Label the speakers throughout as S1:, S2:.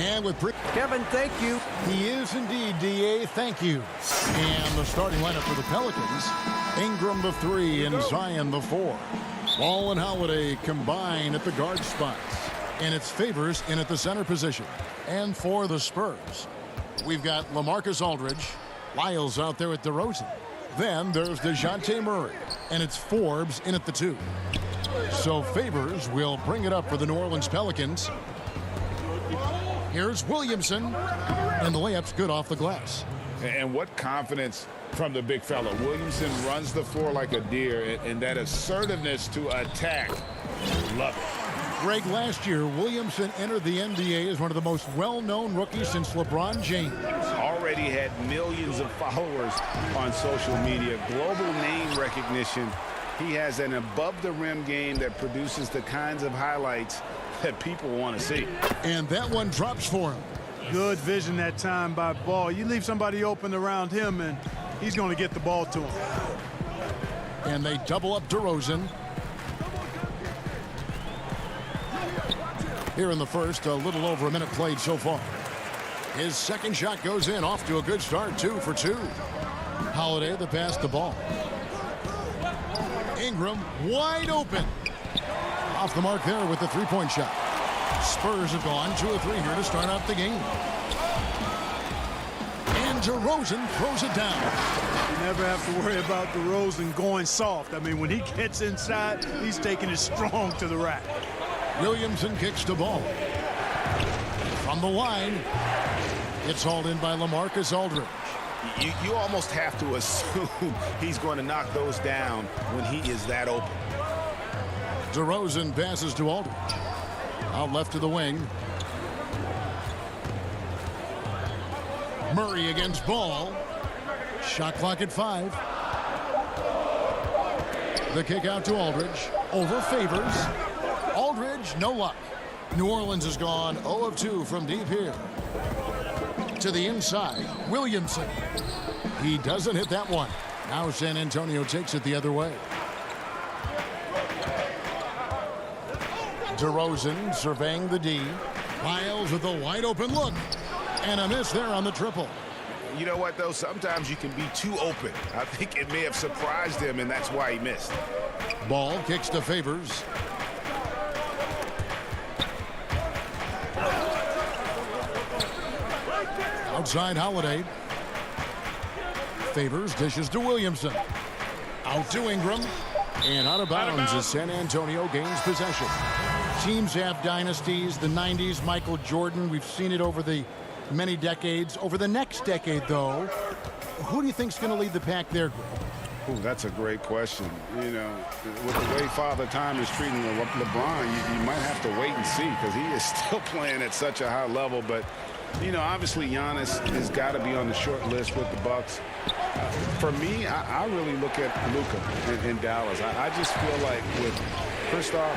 S1: And with
S2: Kevin, thank you.
S1: he is indeed, D.A. Thank you. And the starting lineup for the Pelicans: Ingram the 3 and Zion the 4. Ball and Holiday combine at the guard spots. And it's Favors in at the center position. And for the Spurs, we've got LaMarcus Aldridge, Lyles out there at DeRozan. Then there's DeJounte Murray, and it's Forbes in at the 2. So Favors will bring it up for the New Orleans Pelicans. Here's Williamson, and the layup's good off the glass.
S3: And what confidence from the big fella. Williamson runs the floor like a deer, and that assertiveness to attack. Love it.
S1: Greg, last year, Williamson entered the NBA as one of the most well-known rookies since LeBron James.
S3: Already had millions of followers on social media, global name recognition. He has an above-the-rim game that produces the kinds of highlights that people want to see.
S1: And that one drops for him.
S4: Good vision that time by Ball. You leave somebody open around him, and he's going to get the ball to him.
S1: And they double up DeRozan. Here in the first, a little over a minute played so far. His second shot goes in, off to a good start, 2 for 2. Holiday, the pass, the ball. Ingram, wide open. Off the mark there with the three-point shot. Spurs have gone 2 of 3 here to start out the game. And DeRozan throws it down.
S4: You never have to worry about DeRozan going soft. I mean, when he gets inside, he's taking it strong to the rack.
S1: Williamson kicks the ball. From the line, it's hauled in by LaMarcus Aldridge.
S3: You almost have to assume he's going to knock those down when he is that open.
S1: DeRozan passes to Aldridge. Out left to the wing. Murray against Ball. Shot clock at 5. The kick out to Aldridge. Over Favors. Aldridge, no luck. New Orleans has gone 0 of 2 from deep here. To the inside, Williamson. He doesn't hit that one. Now San Antonio takes it the other way. DeRozan surveying the D. Lyles with a wide open look. And a miss there on the triple.
S3: You know what, though? Sometimes you can be too open. I think it may have surprised him, and that's why he missed.
S1: Ball kicks to Favors. Outside Holiday. Favors dishes to Williamson. Out to Ingram. And out of bounds as San Antonio gains possession. Teams have dynasties. The 90s, Michael Jordan. We've seen it over the many decades. Over the next decade, though, who do you think is going to lead the pack there, Greg?
S3: Ooh, that's a great question. You know, with the way Father Time is treating LeBron, you might have to wait and see because he is still playing at such a high level. But, you know, obviously Giannis has got to be on the short list with the Bucks. For me, I really look at Luka in Dallas. I just feel like with Kristaps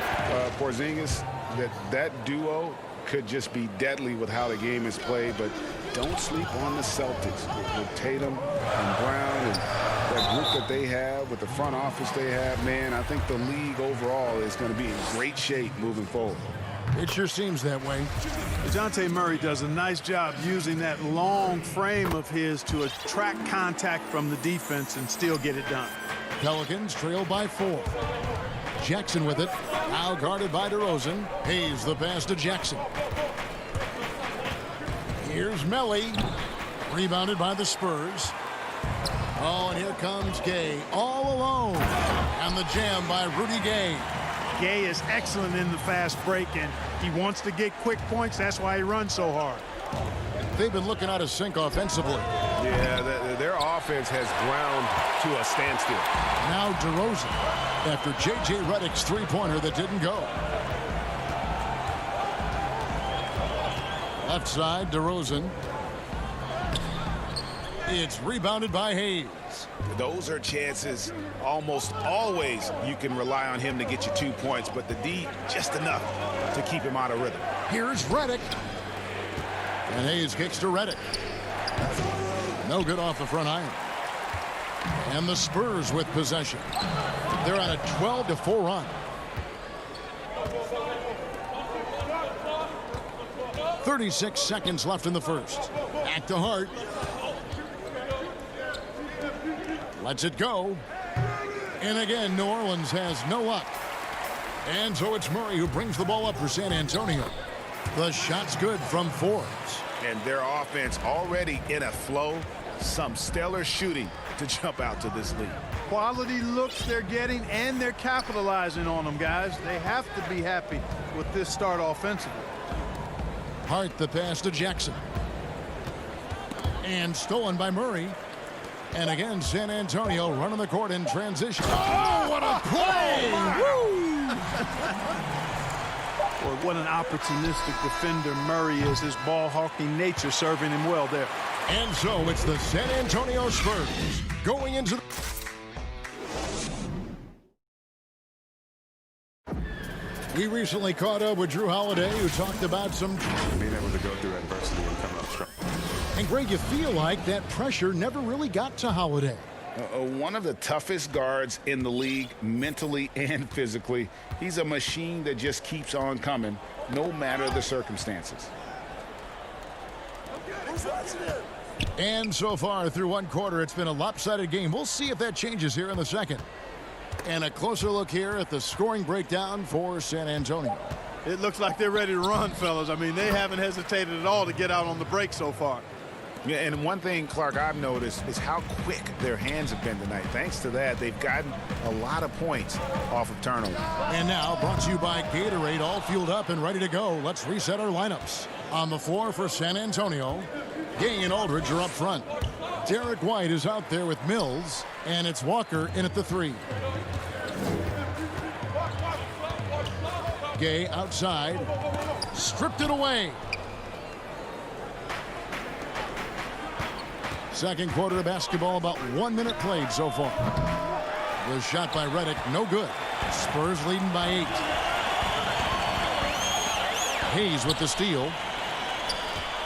S3: Porzingis, that duo could just be deadly with how the game is played. But don't sleep on the Celtics with Tatum and Brown and that group that they have, with the front office they have. Man, I think the league overall is going to be in great shape moving forward.
S1: It sure seems that way.
S4: DeJounte Murray does a nice job using that long frame of his to attract contact from the defense and still get it done.
S1: Pelicans trail by 4. Jackson with it. Now guarded by DeRozan. Hayes the pass to Jackson. Here's Melly. Rebounded by the Spurs. Oh, and here comes Gay all alone. And the jam by Rudy Gay.
S4: Gay is excellent in the fast break, and he wants to get quick points. That's why he runs so hard.
S1: They've been looking out of sync offensively.
S3: Yeah, their offense has ground to a standstill.
S1: Now DeRozan after J.J. Redick's three-pointer that didn't go. Left side, DeRozan. It's rebounded by Hayes.
S3: Those are chances almost always you can rely on him to get you 2 points, but the D just enough to keep him out of rhythm.
S1: Here's Redick. And Hayes kicks to Redick. No good off the front iron. And the Spurs with possession. They're on a 12-4 run. 36 seconds left in the first. Back to Hart. Lets it go. And again, New Orleans has no luck. And so it's Murray who brings the ball up for San Antonio. The shot's good from Forbes.
S3: And their offense already in a flow. Some stellar shooting to jump out to this lead.
S4: Quality looks they're getting, and they're capitalizing on them, guys. They have to be happy with this start offensively.
S1: Hart the pass to Jackson. And stolen by Murray. And again, San Antonio running the court in transition. Oh, what a play! Woo!
S4: Boy, what an opportunistic defender Murray is. His ball hawking nature serving him well there.
S1: And so it's the San Antonio Spurs going into the... We recently caught up with Drew Holiday, who talked about some...
S2: being able to go through adversity and come out strong.
S1: And Greg, you feel like that pressure never really got to Holiday.
S3: One of the toughest guards in the league, mentally and physically. He's a machine that just keeps on coming, no matter the circumstances.
S1: And so far through one quarter, it's been a lopsided game. We'll see if that changes here in the second. And a closer look here at the scoring breakdown for San Antonio.
S4: It looks like they're ready to run, fellas. I mean, they haven't hesitated at all to get out on the break so far.
S3: Yeah, and one thing, Clark, I've noticed is how quick their hands have been tonight. Thanks to that, they've gotten a lot of points off of turnover.
S1: And now, brought to you by Gatorade, all fueled up and ready to go. Let's reset our lineups. On the floor for San Antonio, Gay and Aldridge are up front. Derek White is out there with Mills, and it's Walker in at the 3. Gay outside, stripped it away. Second quarter of basketball, about 1 minute played so far. The shot by Redick, no good. Spurs leading by 8. Hayes with the steal.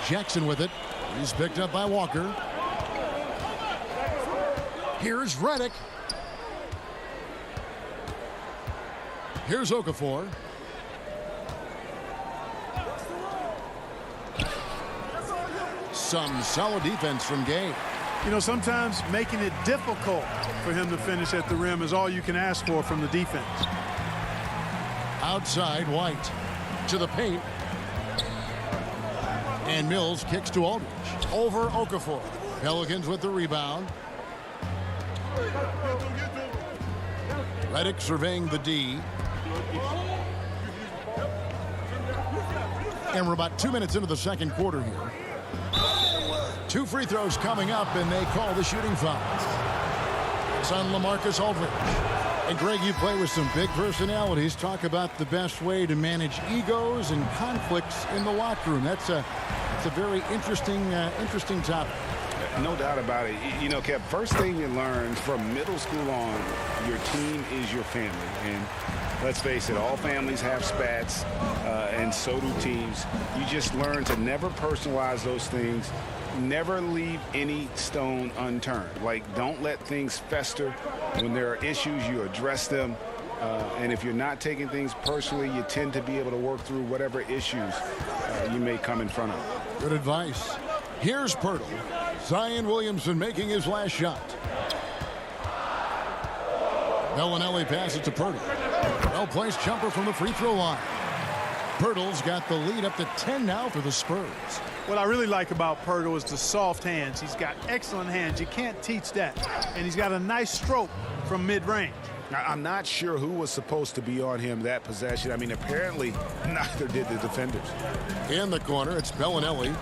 S1: Jackson with it. He's picked up by Walker. Here's Redick. Here's Okafor. Some solid defense from Gay.
S4: You know, sometimes making it difficult for him to finish at the rim is all you can ask for from the defense.
S1: Outside, White to the paint. And Mills kicks to Aldridge. Over Okafor. Pelicans with the rebound. Redick surveying the D. And we're about 2 minutes into the second quarter here. 2 free throws coming up, and they call the shooting foul. It's on LaMarcus Aldridge. And Greg, you play with some big personalities. Talk about the best way to manage egos and conflicts in the locker room. It's a very interesting topic.
S3: No doubt about it. You know, Kev, first thing you learn from middle school on, your team is your family. And let's face it, all families have spats, and so do teams. You just learn to never personalize those things. Never leave any stone unturned. Like, don't let things fester. When there are issues, you address them. And if you're not taking things personally, you tend to be able to work through whatever issues you may come in front of.
S1: Good advice. Here's Pirtle. Zion Williamson making his last shot. Bellinelli passes to Pirtle. Well-placed jumper from the free throw line. Pirtle's got the lead up to 10 now for the Spurs.
S4: What I really like about Pirtle is the soft hands. He's got excellent hands. You can't teach that. And he's got a nice stroke from mid-range.
S3: Now, I'm not sure who was supposed to be on him that possession. I mean, apparently neither did the defenders.
S1: In the corner, it's Bellinelli.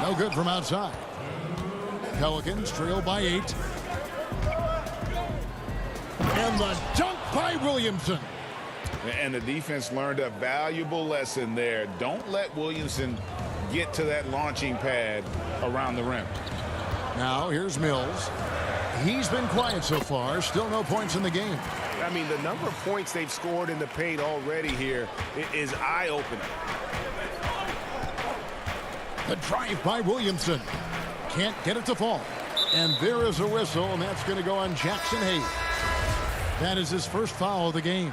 S1: No good from outside. Pelicans trail by 8. And the dunk by Williamson.
S3: And the defense learned a valuable lesson there. Don't let Williamson get to that launching pad around the rim.
S1: Now here's Mills. He's been quiet so far. Still no points in the game.
S3: I mean, the number of points they've scored in the paint already here is eye-opening.
S1: The drive by Williamson. Can't get it to fall. And there is a whistle, and that's going to go on Jackson Hayes. That is his first foul of the game.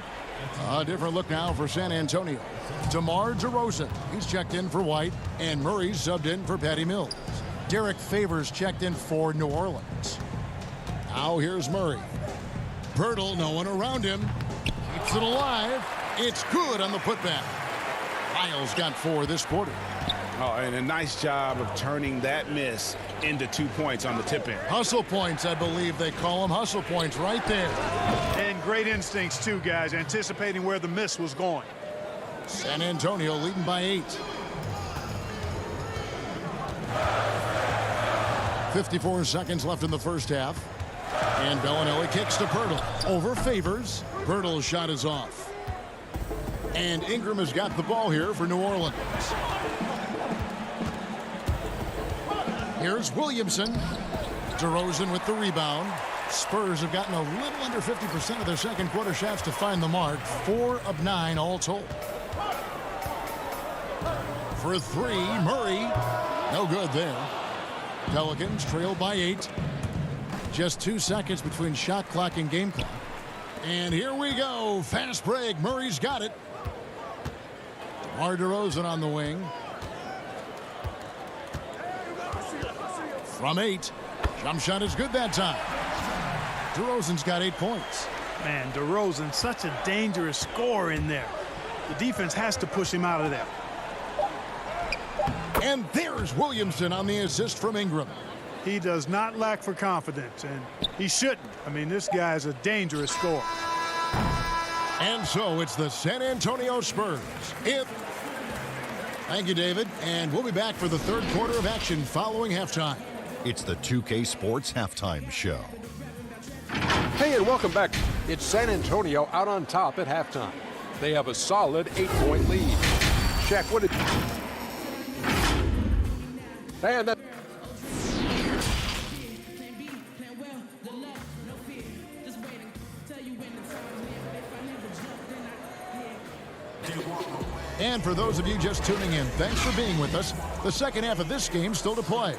S1: A different look now for San Antonio. DeMar DeRozan, he's checked in for White, and Murray's subbed in for Patty Mills. Derek Favors checked in for New Orleans. Now here's Murray. Pirtle, no one around him. Keeps it alive. It's good on the putback. Lyles got 4 this quarter.
S3: Oh, and a nice job of turning that miss into 2 points on the tip-in.
S1: Hustle points, I believe they call them. Hustle points right there.
S4: And great instincts, too, guys, anticipating where the miss was going.
S1: San Antonio leading by 8. 54 seconds left in the first half. And Bellinelli kicks to Pirtle. Over Favors. Pirtle's shot is off. And Ingram has got the ball here for New Orleans. Here's Williamson. DeRozan with the rebound. Spurs have gotten a little under 50% of their second quarter shots to find the mark. 4 of 9 all told. For 3, Murray. No good there. Pelicans trail by 8. Just 2 seconds between shot clock and game clock. And here we go. Fast break. Murray's got it. DeMar DeRozan on the wing. From 8. Jump shot is good that time. DeRozan's got 8 points.
S4: Man, DeRozan, such a dangerous scorer in there. The defense has to push him out of there.
S1: And there's Williamson on the assist from Ingram.
S4: He does not lack for confidence, and he shouldn't. I mean, this guy is a dangerous scorer.
S1: And so it's the San Antonio Spurs. Thank you, David. And we'll be back for the third quarter of action following halftime.
S5: It's the 2K Sports Halftime Show.
S6: Hey, and welcome back. It's San Antonio out on top at halftime. They have a solid 8-point lead. Shaq, what did... Man, that...
S1: And for those of you just tuning in, thanks for being with us. The second half of this game still to play.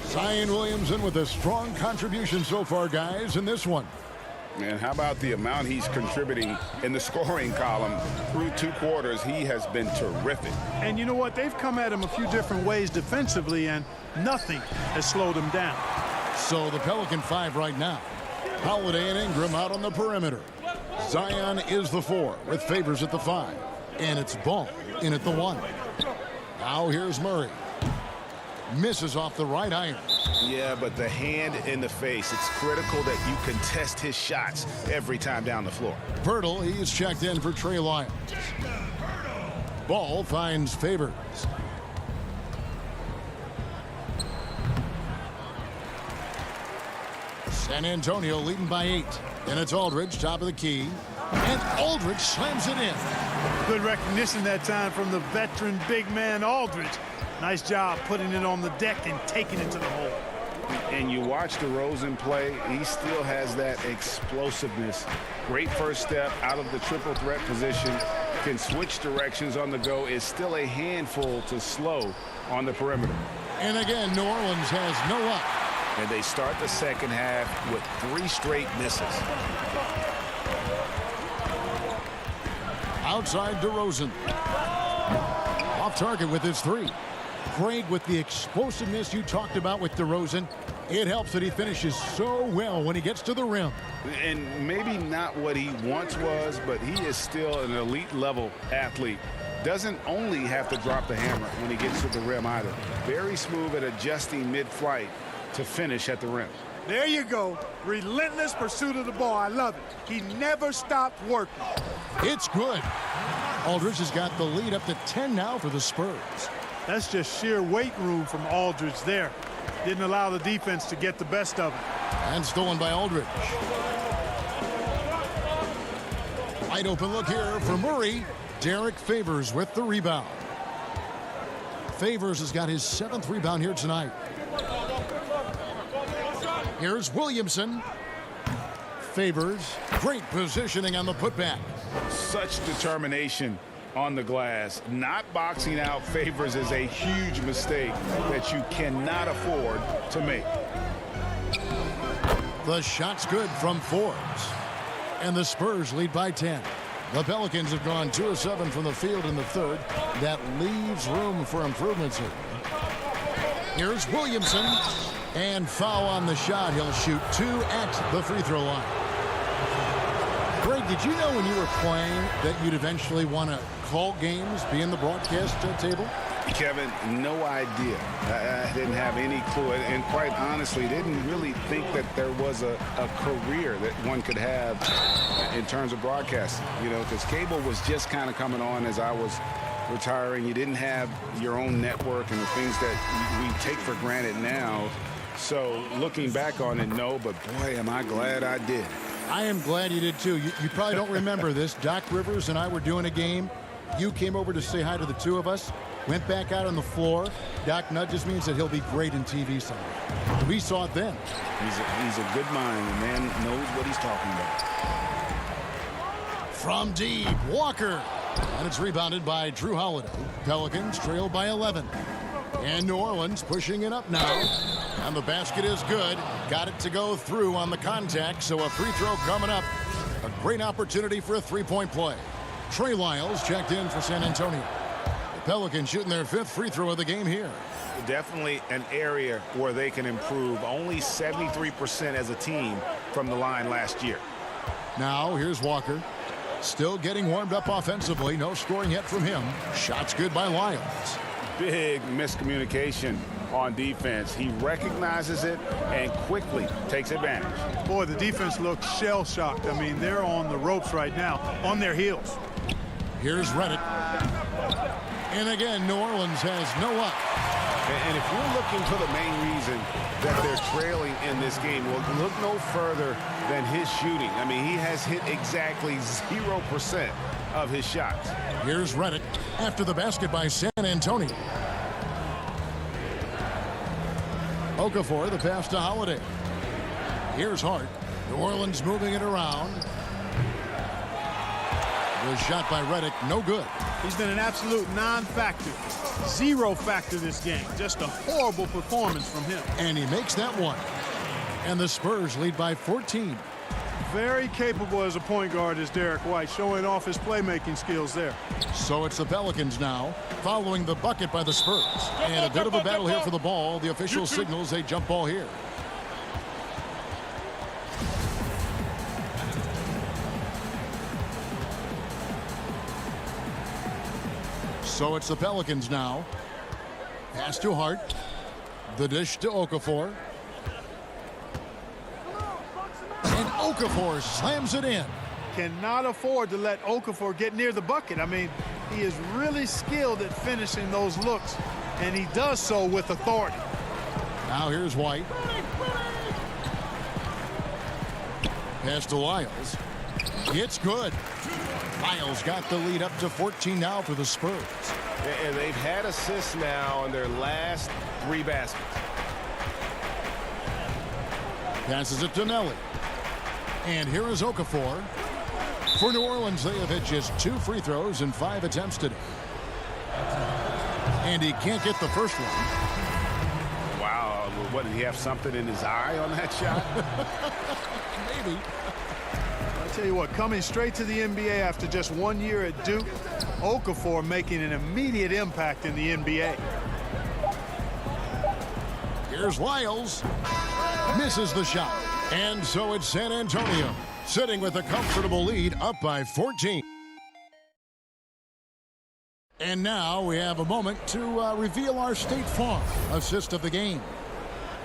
S1: Zion Williamson with a strong contribution so far, guys, in this one.
S3: And how about the amount he's contributing in the scoring column through 2 quarters? He has been terrific.
S4: And you know what? They've come at him a few different ways defensively, and nothing has slowed him down.
S1: So the Pelican 5 right now. Holiday and Ingram out on the perimeter. Zion is the 4 with Favors at the 5. And it's Ball in at the 1. Now here's Murray. Misses off the right iron.
S3: Yeah, but the hand in the face, it's critical that you contest his shots every time down the floor.
S1: Pirtle, he's checked in for Trey Lyles. Ball finds Favors. San Antonio leading by 8. And it's Aldridge, top of the key. And Aldridge slams it in.
S4: Good recognition that time from the veteran big man Aldridge. Nice job putting it on the deck and taking it to the hole.
S3: And you watch DeRozan play, he still has that explosiveness. Great first step out of the triple threat position. Can switch directions on the go. Is still a handful to slow on the perimeter.
S1: And again, New Orleans has no luck.
S3: And they start the second half with 3 straight misses.
S1: Outside DeRozan. Off target with his 3. Craig, with the explosiveness you talked about with DeRozan, it helps that he finishes so well when he gets to the rim.
S3: And maybe not what he once was, but he is still an elite level athlete. Doesn't only have to drop the hammer when he gets to the rim either. Very smooth at adjusting mid-flight to finish at the rim.
S4: There you go. Relentless pursuit of the ball. I love it. He never stopped working.
S1: It's good. Aldridge has got the lead up to 10 now for the Spurs.
S4: That's just sheer weight room from Aldridge there. Didn't allow the defense to get the best of it.
S1: And stolen by Aldridge. Wide open look here for Murray. Derek Favors with the rebound. Favors has got his 7th rebound here tonight. Here's Williamson. Favors. Great positioning on the putback.
S3: Such determination on the glass. Not boxing out Favors is a huge mistake that you cannot afford to make.
S1: The shot's good from Forbes. And the Spurs lead by 10. The Pelicans have gone 2 of 7 from the field in the third. That leaves room for improvements here. Here's Williamson. And foul on the shot. He'll shoot 2 at the free throw line. Greg, did you know when you were playing that you'd eventually want to call games, be in the broadcast table?
S3: Kevin, no idea. I didn't have any clue. And quite honestly, didn't really think that there was a career that one could have in terms of broadcasting. You know, because cable was just kind of coming on as I was retiring. You didn't have your own network and the things that we take for granted now. So looking back on it, no, but boy, am I glad I did.
S1: I am glad you did too. You probably don't remember this. Doc Rivers and I were doing a game. You came over to say hi to the two of us. Went back out on the floor. Doc nudges me and said he'll be great in TV someday. We saw it then.
S3: He's a good mind. The man knows what he's talking about.
S1: From deep, Walker. And it's rebounded by Drew Holiday. Pelicans trail by 11. And New Orleans pushing it up now. And the basket is good. Got it to go through on the contact, so a free throw coming up. A great opportunity for a three-point play. Trey Lyles checked in for San Antonio. The Pelicans shooting their 5th free throw of the game here.
S7: Definitely an area where they can improve. Only 73% as a team from the line last year.
S1: Now here's Walker. Still getting warmed up offensively. No scoring yet from him. Shots good by Lyles.
S3: Big miscommunication on defense. He recognizes it and quickly takes advantage.
S4: Boy, the defense looks shell-shocked. I mean, they're on the ropes right now, on their heels.
S1: Here's Reddick. And again, New Orleans has no up.
S3: And if you're looking for the main reason that they're trailing in this game, well, look no further than his shooting. I mean, he has hit exactly 0% of his shots.
S1: Here's Reddick after the basket by San Antonio. Okafor, the pass to Holiday. Here's Hart. New Orleans moving it around. The shot by Reddick, no good.
S4: He's been an absolute non-factor. 0 factor this game. Just a horrible performance from him.
S1: And he makes that one. And the Spurs lead by 14.
S4: Very capable as a point guard is Derek White, showing off his playmaking skills there.
S1: So it's the Pelicans now, following the bucket by the Spurs. And a bit of a battle here for the ball. The official signals a jump ball here. So it's the Pelicans now. Pass to Hart. The dish to Okafor. And Okafor slams it in.
S4: Cannot afford to let Okafor get near the bucket. I mean, he is really skilled at finishing those looks, and he does so with authority.
S1: Now here's White. Pass to Lyles. It's good. Lyles got the lead up to 14 now for the Spurs.
S7: And they've had assists now on their last 3 baskets.
S1: Passes it to Nelly. And here is Okafor. For New Orleans, they have hit just 2 free throws in 5 attempts today. And he can't get the first one.
S3: Wow, what, did he have something in his eye on that shot?
S1: Maybe.
S4: I tell you what, coming straight to the NBA after just 1 year at Duke, Okafor making an immediate impact in the NBA.
S1: Here's Lyles. Misses the shot. And so it's San Antonio sitting with a comfortable lead up by 14. And now we have a moment to reveal our State Farm assist of the game.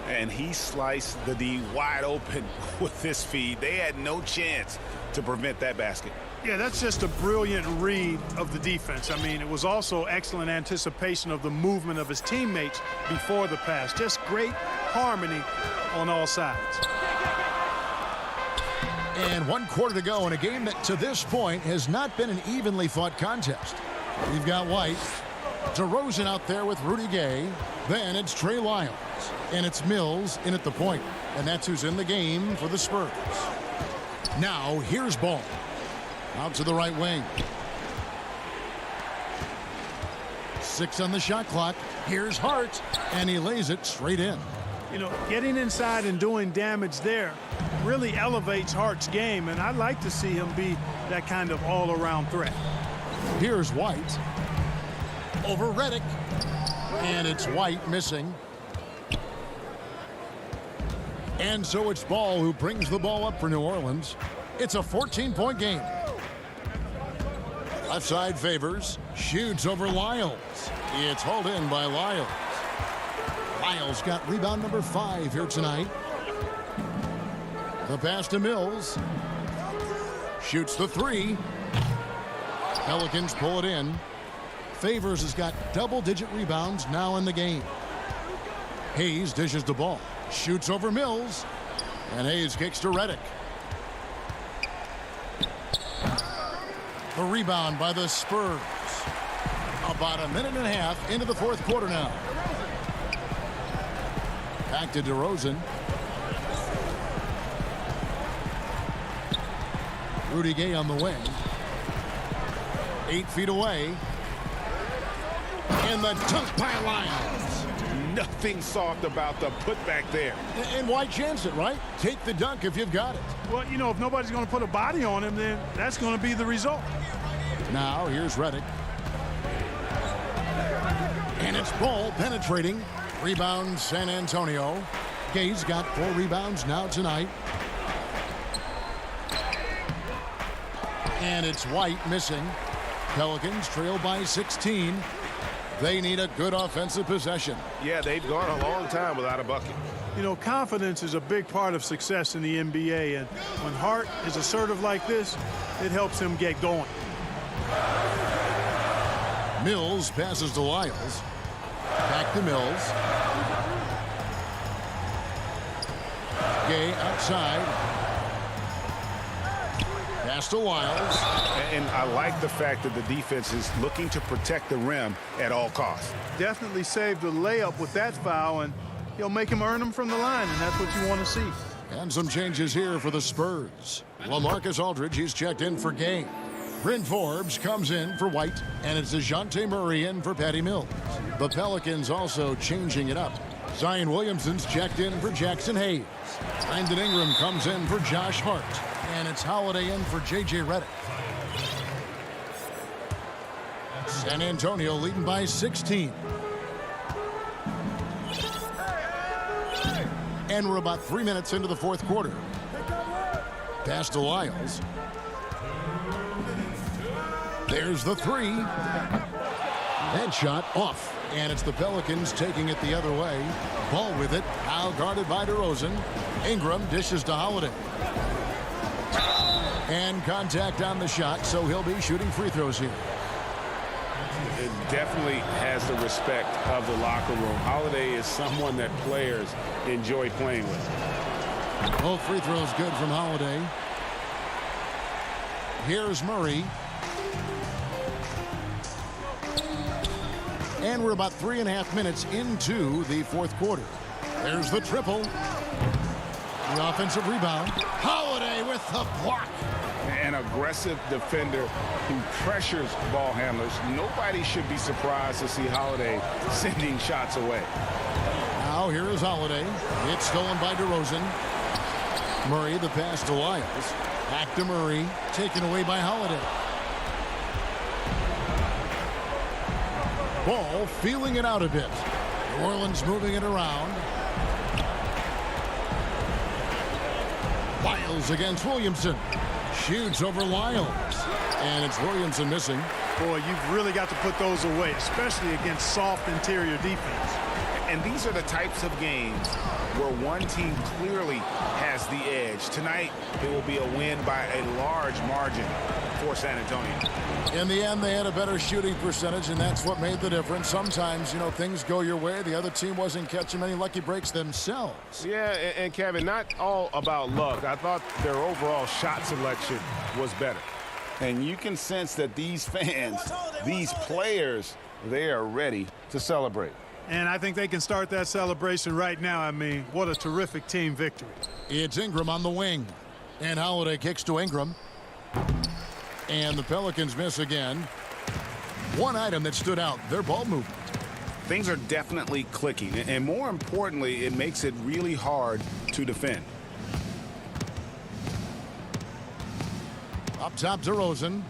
S3: And he sliced the D wide open with this feed. They had no chance to prevent that basket.
S4: Yeah, that's just a brilliant read of the defense. I mean, it was also excellent anticipation of the movement of his teammates before the pass. Just great harmony on all sides.
S1: And 1 quarter to go in a game that to this point has not been an evenly fought contest. We've got White, DeRozan out there with Rudy Gay. Then it's Trey Lyles. And it's Mills in at the point. And that's who's in the game for the Spurs. Now here's Ball. Out to the right wing. 6 on the shot clock. Here's Hart. And he lays it straight in.
S4: You know, getting inside and doing damage there really elevates Hart's game, and I'd like to see him be that kind of all-around threat.
S1: Here's White. Over Reddick. And it's White missing. And so it's Ball who brings the ball up for New Orleans. It's a 14-point game. Left side favors. Shoots over Lyles. It's hauled in by Lyles. Lyles got rebound number 5 here tonight. The pass to Mills. Shoots the 3. Pelicans pull it in. Favors has got double-digit rebounds now in the game. Hayes dishes the ball. Shoots over Mills. And Hayes kicks to Reddick. The rebound by the Spurs. About a minute and a half into the fourth quarter now. Back to DeRozan. Rudy Gay on the wing. 8 feet away. And the dunk by Lyles.
S7: Nothing soft about the putback there.
S1: And why chance it, right? Take the dunk if you've got it.
S4: Well, you know, if nobody's going to put a body on him, then that's going to be the result.
S1: Now, here's Reddick. And it's Ball penetrating. Rebound, San Antonio. Gay's got 4 rebounds now tonight. And it's White missing. Pelicans trail by 16. They need a good offensive possession.
S7: Yeah, they've gone a long time without a bucket.
S4: You know, confidence is a big part of success in the NBA, and when Hart is assertive like this, it helps him get going.
S1: Mills passes to Lyles. Back to Mills. Gay outside. Pass to Lyles.
S7: And I like the fact that the defense is looking to protect the rim at all costs.
S4: Definitely saved the layup with that foul, and he'll make him earn them from the line, and that's what you want to see.
S1: And some changes here for the Spurs. LaMarcus Aldridge, he's checked in for Gay. Bryn Forbes comes in for White, and it's DeJounte Murray in for Patty Mills. The Pelicans also changing it up. Zion Williamson's checked in for Jackson Hayes. Brandon Ingram comes in for Josh Hart, and it's Holiday in for J.J. Redick. San Antonio leading by 16. And we're about 3 minutes into the fourth quarter. Pass to Lyles. There's the 3. Headshot off. And it's the Pelicans taking it the other way. Ball with it. Now guarded by DeRozan. Ingram dishes to Holiday. And contact on the shot, so he'll be shooting free throws here.
S7: It definitely has the respect of the locker room. Holiday is someone that players enjoy playing with.
S1: Both free throws good from Holiday. Here's Murray. And we're about 3.5 minutes into the fourth quarter. There's the triple. The offensive rebound. Holiday with the block.
S7: An aggressive defender who pressures ball handlers. Nobody should be surprised to see Holiday sending shots away.
S1: Now here is Holiday. It's stolen by DeRozan. Murray, the pass to Lyles. Back to Murray. Taken away by Holiday. Ball feeling it out a bit. New Orleans moving it around. Lyles against Williamson. Shoots over Lyles. And it's Williamson missing.
S4: Boy, you've really got to put those away, especially against soft interior defense.
S7: And these are the types of games where one team clearly has the edge. Tonight, it will be a win by a large margin for San Antonio.
S1: In the end, they had a better shooting percentage, and that's what made the difference. Sometimes, you know, things go your way. The other team wasn't catching many lucky breaks themselves.
S7: Yeah, and Kevin, not all about luck. I thought their overall shot selection was better. And you can sense that these fans, these players, they are ready to celebrate.
S4: And I think they can start that celebration right now. I mean, what a terrific team victory.
S1: It's Ingram on the wing. And Holiday kicks to Ingram. And the Pelicans miss again. One item that stood out, their ball movement.
S7: Things are definitely clicking. And more importantly, it makes it really hard to defend.
S1: Up top to Rosen.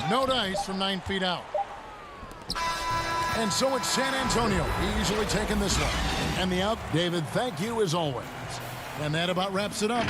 S1: No dice from 9 feet out. And so it's San Antonio easily taking this one. And the out, David, thank you as always. And that about wraps it up.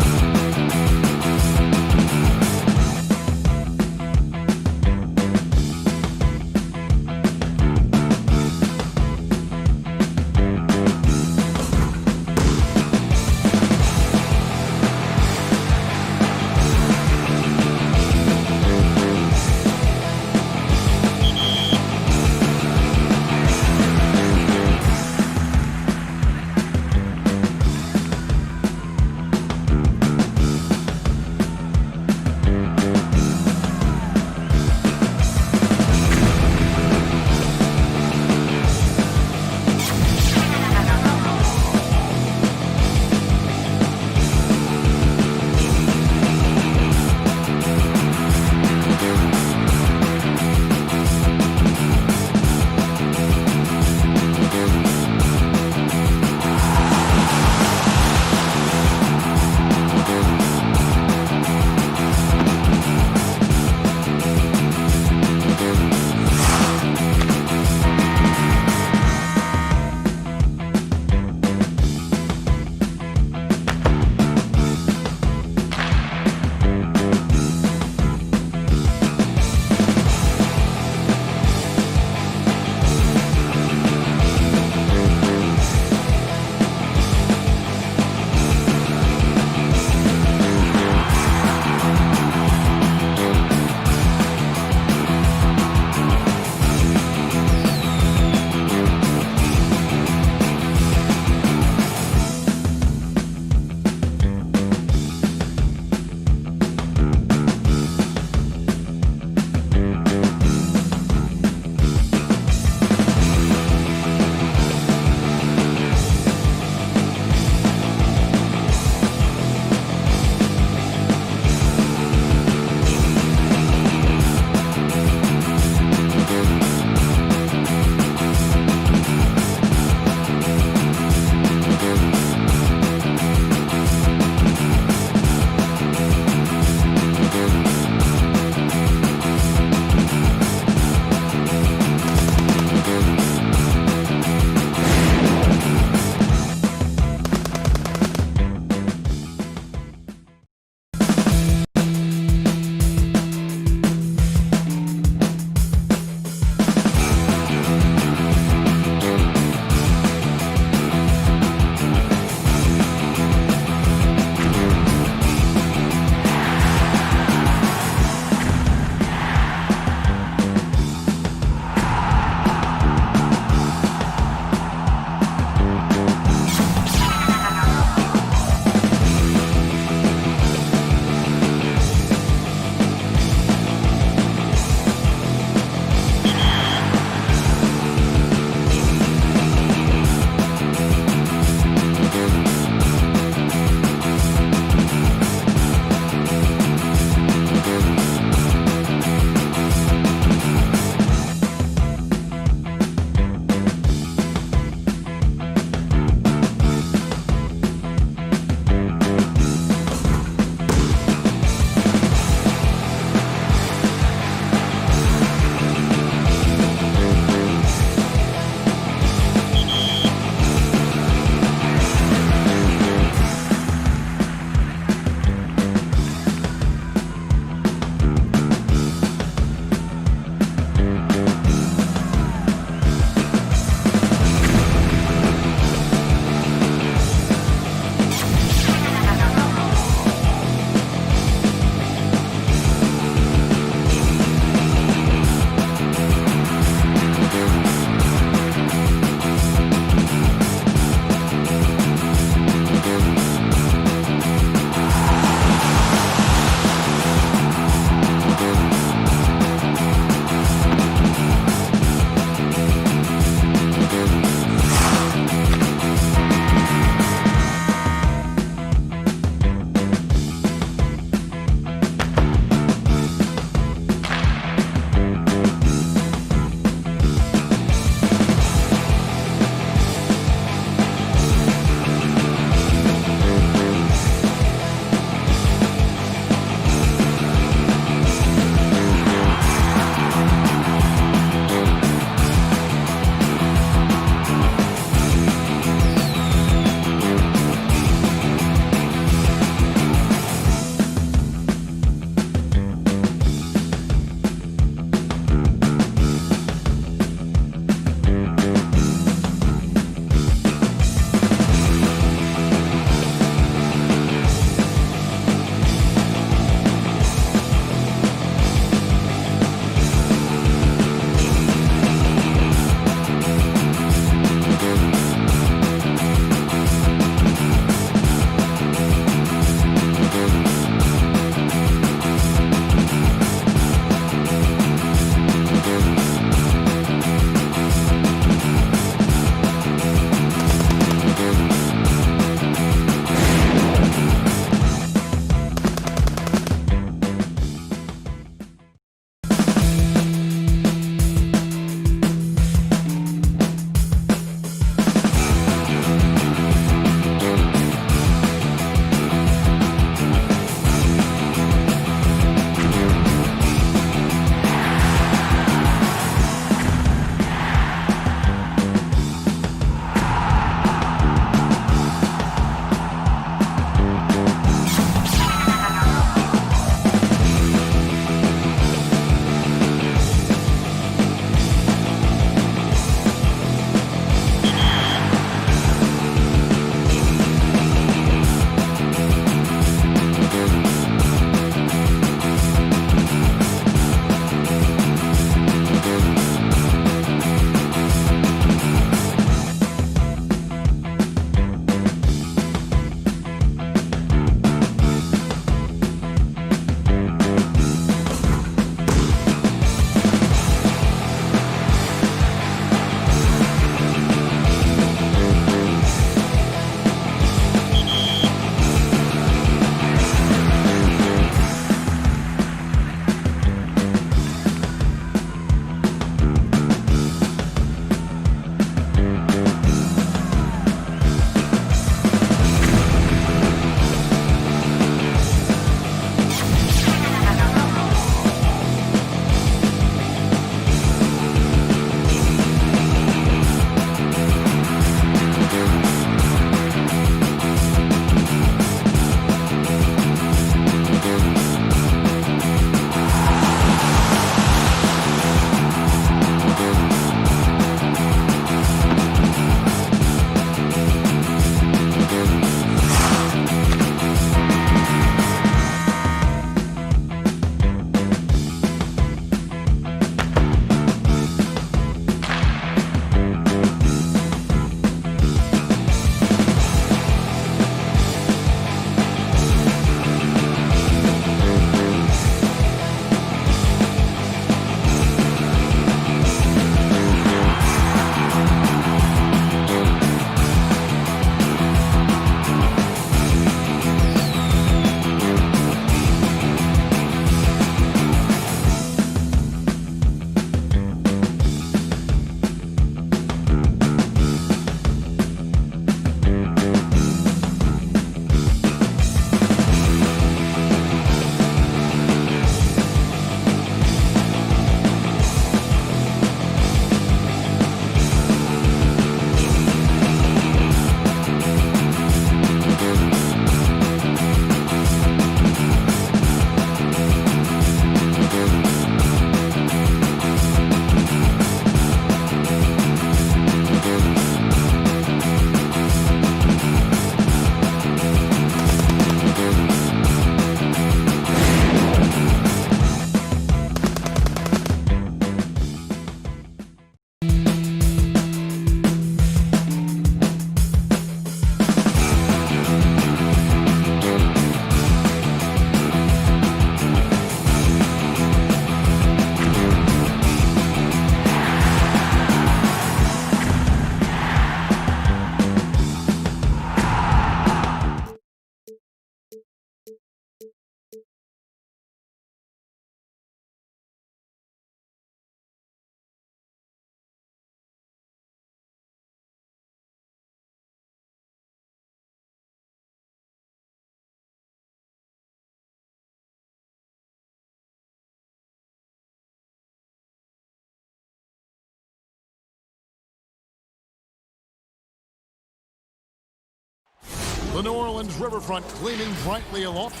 S1: The New Orleans riverfront gleaming brightly aloft.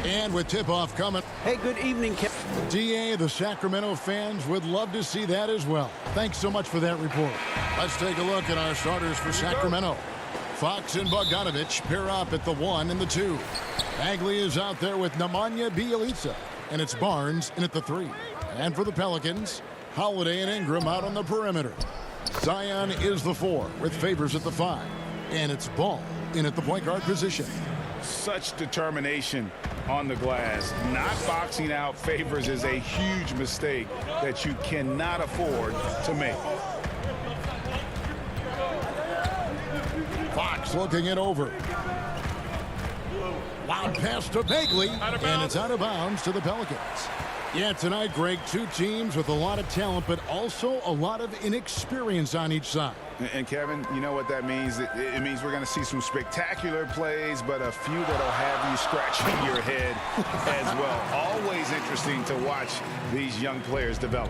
S1: And with tip-off coming.
S8: Hey, good evening,
S1: DA, the Sacramento fans would love to see that as well. Thanks so much for that report. Let's take a look at our starters for Sacramento. Fox and Bogdanovich pair up at the 1 and the 2. Bagley is out there with Nemanja Bjelica. And it's Barnes in at the 3. And for the Pelicans, Holiday and Ingram out on the perimeter. Zion is the 4 with Favors at the 5. And it's Ball in at the point guard position.
S3: Such determination on the glass. Not boxing out Favors is a huge mistake that you cannot afford to make.
S1: Fox looking it over. Loud pass to Bagley, and it's out of bounds to the Pelicans. Yeah, tonight, Greg, two teams with a lot of talent, but also a lot of inexperience on each side.
S3: And Kevin, you know what that means? It means we're going to see some spectacular plays, but a few that'll have you scratching your head as well. Always interesting to watch these young players develop.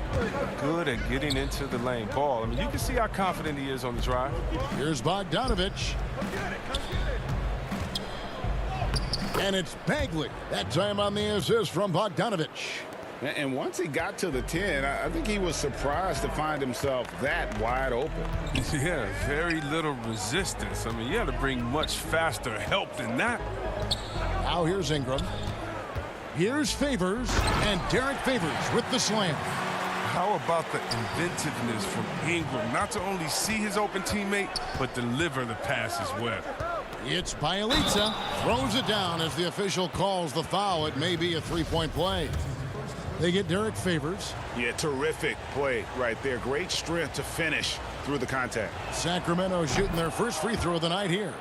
S2: Good at getting into the lane. Ball, I mean, you can see how confident he is on the drive.
S1: Here's Bogdanovich. And it's Bagley. That time on the assist from Bogdanovich.
S3: And once he got to the 10, I think he was surprised to find himself that wide open.
S2: Yeah, very little resistance. I mean, you had to bring much faster help than that.
S1: Now here's Ingram. Here's Favors, and Derek Favors with the slam.
S2: How about the inventiveness from Ingram? Not to only see his open teammate, but deliver the pass as well.
S1: It's Bjelica. Throws it down as the official calls the foul. It may be a three-point play. They get Derek Favors.
S3: Yeah, terrific play right there. Great strength to finish through the contact.
S1: Sacramento shooting their first free throw of the night here.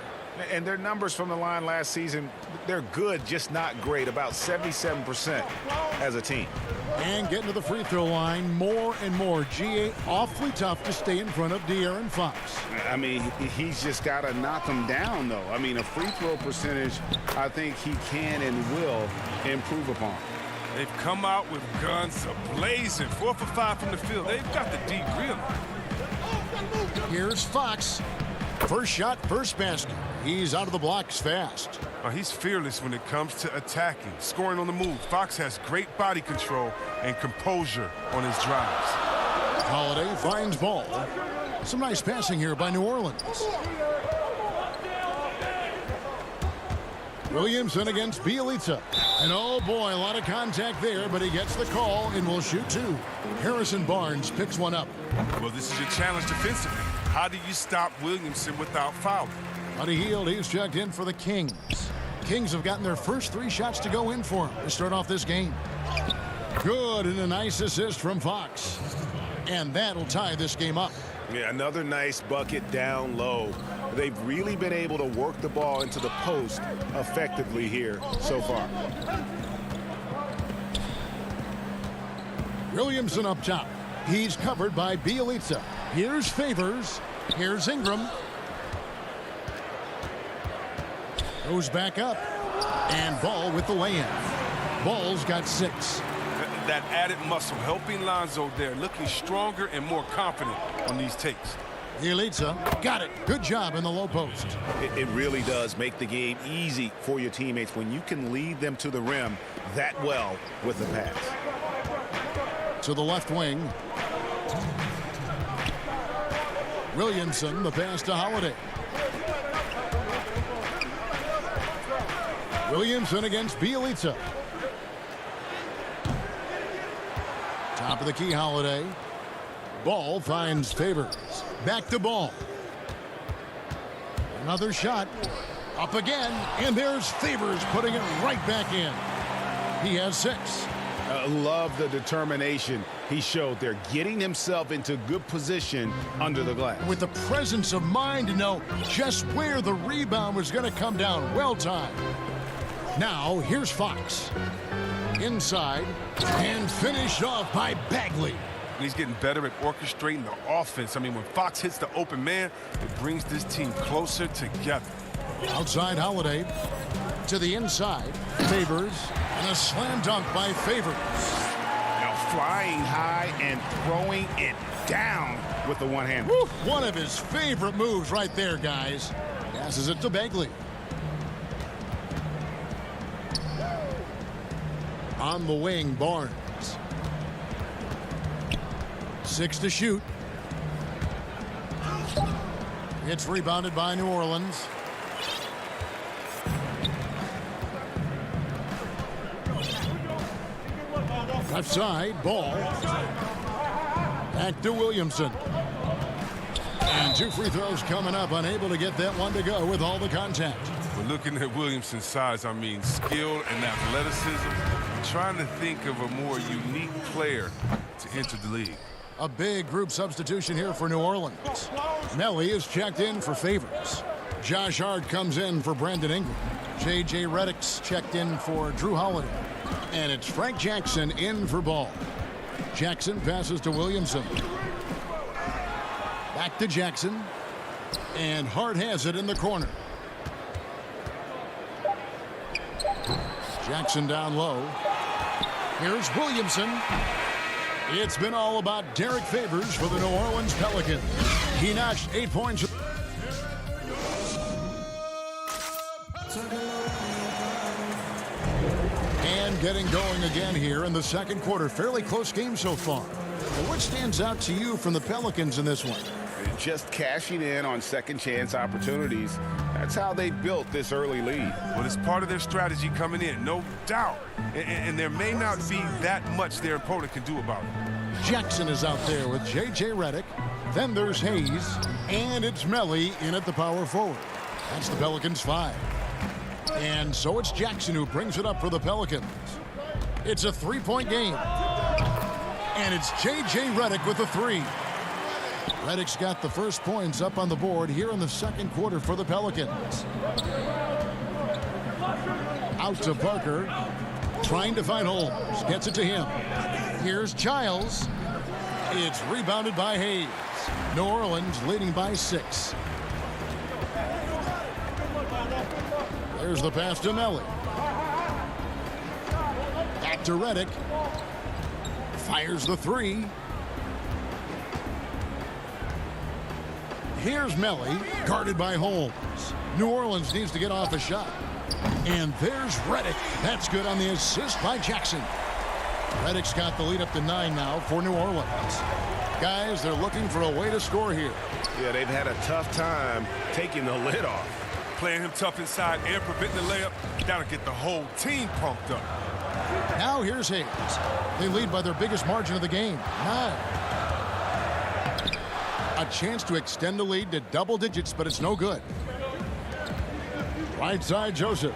S3: And their numbers from the line last season, they're good, just not great. About 77% as a team.
S1: And getting to the free throw line more and more. GA awfully tough to stay in front of De'Aaron Fox.
S3: I mean, he's just got to knock them down, though. I mean, a free throw percentage, I think he can and will improve upon.
S2: They've come out with guns a-blazing. 4 for 5 from the field. They've got the deep rhythm.
S1: Here's Fox. First shot, first basket. He's out of the blocks fast.
S2: He's fearless when it comes to attacking, scoring on the move. Fox has great body control and composure on his drives.
S1: Holiday finds Ball. Some nice passing here by New Orleans. Williamson against Bjelica. And oh boy, a lot of contact there, but he gets the call and will shoot two. Harrison Barnes picks one up.
S2: Well, this is your challenge defensively. How do you stop Williamson without fouling?
S1: Buddy Hield, he's checked in for the Kings. Kings have gotten their first 3 shots to go in for him to start off this game. Good, and a nice assist from Fox. And that'll tie this game up.
S3: Yeah, another nice bucket down low. They've really been able to work the ball into the post effectively here so far.
S1: Williamson up top. He's covered by Bjelica. Here's Favors. Here's Ingram. Goes back up. And Ball with the lay-in. Ball's got 6.
S2: That added muscle helping Lonzo there, looking stronger and more confident on these takes.
S1: Bjelica got it. Good job in the low post.
S3: It really does make the game easy for your teammates when you can lead them to the rim that well with the pass.
S1: To the left wing. Williamson, the pass to Holiday. Williamson against Bjelica. Top of the key, Holiday. Ball finds Favors. Back to Ball. Another shot. Up again. And there's Favors putting it right back in. He has 6.
S3: Love the determination he showed there, getting himself into good position under the glass.
S1: With the presence of mind to know just where the rebound was going to come down. Well timed. Now, here's Fox. Inside. And finished off by Bagley.
S2: He's getting better at orchestrating the offense. I mean, when Fox hits the open man, it brings this team closer together.
S1: Outside Holiday. To the inside. Favors. And a slam dunk by Favors.
S3: Now flying high and throwing it down with the one hand.
S1: One of his favorite moves right there, guys. Passes it to Bagley. On the wing, Barnes. 6 to shoot. It's rebounded by New Orleans. Left side, ball. Back to Williamson. And 2 free throws coming up. Unable to get that one to go with all the contact.
S2: We're looking at Williamson's size. I mean, skill and athleticism. I'm trying to think of a more unique player to enter the league.
S1: A big group substitution here for New Orleans. Melly is checked in for Favors. Josh Hart comes in for Brandon Ingram. J.J. Redick's checked in for Drew Holiday. And it's Frank Jackson in for Ball. Jackson passes to Williamson. Back to Jackson. And Hart has it in the corner. Jackson down low. Here's Williamson. It's been all about Derek Favors for the New Orleans Pelicans. He notched 8 points. And getting going again here in the second quarter. Fairly close game so far. What stands out to you from the Pelicans in this one?
S3: Just cashing in on second chance opportunities. That's how they built this early lead.
S2: Well, it's part of their strategy coming in, no doubt. And there may not be that much their opponent can do about it.
S1: Jackson is out there with J.J. Redick. Then there's Hayes. And it's Melly in at the power forward. That's the Pelicans 5. And so it's Jackson who brings it up for the Pelicans. It's a 3-point game. And it's J.J. Redick with a 3. Redick's got the first points up on the board here in the second quarter for the Pelicans. Out to Parker. Trying to find Holmes. Gets it to him. Here's Childs. It's rebounded by Hayes. New Orleans leading by 6. There's the pass to Melly. Back to Redick. Fires the 3. Here's Melly, guarded by Holmes. New Orleans needs to get off a shot. And there's Redick. That's good on the assist by Jackson. Redick's got the lead up to 9 now for New Orleans. Guys, they're looking for a way to score here.
S7: Yeah, they've had a tough time taking the lid off.
S2: Playing him tough inside and preventing the layup, that'll get the whole team pumped up.
S1: Now here's Hayes. They lead by their biggest margin of the game, 9. A chance to extend the lead to double digits, but it's no good. Right side, Joseph.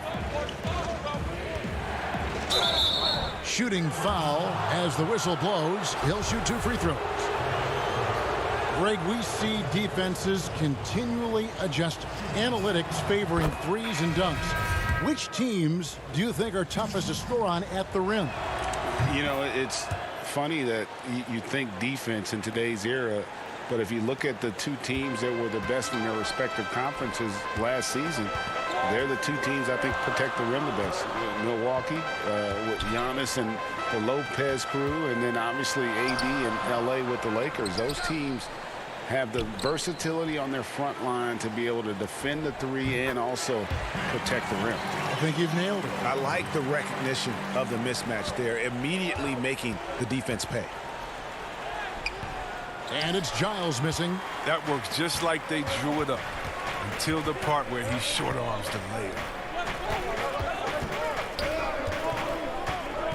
S1: Shooting foul as the whistle blows. He'll shoot 2 free throws. Greg, we see defenses continually adjusting. Analytics favoring threes and dunks. Which teams do you think are toughest to score on at the rim?
S3: You know, it's funny that you think defense in today's era, but if you look at the 2 teams that were the best in their respective conferences last season, they're the 2 teams I think protect the rim the best. Milwaukee with Giannis and the Lopez crew, and then obviously AD and LA with the Lakers. Those teams have the versatility on their front line to be able to defend the 3 and also protect the rim.
S1: I think you've nailed it.
S7: I like the recognition of the mismatch there, immediately making the defense pay.
S1: And it's Giles missing.
S2: That works just like they drew it up until the part where he short arms the layup.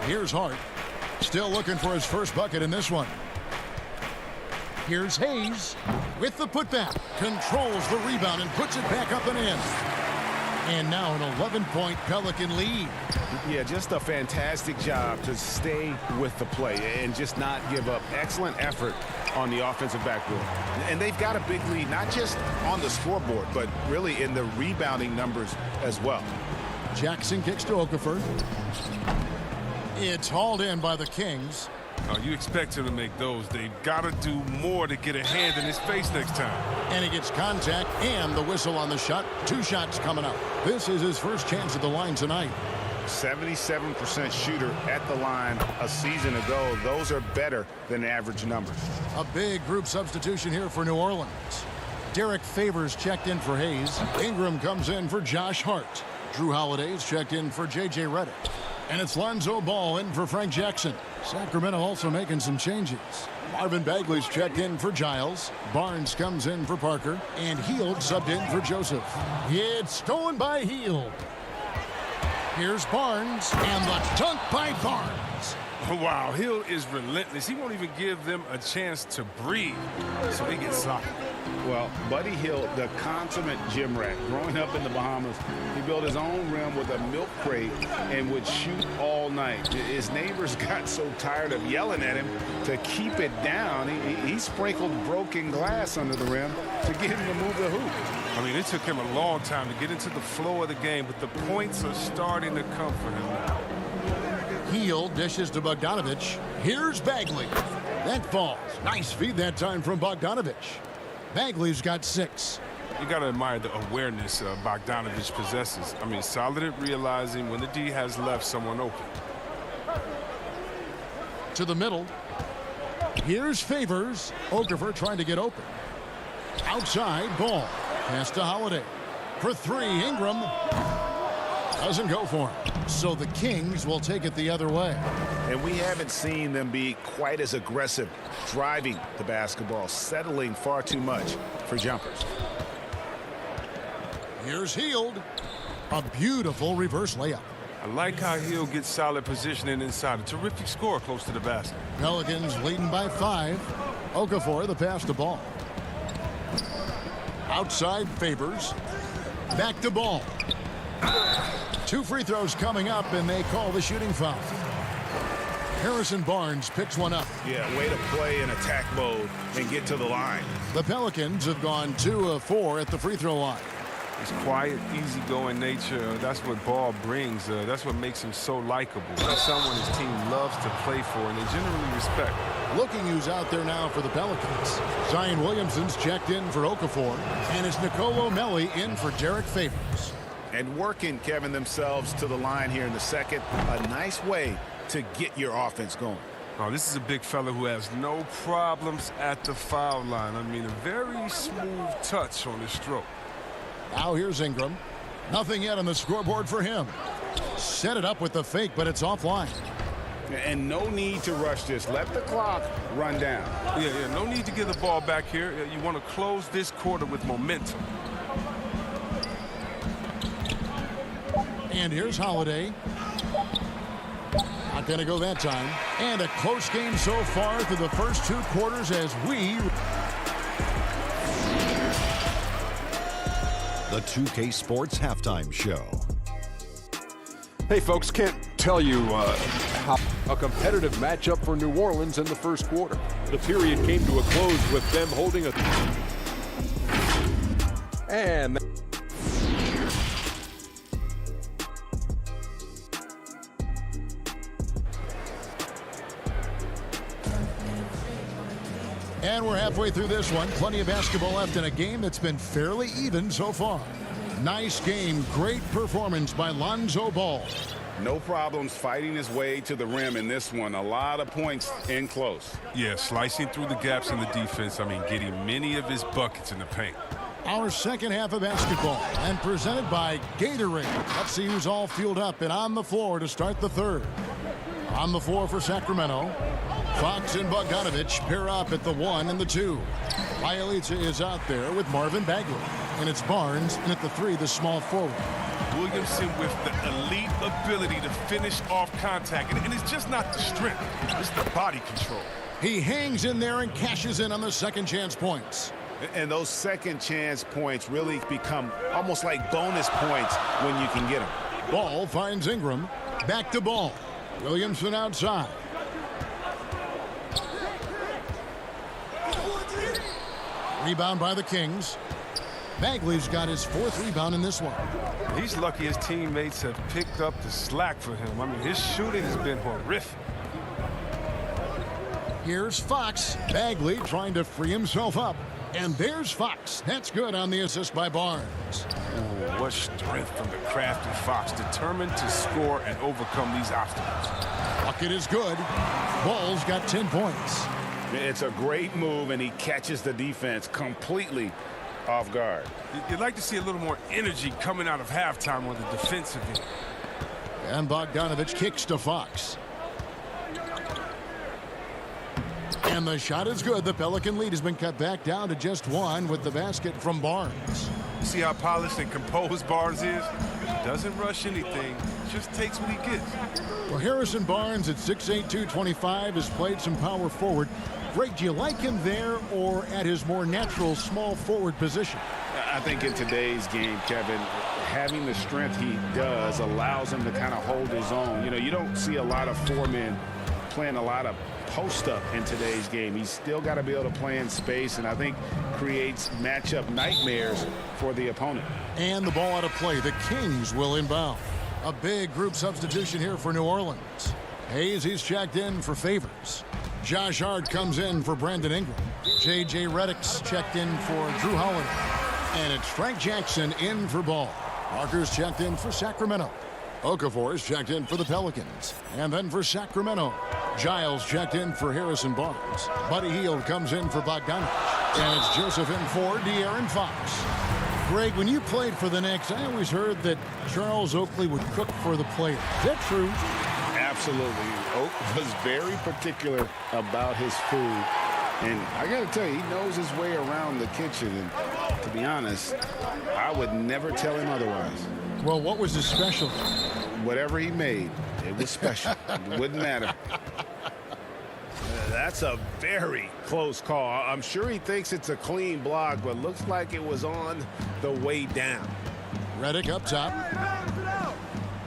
S1: Here's Hart. Still looking for his first bucket in this one. Here's Hayes with the putback. Controls the rebound and puts it back up and in. And now an 11-point Pelican lead.
S7: Yeah, just a fantastic job to stay with the play and just not give up. Excellent effort on the offensive backboard. And they've got a big lead, not just on the scoreboard, but really in the rebounding numbers as well.
S1: Jackson kicks to Okafor. It's hauled in by the Kings.
S2: Oh, you expect him to make those. They've got to do more to get a hand in his face next time.
S1: And he gets contact and the whistle on the shot. 2 shots coming up. This is his first chance at the line tonight.
S3: 77% shooter at the line a season ago. Those are better than average numbers.
S1: A big group substitution here for New Orleans. Derek Favors checked in for Hayes. Ingram comes in for Josh Hart. Drew Holiday's checked in for J.J. Redick. And it's Lonzo Ball in for Frank Jackson. Sacramento also making some changes. Marvin Bagley's checked in for Giles. Barnes comes in for Parker. And Hield subbed in for Joseph. It's stolen by Hield. Here's Barnes, and the dunk by Barnes.
S2: Wow, Hill is relentless. He won't even give them a chance to breathe, so they get sloppy.
S3: Well, Buddy Hield, the consummate gym rat. Growing up in the Bahamas, he built his own rim with a milk crate and would shoot all night. His neighbors got so tired of yelling at him to keep it down. He sprinkled broken glass under the rim to get him to move the hoop.
S2: I mean, it took him a long time to get into the flow of the game, but the points are starting to come for him now.
S1: Hield dishes to Bogdanovich. Here's Bagley. That falls. Nice feed that time from Bogdanovich. Bagley's got 6.
S2: You got to admire the awareness Bogdanovich possesses. I mean, solid at realizing when the D has left someone open.
S1: To the middle. Here's Favors. Okafor trying to get open. Outside, Ball. Pass to Holiday. For 3, Ingram. Doesn't go for him. So the Kings will take it the other way.
S3: And we haven't seen them be quite as aggressive driving the basketball, settling far too much for jumpers.
S1: Here's Hield. A beautiful reverse layup.
S2: I like how Hill gets solid positioning inside. A terrific score close to the basket.
S1: Pelicans leading by 5. Okafor the pass to Ball. Outside Favors. Back to Ball. 2 free throws coming up, and they call the shooting foul. Harrison Barnes picks one up.
S3: Yeah, way to play in attack mode and get to the line.
S1: The Pelicans have gone 2 of 4 at the free throw line.
S2: His quiet, easygoing nature, that's what Ball brings. That's what makes him so likable. That's someone his team loves to play for, and they generally respect.
S1: Looking who's out there now for the Pelicans. Zion Williamson's checked in for Okafor, and it's Nicolo Melli in for Derek Favors.
S3: And working, Kevin, themselves to the line here in the second. A nice way to get your offense going.
S2: Oh, this is a big fella who has no problems at the foul line. I mean, a very smooth touch on his stroke.
S1: Now here's Ingram. Nothing yet on the scoreboard for him. Set it up with the fake, but it's offline.
S3: And no need to rush this. Let the clock run down.
S2: Yeah, no need to give the ball back here. You want to close this quarter with momentum.
S1: And here's Holiday. Not going to go that time. And a close game so far through the first 2 quarters as we...
S5: The 2K Sports Halftime Show.
S6: Hey, folks, can't tell you how a competitive matchup for New Orleans in the first quarter. The period came to a close with them holding a... And...
S1: And we're halfway through this one. Plenty of basketball left in a game that's been fairly even so far. Nice game. Great performance by Lonzo Ball.
S3: No problems fighting his way to the rim in this one. A lot of points in close.
S2: Yeah, slicing through the gaps in the defense. I mean, getting many of his buckets in the paint.
S1: Our second half of basketball and presented by Gatorade. Let's see who's all fueled up and on the floor to start the third. On the floor for Sacramento, Fox and Bogdanovich pair up at the 1 and the 2. Bielitsa is out there with Marvin Bagley. And it's Barnes, and at the 3, the small forward.
S2: Williamson with the elite ability to finish off contact. And it's just not the strength, it's the body control.
S1: He hangs in there and cashes in on the second chance points.
S3: And those second chance points really become almost like bonus points when you can get them.
S1: Ball finds Ingram. Back to Ball. Williamson outside. Rebound by the Kings. Bagley's got his 4th rebound in this one.
S2: He's lucky his teammates have picked up the slack for him. I mean, his shooting has been horrific.
S1: Here's Fox. Bagley trying to free himself up. And there's Fox. That's good on the assist by Barnes.
S2: Ooh, what strength from the crafty Fox, determined to score and overcome these obstacles.
S1: Bucket is good. Ball's got 10 points.
S3: It's a great move, and he catches the defense completely off guard.
S2: You'd like to see a little more energy coming out of halftime on the defensive end.
S1: And Bogdanovich kicks to Fox. And the shot is good. The Pelican lead has been cut back down to just one with the basket from Barnes.
S2: See how polished and composed Barnes is? Doesn't rush anything, just takes what he gets.
S1: Well, Harrison Barnes at 6'8", 225 has played some power forward. Greg, do you like him there or at his more natural small forward position?
S3: I think in today's game, Kevin, having the strength he does allows him to kind of hold his own. You know, you don't see a lot of four men playing a lot of post-up in today's game. He's still got to be able to play in space, and I think creates matchup nightmares for the opponent.
S1: And the ball out of play. The Kings will inbound. A big group substitution here for New Orleans. Hayes, he's checked in for Favors. Josh Hart comes in for Brandon Ingram. J.J. Redick's checked in for Drew Holiday. And it's Frank Jackson in for Ball. Parker's checked in for Sacramento. Okafor's checked in for the Pelicans. And then for Sacramento, Giles checked in for Harrison Barnes. Buddy Hield comes in for Bogdanovich. And it's Joseph in for De'Aaron Fox. Greg, when you played for the Knicks, I always heard that Charles Oakley would cook for the player. Is that true?
S3: Absolutely. Oak was very particular about his food. And I got to tell you, he knows his way around the kitchen. And to be honest, I would never tell him otherwise.
S1: Well, what was his specialty?
S3: Whatever he made, it was special. It wouldn't matter. That's a very close call. I'm sure he thinks it's a clean block, but looks like it was on the way down.
S1: Redick up top.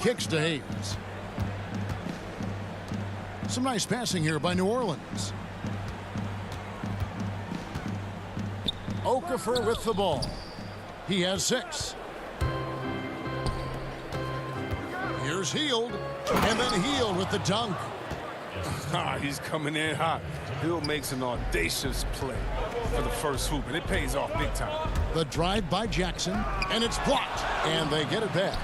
S1: Kicks to Hayes. Some nice passing here by New Orleans. Okafor with the ball. He has 6. Here's Hield, and then Hield with the dunk.
S2: He's coming in hot. Hill makes an audacious play for the first hoop, and it pays off big time.
S1: The drive by Jackson, and it's blocked, and they get it back.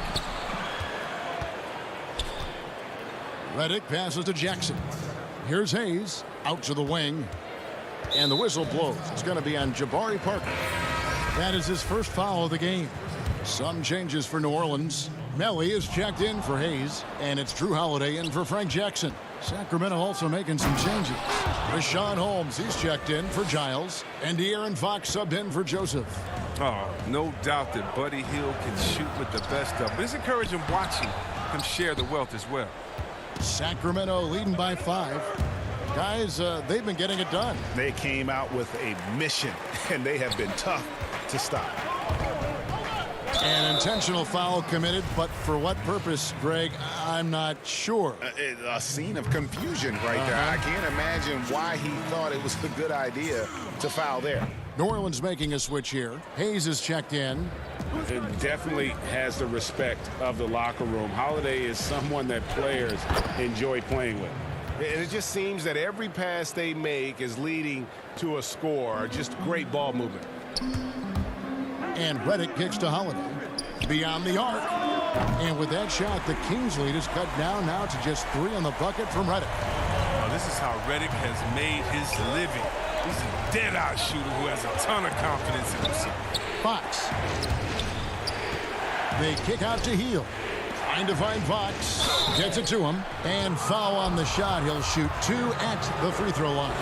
S1: Redick passes to Jackson. Here's Hayes, out to the wing, and the whistle blows. It's going to be on Jabari Parker. That is his first foul of the game. Some changes for New Orleans. Melly is checked in for Hayes, and it's Drew Holiday in for Frank Jackson. Sacramento also making some changes. Rashawn Holmes, he's checked in for Giles, and De'Aaron Fox subbed in for Joseph.
S2: Oh, no doubt that Buddy Hield can shoot with the best of, but it's encouraging watching him share the wealth as well.
S1: Sacramento leading by 5. Guys, they've been getting it done.
S3: They came out with a mission, and they have been tough to stop.
S1: An intentional foul committed, but for what purpose, Greg, I'm not sure.
S3: A scene of confusion right there. I can't imagine why he thought it was a good idea to foul there.
S1: New Orleans making a switch here. Hayes is checked in.
S3: It definitely has the respect of the locker room. Holiday is someone that players enjoy playing with.
S7: And it just seems that every pass they make is leading to a score. Just great ball movement.
S1: And Redick kicks to Holiday. Beyond the arc. And with that shot, the Kings lead is cut down now to just 3 on the bucket from Redick.
S2: Well, this is how Redick has made his living. He's a dead-eye shooter who has a ton of confidence in himself.
S1: Fox. They kick out to Hield. Trying to find Fox. Gets it to him. And foul on the shot. He'll shoot 2 at the free throw line.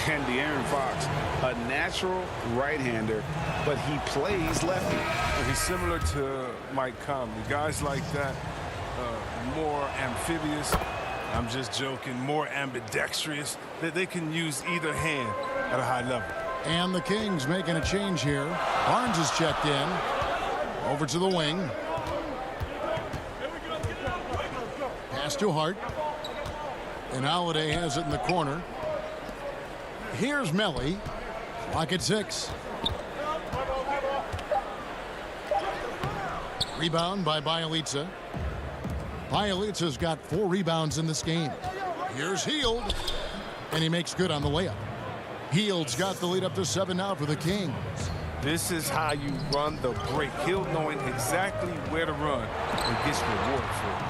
S3: And De'Aaron Fox, a natural right-hander, but he plays lefty.
S2: And he's similar to Mike Conley. Guys like that, more amphibious. I'm just joking. More ambidextrous. They can use either hand at a high level.
S1: And the Kings making a change here. Barnes is checked in. Over to the wing. Pass to Hart. And Holiday has it in the corner. Here's Melly. Clock at 6. Rebound by Bjelica. Bjelica's got 4 rebounds in this game. Here's Hield. And he makes good on the layup. Hield's got the lead up to 7 now for the Kings.
S2: This is how you run the break. Hield knowing exactly where to run and gets rewarded for it.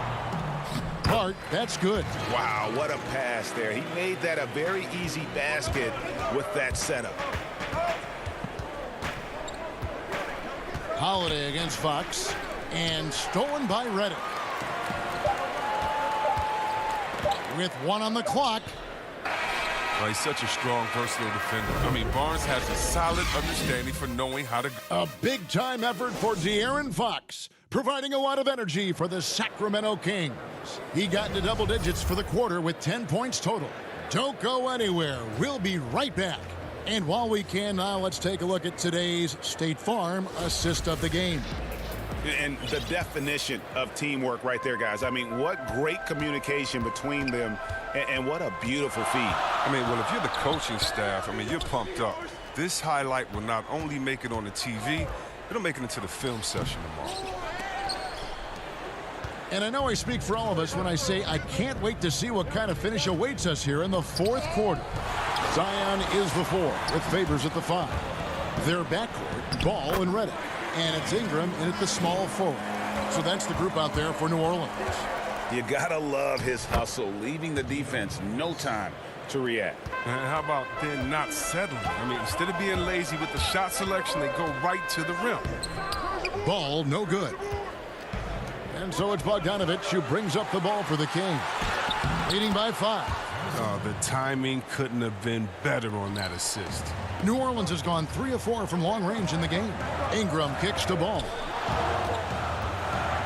S1: Hart, that's good.
S3: Wow, what a pass there. He made that a very easy basket with that setup.
S1: Holiday against Fox. And stolen by Reddick. With 1 on the clock.
S2: Well, he's such a strong, versatile defender. I mean, Barnes has a solid understanding for knowing how to...
S1: A big-time effort for De'Aaron Fox, providing a lot of energy for the Sacramento Kings. He got into double digits for the quarter with 10 points total. Don't go anywhere. We'll be right back. And while we can now, let's take a look at today's State Farm assist of the game.
S7: And the definition of teamwork right there, guys. I mean, what great communication between them, and what a beautiful feed.
S2: I mean, well, if you're the coaching staff, I mean, you're pumped up. This highlight will not only make it on the TV, it'll make it into the film session tomorrow.
S1: And I know I speak for all of us when I say I can't wait to see what kind of finish awaits us here in the fourth quarter. Zion is the 4 with Favors at the 5. Their backcourt, Ball and Reddick. And it's Ingram in at the small forward. So that's the group out there for New Orleans.
S7: You gotta love his hustle, leaving the defense no time to react.
S2: And how about then not settling? I mean, instead of being lazy with the shot selection, they go right to the rim.
S1: Ball, no good. And so it's Bogdanovich who brings up the ball for the Kings. Leading by 5.
S2: Oh, the timing couldn't have been better on that assist.
S1: New Orleans has gone 3 of 4 from long range in the game. Ingram kicks to Ball.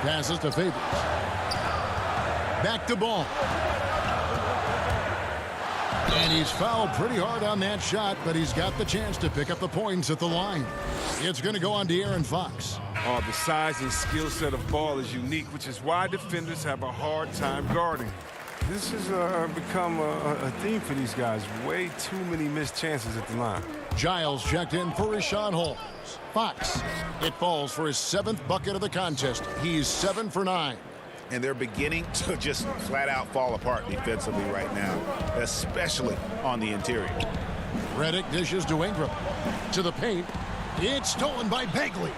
S1: Passes to Favors. Back to Ball. And he's fouled pretty hard on that shot, but he's got the chance to pick up the points at the line. It's going to go on De'Aaron Fox.
S2: Oh, the size and skill set of Ball is unique, which is why defenders have a hard time guarding. This has become a theme for these guys. Way too many missed chances at the line.
S1: Giles checked in for Rashawn Holmes. Fox. It falls for his 7th bucket of the contest. He's 7 for 9.
S7: And they're beginning to just flat out fall apart defensively right now, especially on the interior.
S1: Reddick dishes to Ingram. To the paint. It's stolen by Bagley.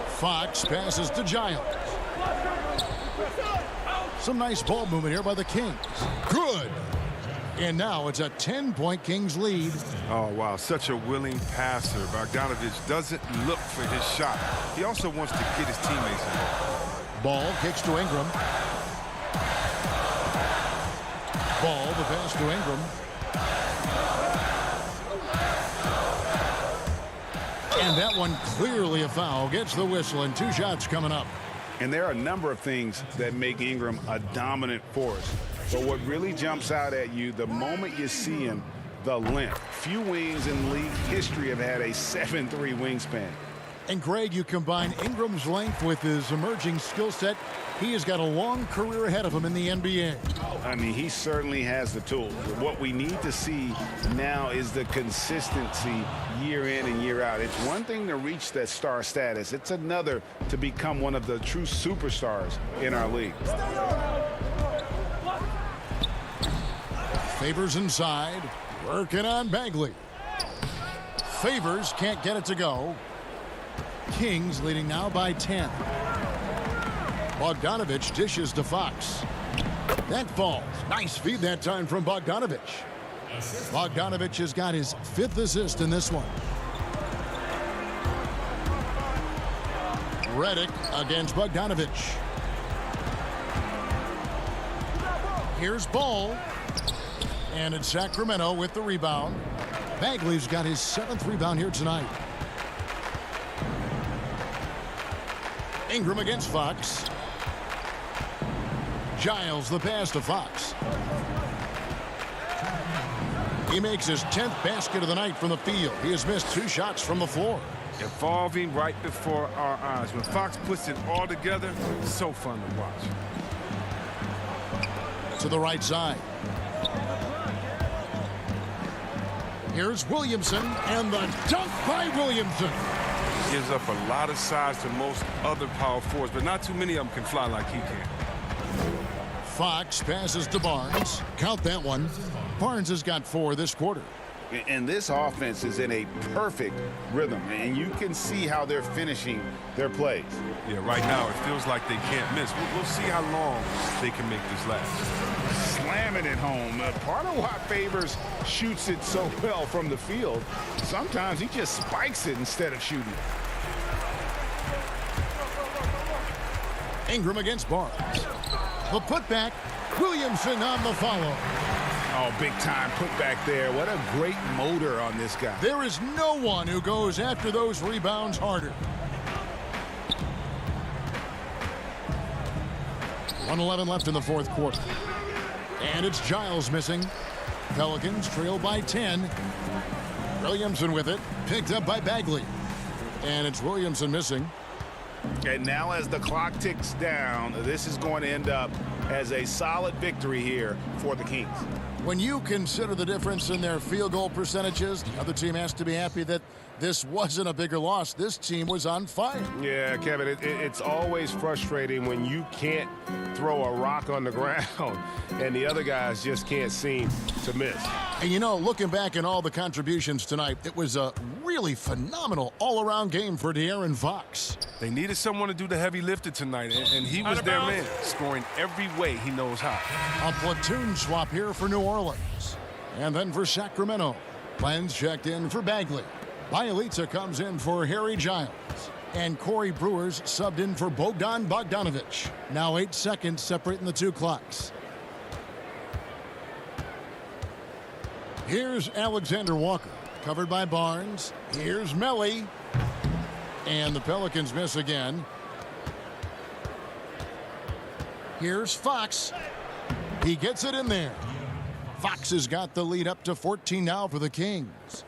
S1: Fox passes to Giles. Some nice ball movement here by the Kings. Good. And now it's a 10-point Kings lead.
S2: Oh, wow. Such a willing passer. Bogdanovich doesn't look for his shot. He also wants to get his teammates involved.
S1: Ball kicks to Ingram. Ball, the pass to Ingram. And that one clearly a foul. Gets the whistle and 2 shots coming up.
S7: And there are a number of things that make Ingram a dominant force. But what really jumps out at you the moment you see him, the length. Few wings in league history have had a 7'3" wingspan.
S1: And Greg, you combine Ingram's length with his emerging skill set, he has got a long career ahead of him in the NBA.
S7: I mean, he certainly has the tools. What we need to see now is the consistency year in and year out. It's one thing to reach that star status. It's another to become one of the true superstars in our league.
S1: Favors inside, working on Bagley. Favors can't get it to go. Kings leading now by 10. Bogdanovich dishes to Fox. That falls. Nice feed that time from Bogdanovich. Bogdanovich has got his 5th assist in this one. Reddick against Bogdanovich. Here's Ball. And it's Sacramento with the rebound. Bagley's got his 7th rebound here tonight. Ingram against Fox. Giles the pass to Fox. He makes his 10th basket of the night from the field. He has missed 2 shots from the floor.
S2: Evolving right before our eyes. When Fox puts it all together, it's so fun to watch.
S1: To the right side. Here's Williamson, and the dunk by Williamson.
S2: Gives up a lot of size to most other power forwards, but not too many of them can fly like he can.
S1: Fox passes to Barnes. Count that one. Barnes has got 4 this quarter.
S7: And this offense is in a perfect rhythm, and you can see how they're finishing their plays.
S2: Yeah, right now it feels like they can't miss. We'll see how long they can make this last.
S3: slamming it home. Part of why Favors shoots it so well from the field, sometimes he just spikes it instead of shooting it.
S1: Ingram against Barnes. The putback. Williamson on the follow.
S3: Oh, big time putback there. What a great motor on this guy.
S1: There is no one who goes after those rebounds harder. 1:11 left in the fourth quarter. And it's Giles missing. Pelicans trail by 10. Williamson with it. Picked up by Bagley. And it's Williamson missing.
S3: And now as the clock ticks down, this is going to end up as a solid victory here for the Kings.
S1: When you consider the difference in their field goal percentages, the other team has to be happy that this wasn't a bigger loss. This team was on fire.
S7: Yeah, Kevin, it's always frustrating when you can't throw a rock on the ground and the other guys just can't seem to miss.
S1: And you know, looking back at all the contributions tonight, it was a really phenomenal all-around game for De'Aaron Fox.
S2: They needed someone to do the heavy lifting tonight, and he was their man, scoring every way he knows how.
S1: A platoon swap here for New Orleans. And then for Sacramento. Plans checked in for Bagley. Bielitsa comes in for Harry Giles. And Corey Brewers subbed in for Bogdan Bogdanovic. Now 8 seconds separating the two clocks. Here's Alexander Walker, covered by Barnes. Here's Melly. And the Pelicans miss again. Here's Fox. He gets it in there. Fox has got the lead up to 14 now for the Kings.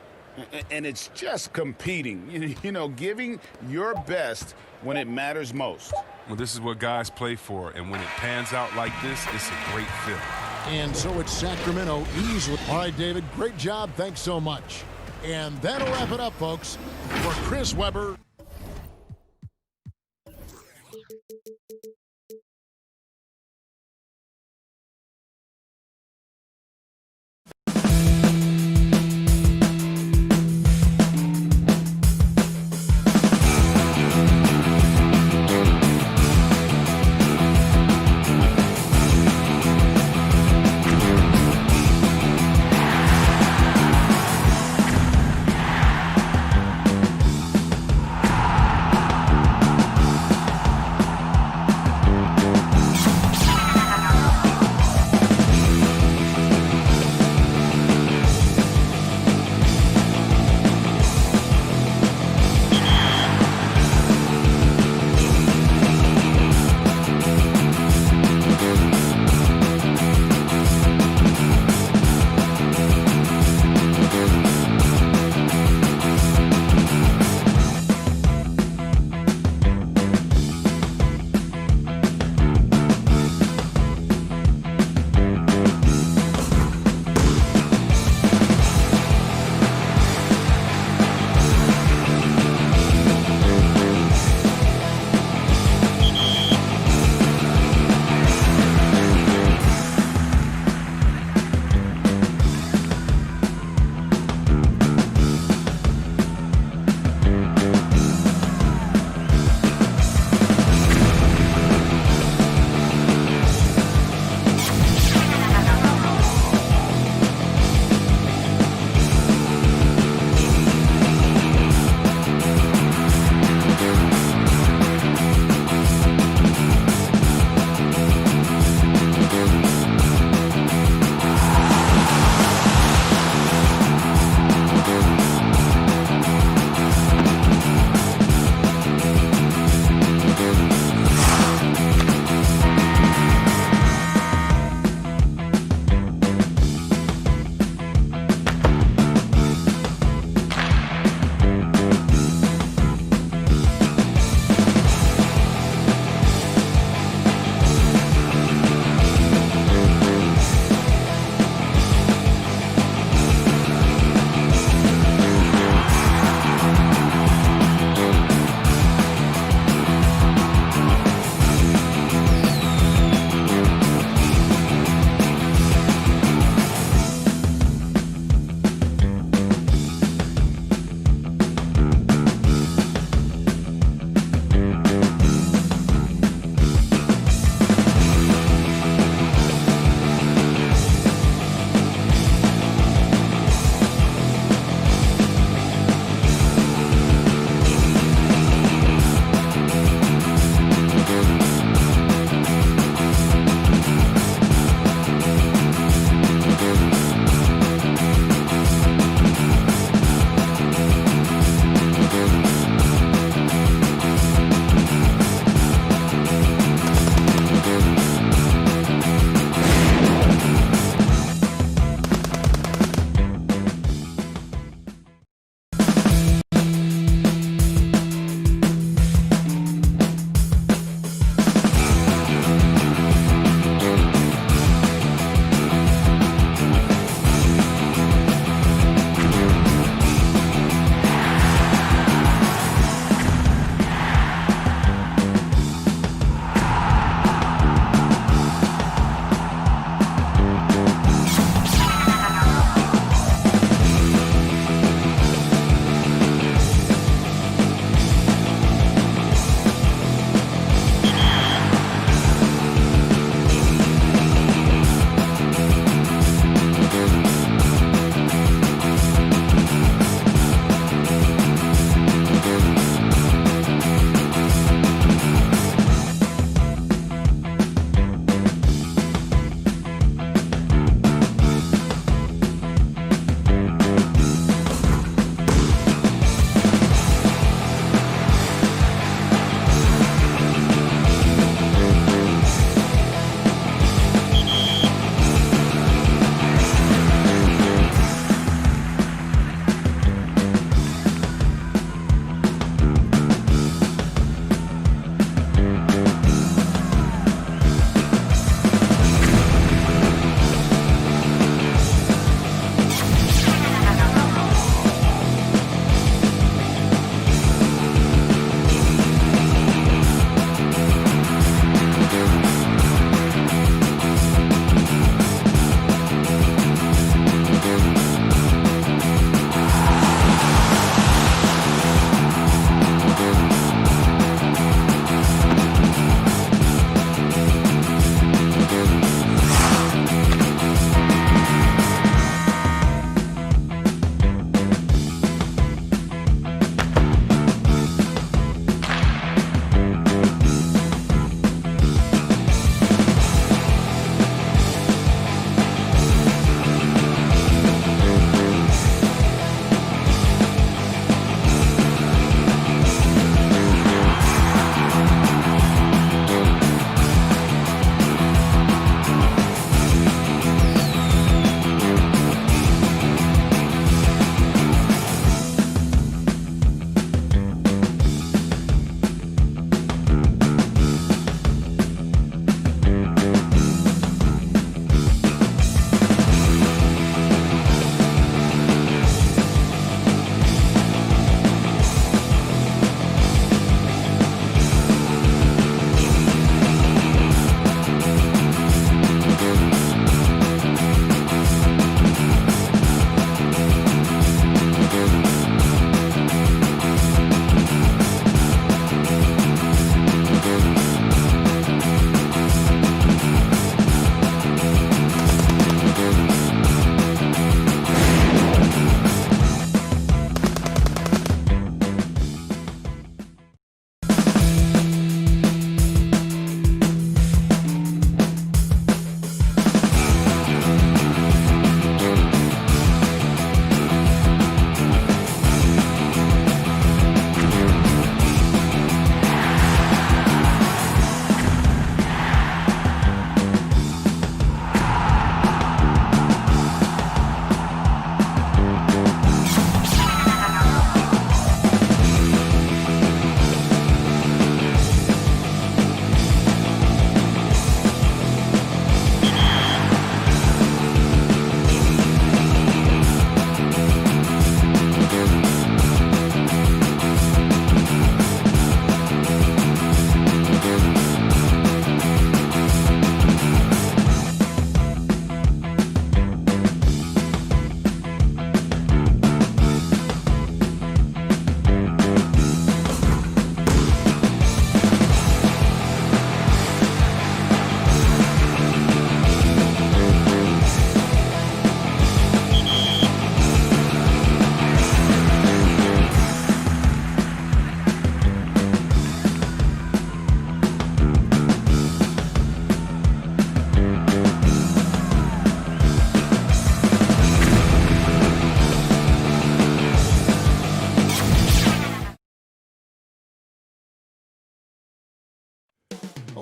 S3: And it's just competing, you know, giving your best when it matters most.
S2: Well, this is what guys play for, and when it pans out like this, it's a great feeling.
S1: And so it's Sacramento easily. All right, David, great job. Thanks so much. And that'll wrap it up, folks. For Chris Webber.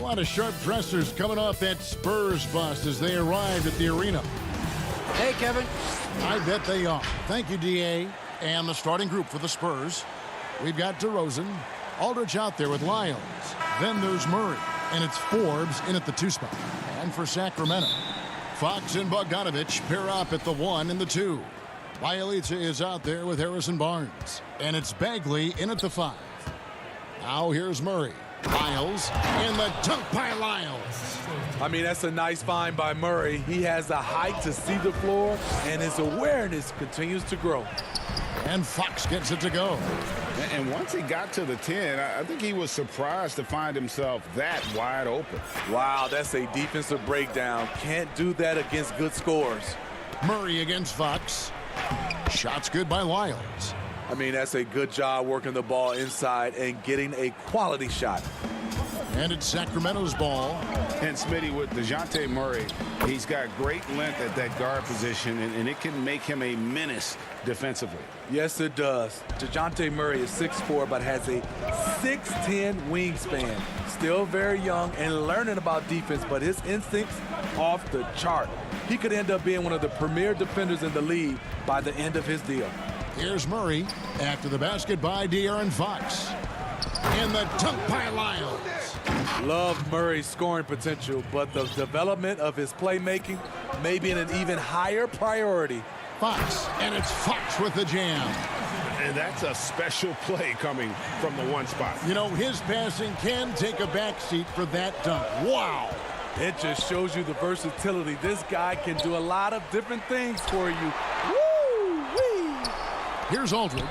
S1: lot of sharp dressers coming off that Spurs bus as they arrived at the arena.
S8: Hey, Kevin.
S1: I bet they are. Thank you, D.A. And the starting group for the Spurs. We've got DeRozan, Aldridge out there with Lyles. Then there's Murray, and it's Forbes in at the 2 spot. And for Sacramento, Fox and Bogdanovich pair up at the 1 and the 2. Bielitsa is out there with Harrison Barnes. And it's Bagley in at the 5. Now here's Murray. Lyles in the dunk by Lyles.
S8: I mean, that's a nice find by Murray. He has the height to see the floor, and his awareness continues to grow.
S1: And Fox gets it to go.
S3: And once he got to the 10, I think he was surprised to find himself that wide open.
S8: Wow, that's a defensive breakdown. Can't do that against good scores.
S1: Murray against Fox. Shots good by Lyles.
S8: I mean, that's a good job working the ball inside and getting a quality shot.
S1: And it's Sacramento's ball.
S3: And Smitty, with DeJounte Murray, he's got great length at that guard position, and it can make him a menace defensively.
S8: Yes, it does. DeJounte Murray is 6'4", but has a 6'10" wingspan. Still very young and learning about defense, but his instincts off the chart. He could end up being one of the premier defenders in the league by the end of his deal.
S1: Here's Murray after the basket by De'Aaron Fox. And the dunk by Lyles.
S8: Love Murray's scoring potential, but the development of his playmaking may be an even higher priority.
S1: Fox, and it's Fox with the jam.
S7: And that's a special play coming from the 1 spot.
S1: You know, his passing can take a backseat for that dunk. Wow.
S8: It just shows you the versatility. This guy can do a lot of different things for you. Woo-wee!
S1: Here's Aldridge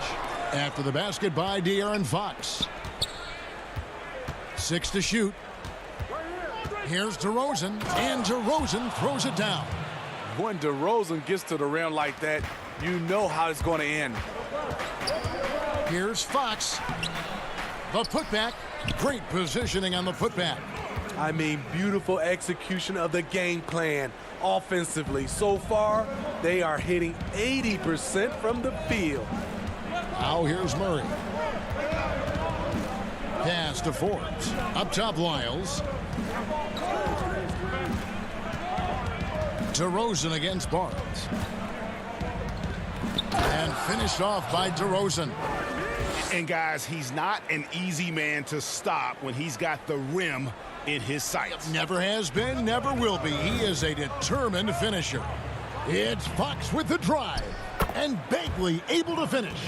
S1: after the basket by De'Aaron Fox. 6 to shoot. Here's DeRozan, and DeRozan throws it down.
S8: When DeRozan gets to the rim like that, you know how it's going to end.
S1: Here's Fox. The putback. Great positioning on the putback.
S8: I mean, beautiful execution of the game plan offensively. So far, they are hitting 80% from the field.
S1: Now here's Murray. Pass to Forbes. Up top, Lyles. DeRozan against Barnes. And finished off by DeRozan.
S7: And guys, he's not an easy man to stop when he's got the rim in his sights.
S1: Never has been, never will be. He is a determined finisher. It's Fox with the drive. And Bagley able to finish.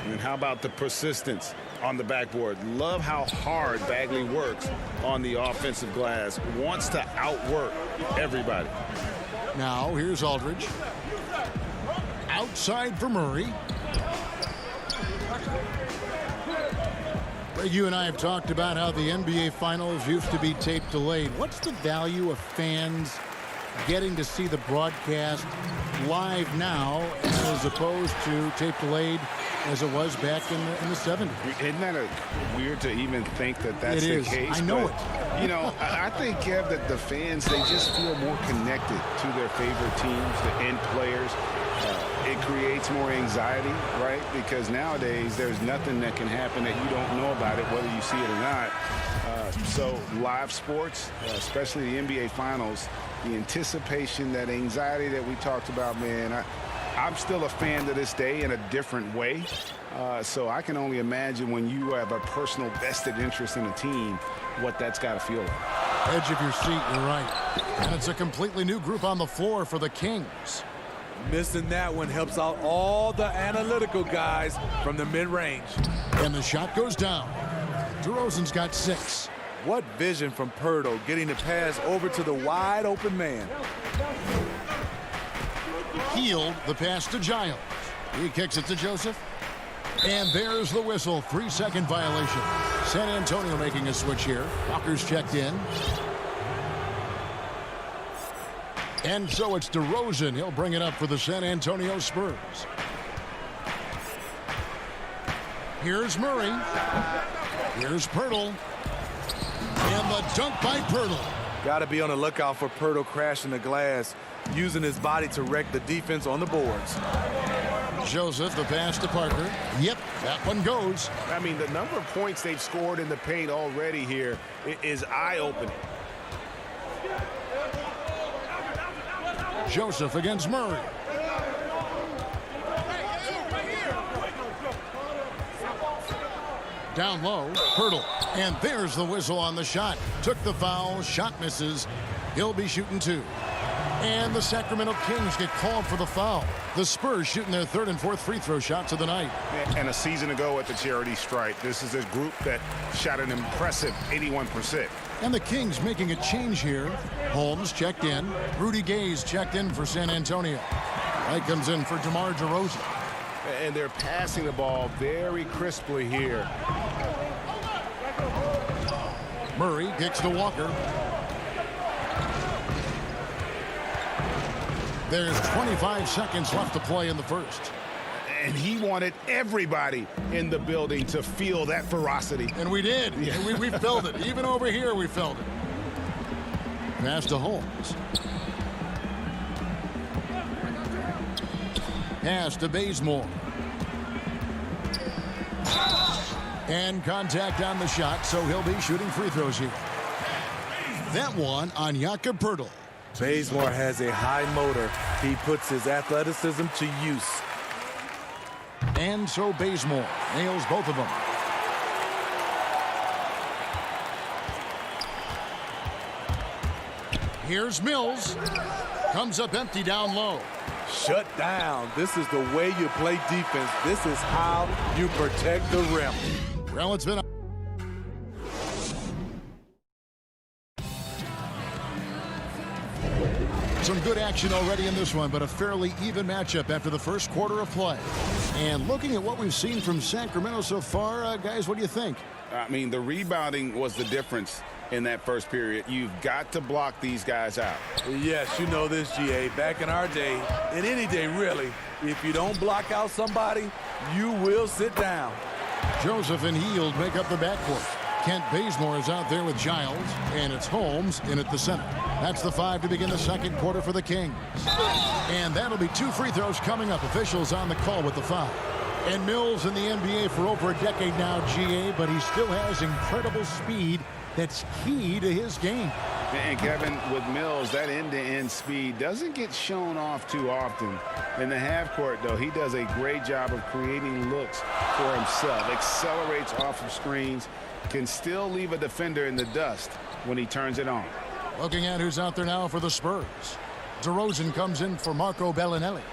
S3: And how about the persistence on the backboard? Love how hard Bagley works on the offensive glass. Wants to outwork everybody.
S1: Now here's Aldridge. Outside for Murray. You and I have talked about how the NBA Finals used to be tape delayed. What's the value of fans getting to see the broadcast live now as opposed to tape delayed as it was back in the 70s?
S3: Isn't that weird to even think that that's the case?
S1: I know it.
S3: You know, I think, Kev, that the fans, they just feel more connected to their favorite teams, the end players. It creates more anxiety, right? Because nowadays there's nothing that can happen that you don't know about it, whether you see it or not. So live sports, especially the NBA Finals, the anticipation, that anxiety that we talked about, man, I'm still a fan to this day in a different way. So I can only imagine when you have a personal vested interest in a team, what that's got to feel like.
S1: Edge of your seat, you're right. And it's a completely new group on the floor for the Kings.
S8: Missing that one helps out all the analytical guys from the mid-range.
S1: And the shot goes down. DeRozan's got 6.
S8: What vision from Pirtle, getting the pass over to the wide open man.
S1: Healed the pass to Giles. He kicks it to Joseph. And there's the whistle. 3-second violation. San Antonio making a switch here. Walker's checked in. And so it's DeRozan. He'll bring it up for the San Antonio Spurs. Here's Murray. Here's Pirtle. And the dunk by Pirtle.
S8: Got to be on the lookout for Pirtle crashing the glass, using his body to wreck the defense on the boards.
S1: Joseph, the pass to Parker. Yep, that one goes.
S7: I mean, the number of points they've scored in the paint already here is eye-opening.
S1: Joseph against Murray. Down low, Pirtle. And there's the whistle on the shot. Took the foul, shot misses. He'll be shooting 2. And the Sacramento Kings get called for the foul. The Spurs shooting their 3rd and 4th free throw shots of the night.
S3: And a season ago at the charity stripe, this is a group that shot an impressive 81%.
S1: And the Kings making a change here. Holmes checked in. Rudy Gay's checked in for San Antonio. Wright comes in for DeMar DeRozan.
S7: And they're passing the ball very crisply here.
S1: Murray kicks to Walker. There's 25 seconds left to play in the first.
S3: And he wanted everybody in the building to feel that ferocity.
S1: And we did.
S3: Yeah.
S1: We felt it. Even over here, we felt it. Pass to Holmes. Pass to Bazemore. And contact on the shot, so he'll be shooting free throws here. That one on Jakob Poeltl.
S8: Bazemore has a high motor. He puts his athleticism to use.
S1: And so Bazemore nails both of them. Here's Mills. Comes up empty down low.
S8: Shut down. This is the way you play defense. This is how you protect the rim.
S1: Well, it's been some good action already in this one, but a fairly even matchup after the first quarter of play. And looking at what we've seen from Sacramento so far, guys, what do you think?
S3: I mean, the rebounding was the difference in that first period. You've got to block these guys out.
S8: Yes, you know this, GA. Back in our day, and any day really, if you don't block out somebody, you will sit down.
S1: Joseph and Hield make up the backcourt. Kent Bazemore is out there with Giles, and it's Holmes in at the center. That's the 5 to begin the second quarter for the Kings. And that'll be 2 free throws coming up. Officials on the call with the foul. And Mills in the NBA for over a decade now, GA, but he still has incredible speed that's key to his game.
S3: And Kevin, with Mills, that end-to-end speed doesn't get shown off too often. In the half court, though, he does a great job of creating looks for himself, accelerates off of screens, can still leave a defender in the dust when he turns it on.
S1: Looking at who's out there now for the Spurs. DeRozan comes in for Marco Bellinelli.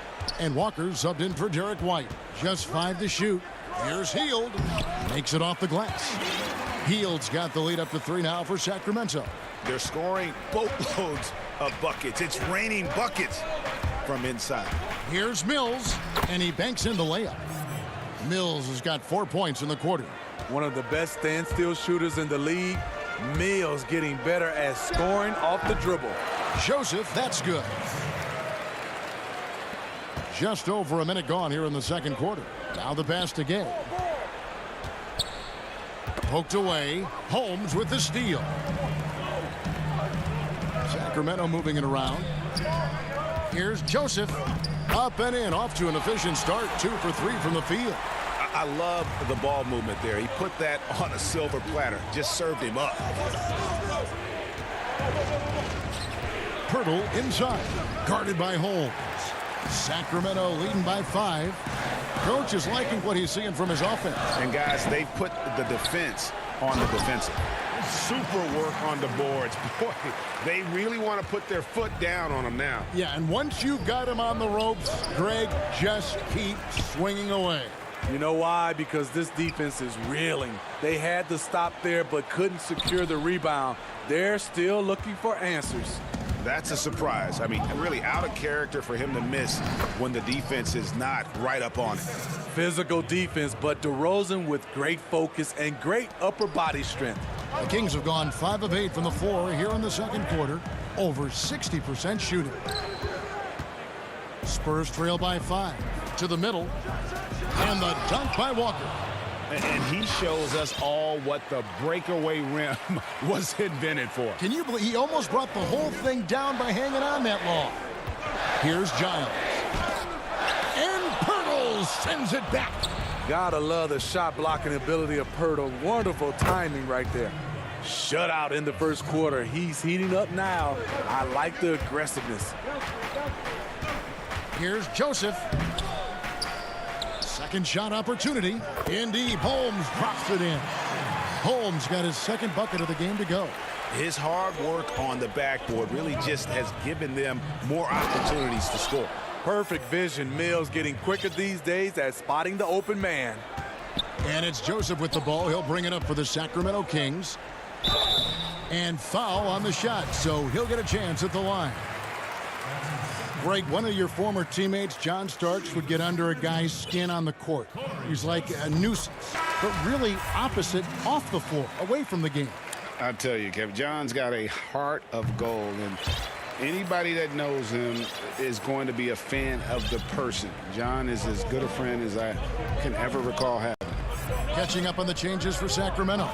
S1: And Walker subbed in for Derek White. Just 5 to shoot. Here's Hield. Makes it off the glass. Hield's got the lead up to 3 now for Sacramento.
S3: They're scoring boatloads of buckets. It's raining buckets from inside.
S1: Here's Mills, and he banks in the layup. Mills has got 4 points in the quarter.
S8: One of the best standstill shooters in the league. Mills getting better at scoring off the dribble.
S1: Joseph, that's good. Just over a minute gone here in the second quarter. Now the pass to Gay. Poked away. Holmes with the steal. Sacramento moving it around. Here's Joseph. Up and in. Off to an efficient start. 2 for 3 from the field.
S3: I love the ball movement there. He put that on a silver platter. Just served him up.
S1: Poeltl inside. Guarded by Holmes. Sacramento leading by 5. Coach is liking what he's seeing from his offense.
S3: And guys, they've put the defense on the defensive. Super work on the boards. Boy, they really want to put their foot down on them now.
S1: Yeah, and once you've got him on the ropes, Greg, just keep swinging away.
S8: You know why? Because this defense is reeling. They had to stop there but couldn't secure the rebound. They're still looking for answers.
S3: That's a surprise. I mean, really out of character for him to miss when the defense is not right up on it.
S8: Physical defense, but DeRozan with great focus and great upper body strength.
S1: The Kings have gone 5 of 8 from the floor here in the second quarter. Over 60% shooting. Spurs trail by 5. To the middle. And the dunk by Walker.
S3: And he shows us all what the breakaway rim was invented for.
S1: Can you believe he almost brought the whole thing down by hanging on that long? Here's Giles. And Poeltl sends it back.
S8: Gotta love the shot blocking ability of Poeltl. Wonderful timing right there. shutout in the first quarter. He's heating up now. I like the aggressiveness.
S1: Here's Joseph. Second shot opportunity. In deep, Holmes drops it in. Holmes got his second bucket of the game to go.
S7: His hard work on the backboard really just has given them more opportunities to score.
S8: Perfect vision. Mills getting quicker these days at spotting the open man.
S1: And it's Joseph with the ball. He'll bring it up for the Sacramento Kings. And foul on the shot, so he'll get a chance at the line. Greg, one of your former teammates, John Starks, would get under a guy's skin on the court. He's like a nuisance, but really opposite off the floor, away from the game.
S3: I tell you, Kev, John's got a heart of gold, and anybody that knows him is going to be a fan of the person. John is as good a friend as I can ever recall having.
S1: Catching up on the changes for Sacramento.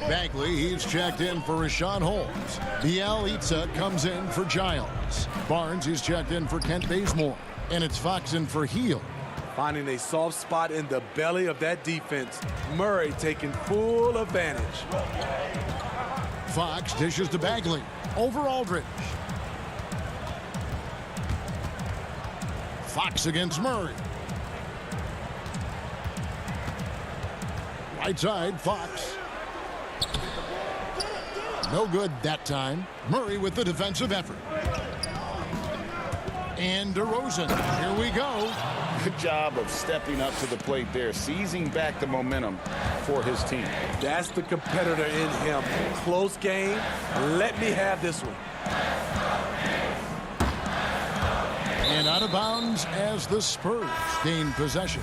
S1: Bagley, he's checked in for Rashawn Holmes. Bielitsa comes in for Giles. Barnes, he's checked in for Kent Bazemore. And it's Fox in for Heel.
S8: Finding a soft spot in the belly of that defense. Murray taking full advantage.
S1: Fox dishes to Bagley. Over Aldridge. Fox against Murray. Right side, Fox. No good that time. Murray with the defensive effort. And DeRozan. Here we go.
S3: Good job of stepping up to the plate there, seizing back the momentum for his team.
S8: That's the competitor in him. Close game. Let me have this one.
S1: And out of bounds as the Spurs gain possession.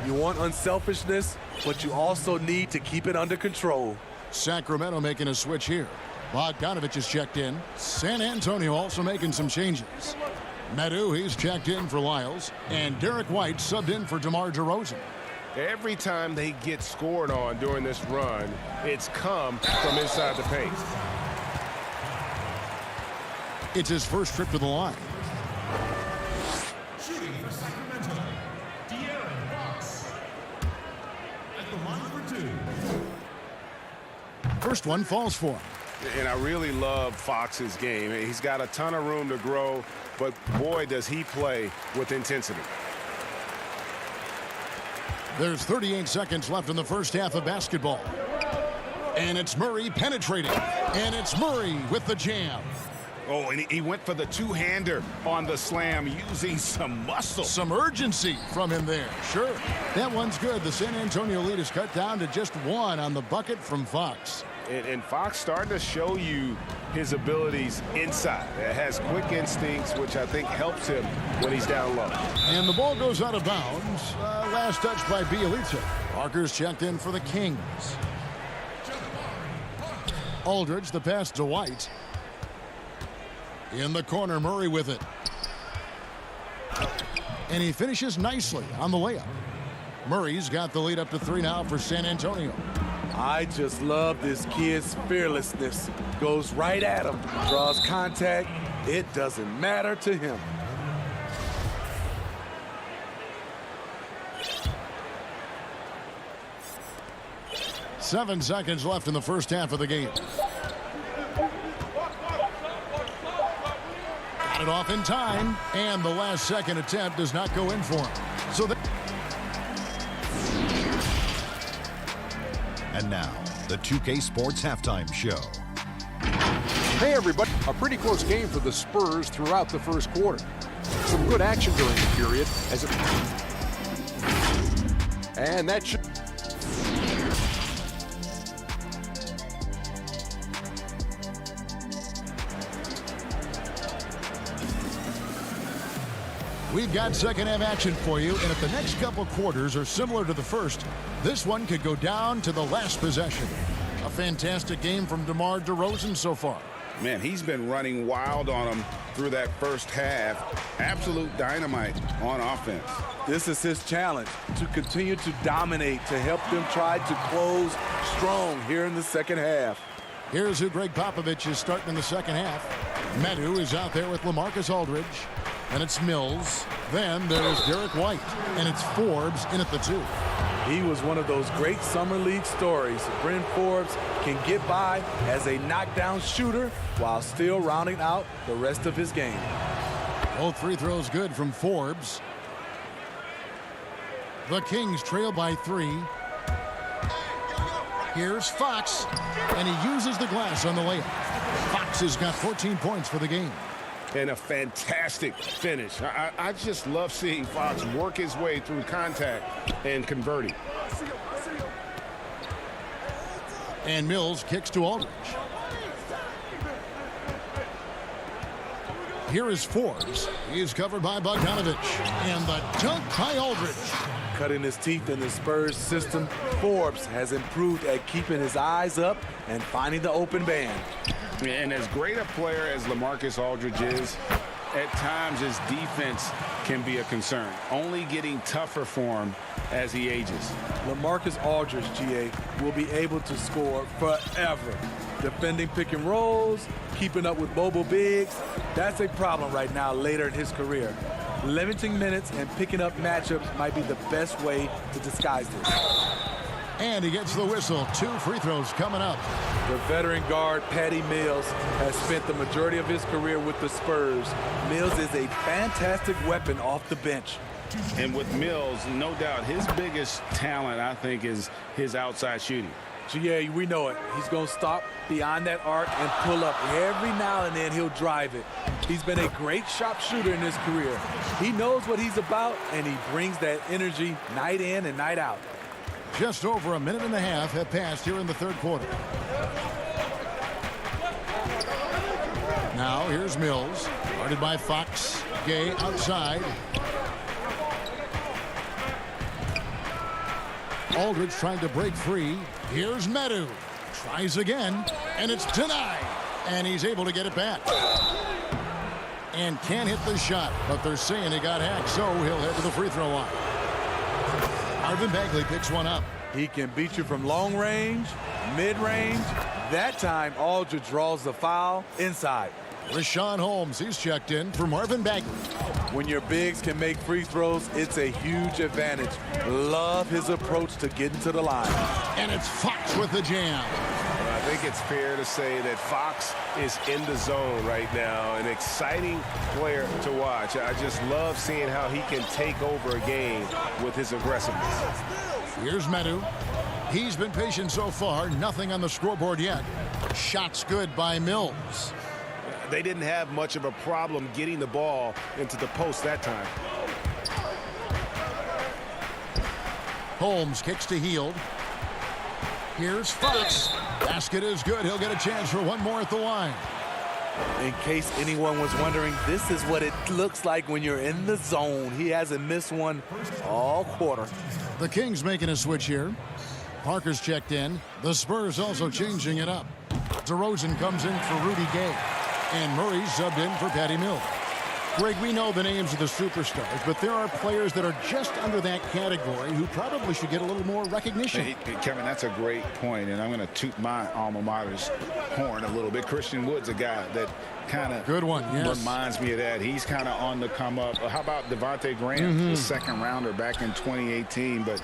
S8: You want unselfishness, but you also need to keep it under control.
S1: Sacramento making a switch here. Bogdanovich is checked in. San Antonio also making some changes. Medu, he's checked in for Lyles. And Derek White subbed in for DeMar DeRozan.
S2: Every time they get scored on during this run, it's come from inside the paint.
S1: It's his first trip to the line.
S9: Shooting for Sacramento, De'Aaron Fox. At the line for two.
S1: First one falls for him.
S7: And I really love Fox's game. He's got a ton of room to grow, but boy, does he play with intensity.
S1: There's 38 seconds left in the first half of basketball. And it's Murray penetrating. And it's Murray with the jam.
S3: Oh, and he went for the two-hander on the slam, using some muscle.
S1: Some urgency from him there. Sure. That one's good. The San Antonio lead is cut down to just one on the bucket from Fox.
S7: And Fox starting to show you his abilities inside. Has quick instincts, which I think helps him when he's down low.
S1: And the ball goes out of bounds. Last touch by Bielitsa. Parker's checked in for the Kings. Aldridge, the pass to White. In the corner, Murray with it. And he finishes nicely on the layup. Murray's got the lead up to 3 now for San Antonio.
S8: I just love this kid's fearlessness. Goes right at him, draws contact. It doesn't matter to him.
S1: Seven seconds left in the first half of the game. Got it off in time, and the last second attempt does not go in for him. So
S5: And now, the 2K Sports Halftime Show.
S6: Hey everybody, a pretty close game for the Spurs throughout the first quarter. Some good action during the period as it... And that should...
S1: we've got second half action for you, and if the next couple quarters are similar to the first, this one could go down to the last possession. A fantastic game from DeMar DeRozan so far.
S3: Man, he's been running wild on them through that first half. Absolute dynamite on offense.
S8: This is his challenge, to continue to dominate, to help them try to close strong here in the second half.
S1: Here's who Greg Popovich is starting in the second half. Medu is out there with LaMarcus Aldridge. And it's Mills. Then there's Derek White. And it's Forbes in at the 2.
S8: He was one of those great summer league stories. Bryn Forbes can get by as a knockdown shooter while still rounding out the rest of his game.
S1: Both free throws good from Forbes. The Kings trail by 3. Here's Fox, and he uses the glass on the layup. Fox has got 14 points for the game.
S7: And a fantastic finish. I just love seeing Fox work his way through contact and converting.
S1: And Mills kicks to Aldridge. Here is Forbes. He is covered by Bogdanovich. And the dunk by Aldridge.
S8: Cutting his teeth in the Spurs system, Forbes has improved at keeping his eyes up and finding the open man.
S7: And as great a player as LaMarcus Aldridge is, at times his defense can be a concern, only getting tougher for him as he ages.
S8: LaMarcus Aldridge, GA, will be able to score forever. Defending pick and rolls, keeping up with mobile bigs, that's a problem right now later in his career. Limiting minutes and picking up matchups might be the best way to disguise this.
S1: And he gets the whistle. 2 free throws coming up.
S8: The veteran guard, Patty Mills, has spent the majority of his career with the Spurs. Mills is a fantastic weapon off the bench.
S7: And with Mills, no doubt, his biggest talent, I think, is his outside shooting.
S8: GA, we know it. He's going to stop beyond that arc and pull up. Every now and then he'll drive it. He's been a great shot shooter in his career. He knows what he's about, and he brings that energy night in and night out.
S1: Just over a minute and a half have passed here in the third quarter. Now here's Mills, guarded by Fox. Gay outside. Aldridge trying to break free. Here's Medu. Tries again, and it's denied. And he's able to get it back. And can't hit the shot, but they're saying he got hacked, so he'll head to the free throw line. Marvin Bagley picks one up.
S8: He can beat you from long range, mid-range. That time, Aldridge draws the foul inside.
S1: Rashawn Holmes, he's checked in for Marvin Bagley.
S8: When your bigs can make free throws, it's a huge advantage. Love his approach to getting to the line.
S1: And it's Fox with the jam.
S7: Well, I think it's fair to say that Fox is in the zone right now. An exciting player to watch. I just love seeing how he can take over a game with his aggressiveness.
S1: Here's Medu. He's been patient so far. Nothing on the scoreboard yet. Shots good by Mills.
S7: They didn't have much of a problem getting the ball into the post that time.
S1: Holmes kicks to Hield. Here's Fox. Basket is good. He'll get a chance for one more at the line.
S8: In case anyone was wondering, this is what it looks like when you're in the zone. He hasn't missed one all quarter.
S1: The Kings making a switch here. Parker's checked in. The Spurs also changing it up. DeRozan comes in for Rudy Gay. And Murray's subbed in for Patty Mills. Greg, we know the names of the superstars, but there are players that are just under that category who probably should get a little more recognition.
S3: Hey, Kevin, that's a great point, and I'm going to toot my alma mater's horn a little bit. Christian Wood's a guy that kind of reminds me of that. He's kind of on the come up. How about Devontae Graham, the second rounder back in 2018, but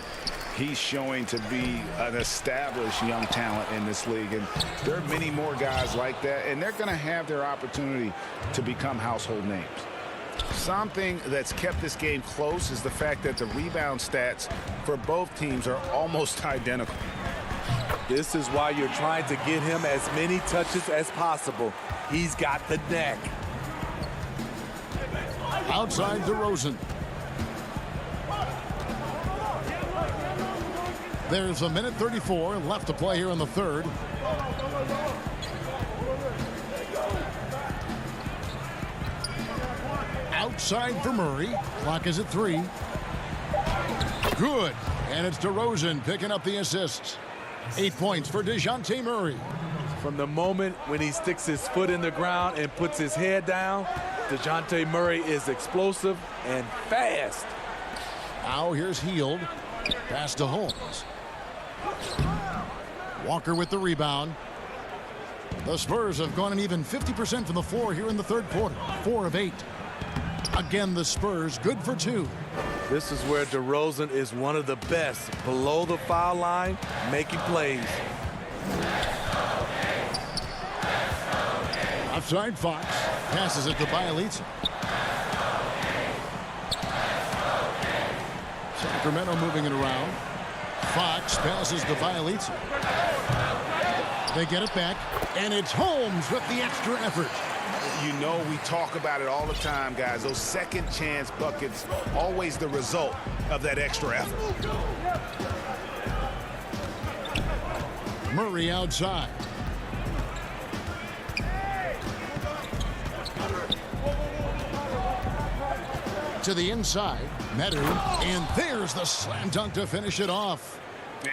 S3: he's showing to be an established young talent in this league, and there are many more guys like that, and they're going to have their opportunity to become household names.
S7: Something that's kept this game close is the fact that the rebound stats for both teams are almost identical.
S8: This is why you're trying to get him as many touches as possible. He's got the neck.
S1: Outside DeRozan. There's a minute 34 left to play here in the third. Outside for Murray. Clock is at 3. Good. And it's DeRozan picking up the assists. 8 points for DeJounte Murray.
S8: From the moment when he sticks his foot in the ground and puts his head down, DeJounte Murray is explosive and fast.
S1: Now here's Hield. Pass to Holmes. Walker with the rebound. The Spurs have gone an even 50% from the floor here in the third quarter. 4 of 8. Again, the Spurs good for 2.
S8: This is where DeRozan is one of the best, below the foul line, making plays.
S1: Outside Fox passes it to Bielitsa. Sacramento moving it around. Fox passes to Bielitsa. They get it back, and it's Holmes with the extra effort.
S7: You know, we talk about it all the time, guys. Those second chance buckets, always the result of that extra effort.
S1: Murray outside. To the inside, Meadow, and there's the slam dunk to finish it off.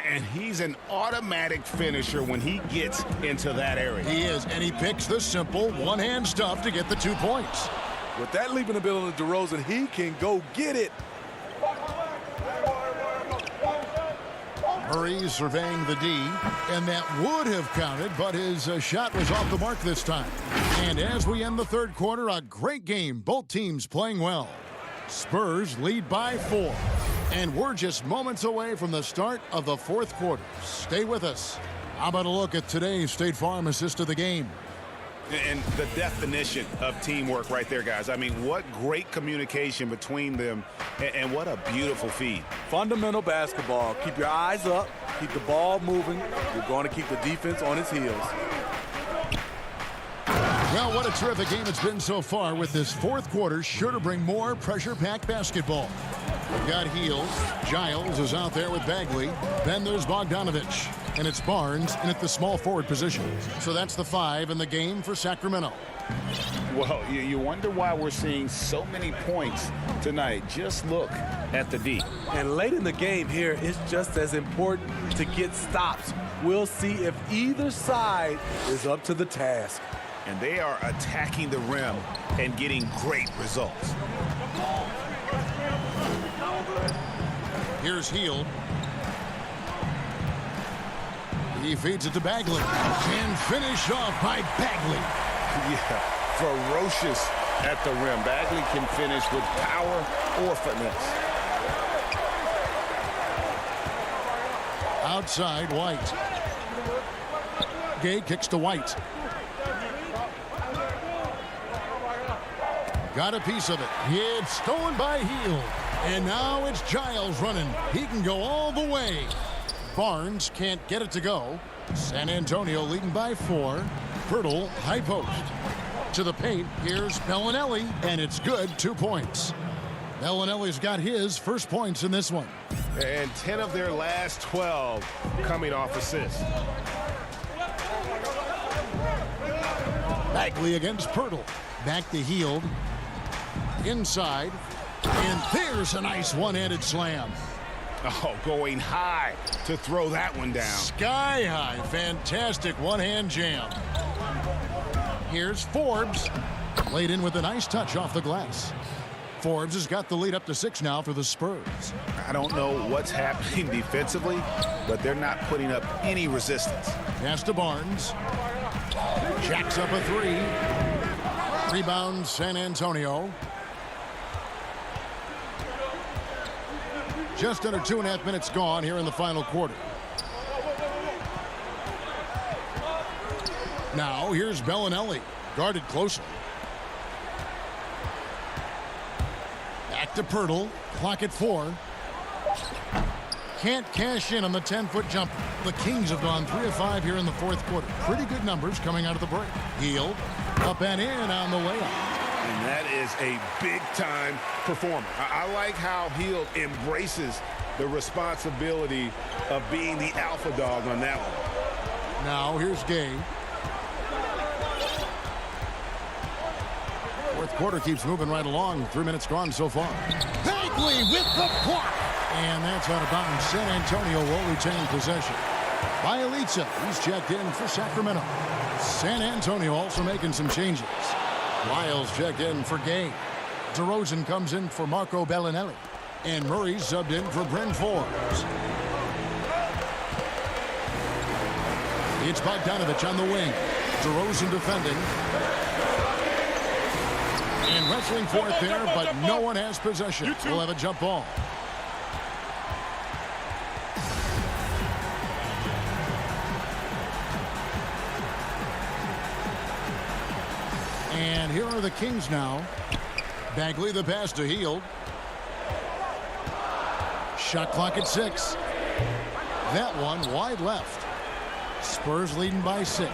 S7: And he's an automatic finisher when he gets into that area.
S1: He is, and he picks the simple one-hand stuff to get the 2 points.
S8: With that leaping ability of DeRozan, he can go get it.
S1: Murray surveying the D, and that would have counted, but his shot was off the mark this time. And as we end the third quarter, a great game. Both teams playing well. Spurs lead by 4. And we're just moments away from the start of the fourth quarter. Stay with us. How about a look at today's State Farm assist of the game?
S7: And the definition of teamwork right there, guys. I mean, what great communication between them, and what a beautiful feed.
S8: Fundamental basketball. Keep your eyes up. Keep the ball moving. You're going to keep the defense on its heels.
S1: Well, what a terrific game it's been so far, with this fourth quarter sure to bring more pressure-packed basketball. We've got Heels. Giles is out there with Bagley. Then there's Bogdanovich. And it's Barnes in at the small forward position. So that's the 5 in the game for Sacramento.
S7: Well, you wonder why we're seeing so many points tonight. Just look at the D.
S8: And late in the game here, it's just as important to get stops. We'll see if either side is up to the task.
S7: And they are attacking the rim and getting great results.
S1: Here's Hield. He feeds it to Bagley. And finish off by Bagley.
S7: Yeah, ferocious at the rim. Bagley can finish with power or finesse.
S1: Outside, White. Gay kicks to White. Got a piece of it. It's stolen by Hield. And now it's Giles running. He can go all the way. Barnes can't get it to go. San Antonio leading by 4. Pirtle, high post. To the paint, here's Bellinelli, and it's good, 2 points. Bellinelli's got his first points in this one.
S2: And 10 of their last 12 coming off assists.
S1: Bagley against Pirtle. Back to Hield. Inside. And there's a nice one-handed slam.
S7: Oh, going high to throw that one down.
S1: Sky high. Fantastic one-hand jam. Here's Forbes. Laid in with a nice touch off the glass. Forbes has got the lead up to 6 now for the Spurs.
S7: I don't know what's happening defensively, but they're not putting up any resistance.
S1: Pass to Barnes. Jacks up a 3. Rebound San Antonio. Just under 2.5 minutes gone here in the final quarter. Now here's Bellinelli, guarded closely. Back to Pirtle, clock at 4. Can't cash in on the 10-foot jumper. The Kings have gone 3 of 5 here in the fourth quarter. Pretty good numbers coming out of the break. Hield, up and in on the layup.
S7: And that is a big-time performer. I like how Hield embraces the responsibility of being the alpha dog on that one.
S1: Now here's Gay. Fourth quarter keeps moving right along. 3 minutes gone so far. Bagley with the block. And that's out of bounds. San Antonio will retain possession. Bielitsa, he's checked in for Sacramento. San Antonio also making some changes. Lyles checked in for Gay. DeRozan comes in for Marco Bellinelli. And Murray subbed in for Bryn Forbes. It's Bogdanovich on the wing. DeRozan defending. And wrestling for it there, but no one has possession. We'll have a jump ball. And here are the Kings now. Bagley the pass to Hield. Shot clock at 6. That one wide left. Spurs leading by 6.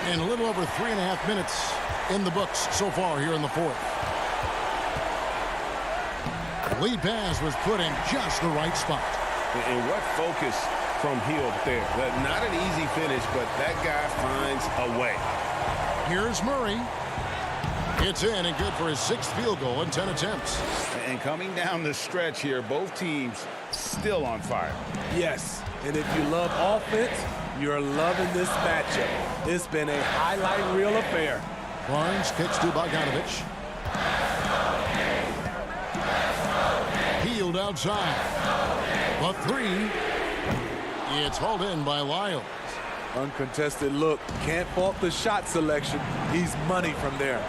S1: And a little over 3.5 minutes in the books so far here in the fourth. Lead pass was put in just the right spot.
S7: And what focus from Hield there. Not an easy finish, but that guy finds a way.
S1: Here's Murray. It's in and good for his 6th field goal in 10 attempts.
S7: And coming down the stretch here, both teams still on fire.
S8: Yes, and if you love offense, you're loving this matchup. It's been a highlight reel affair.
S1: Barnes kicks to Bogdanovich. Hield outside. The 3. It's hauled in by Lyles.
S8: Uncontested look. Can't fault the shot selection. He's money from there.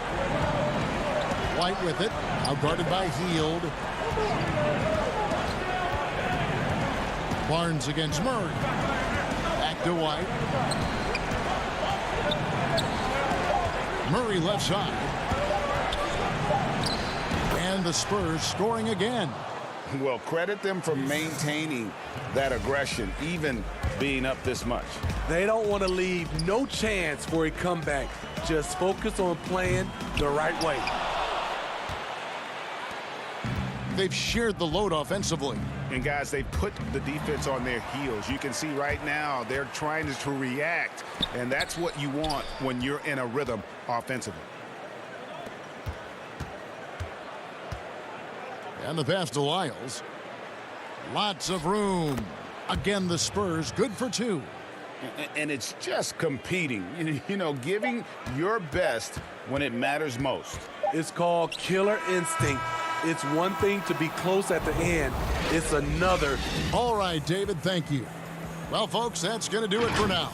S1: White with it. Out guarded by Hield. Barnes against Murray. Back to White. Murray left side. And the Spurs scoring again.
S7: Well, credit them for maintaining that aggression, even being up this much.
S8: They don't want to leave no chance for a comeback. Just focus on playing the right way.
S1: They've shared the load offensively.
S7: And guys, they put the defense on their heels. You can see right now they're trying to react, and that's what you want when you're in a rhythm offensively.
S1: And the pass to Lyles. Lots of room. Again, the Spurs good for 2.
S7: And it's just competing, you know, giving your best when it matters most.
S8: It's called killer instinct. It's one thing to be close at the end. It's another.
S1: All right, David, thank you. Well, folks, that's going to do it for now.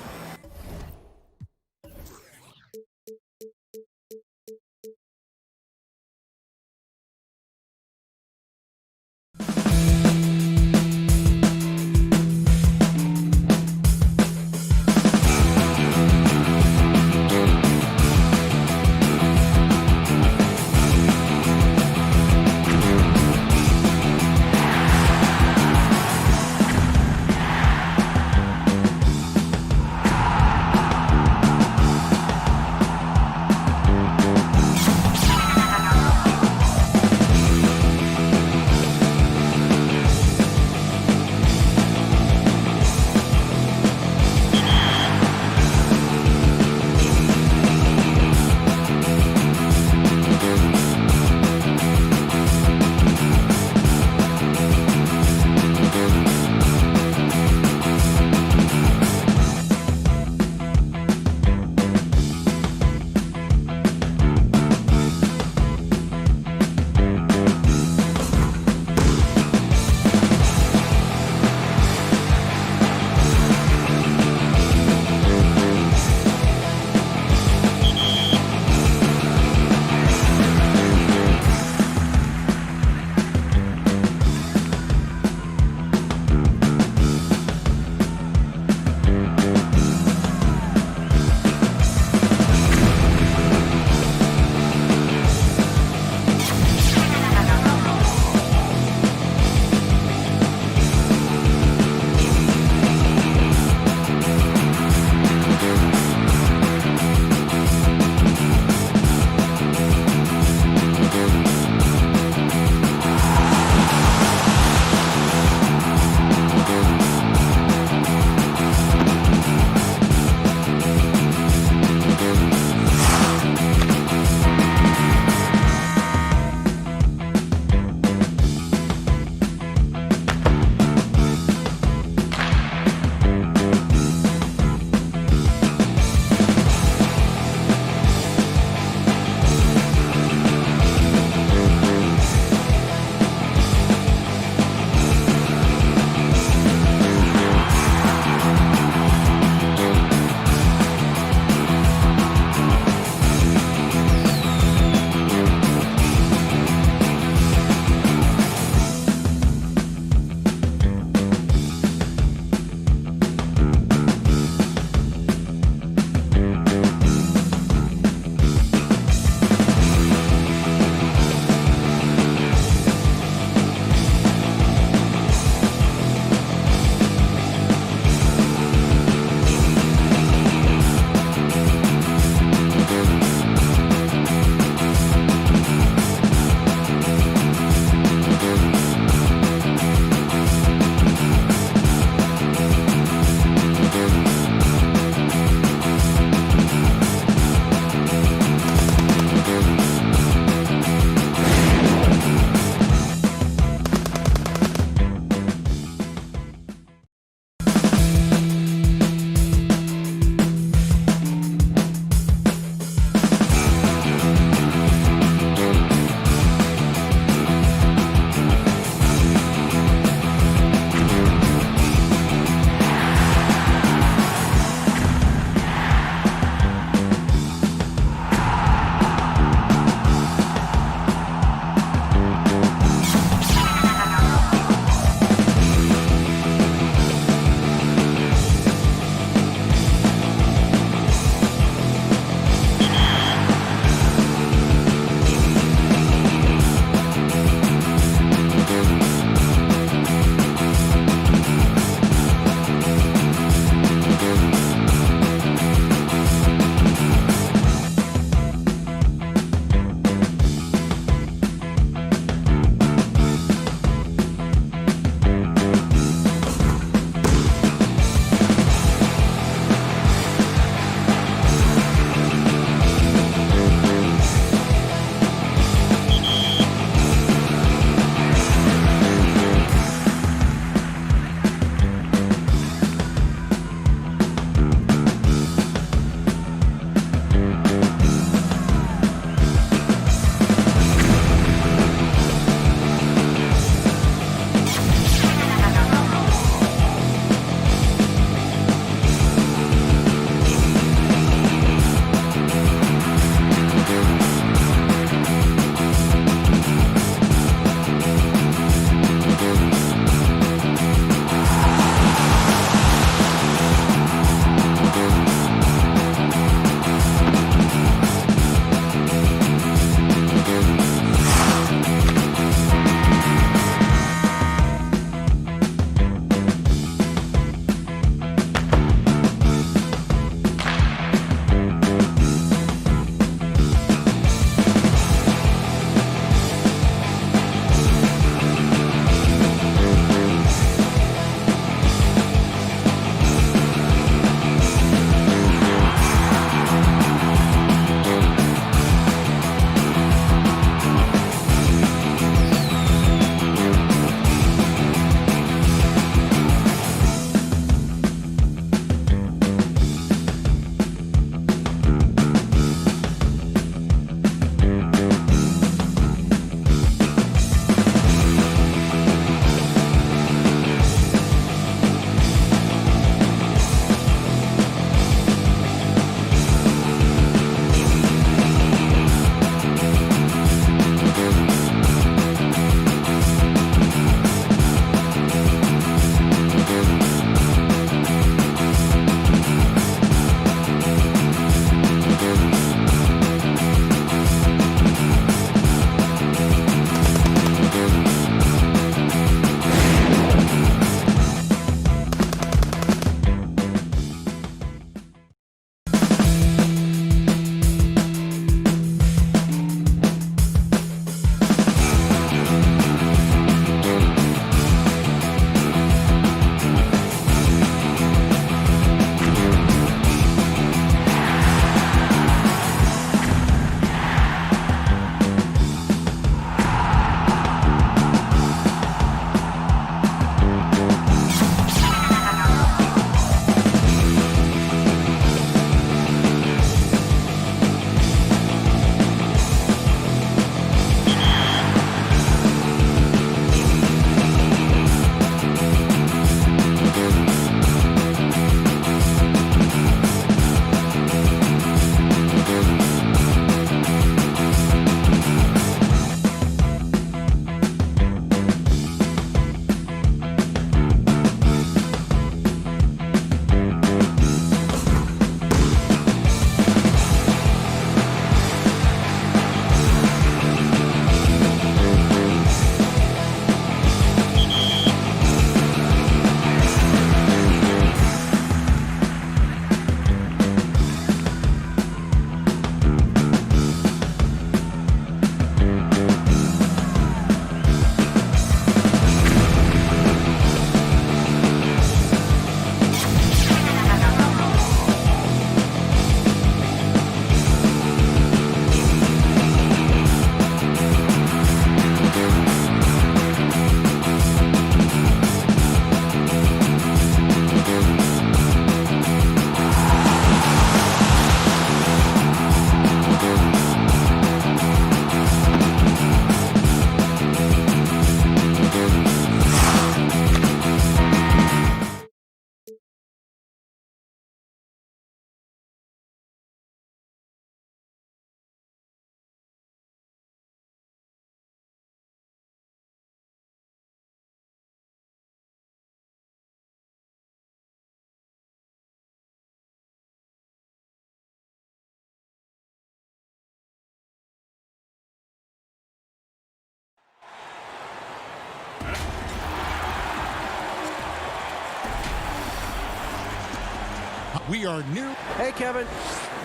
S1: We are new.
S10: Hey, Kevin.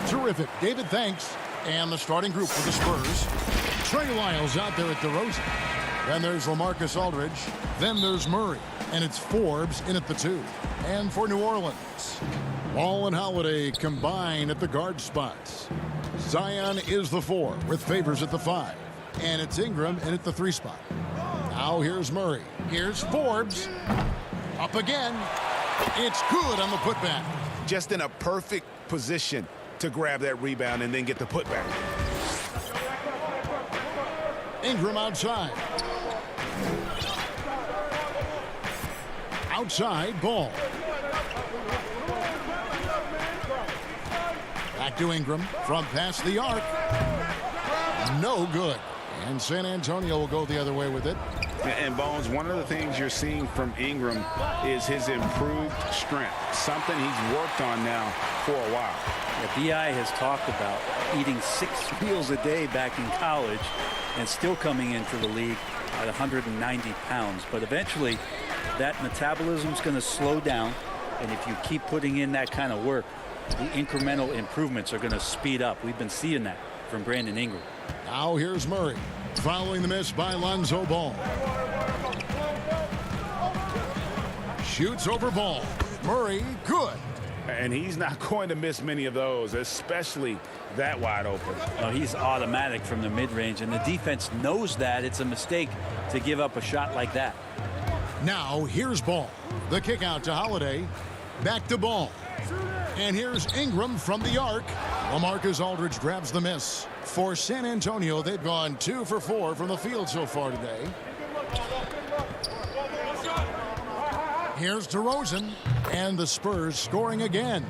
S1: Terrific. David, thanks. And the starting group for the Spurs. Trey Lyles out there at DeRozan. Then there's LaMarcus Aldridge. Then there's Murray. And it's Forbes in at the 2. And for New Orleans, Ball and Holiday combine at the guard spots. Zion is the 4 with Favors at the 5. And it's Ingram in at the 3 spot. Now here's Murray. Here's Forbes. Up again. It's good on the putback.
S7: Just in a perfect position to grab that rebound and then get the putback.
S1: Ingram outside. Outside, Ball. Back to Ingram from past the arc. No good. And San Antonio will go the other way with it.
S3: And Bones, one of the things you're seeing from Ingram is his improved strength, something he's worked on now for a while.
S10: The BI has talked about eating 6 meals a day back in college and still coming into the league at 190 pounds. But eventually, that metabolism is going to slow down. And if you keep putting in that kind of work, the incremental improvements are going to speed up. We've been seeing that from Brandon Ingram.
S1: Now here's Murray. Following the miss by Lonzo Ball. Shoots over Ball. Murray, good.
S7: And he's not going to miss many of those, especially that wide open.
S10: No, he's automatic from the mid-range, and the defense knows that. It's a mistake to give up a shot like that.
S1: Now here's Ball. The kick out to Holiday. Back to Ball. And here's Ingram from the arc. LaMarcus Aldridge grabs the miss. For San Antonio, they've gone 2 for 4 from the field so far today. Here's DeRozan. And the Spurs scoring again.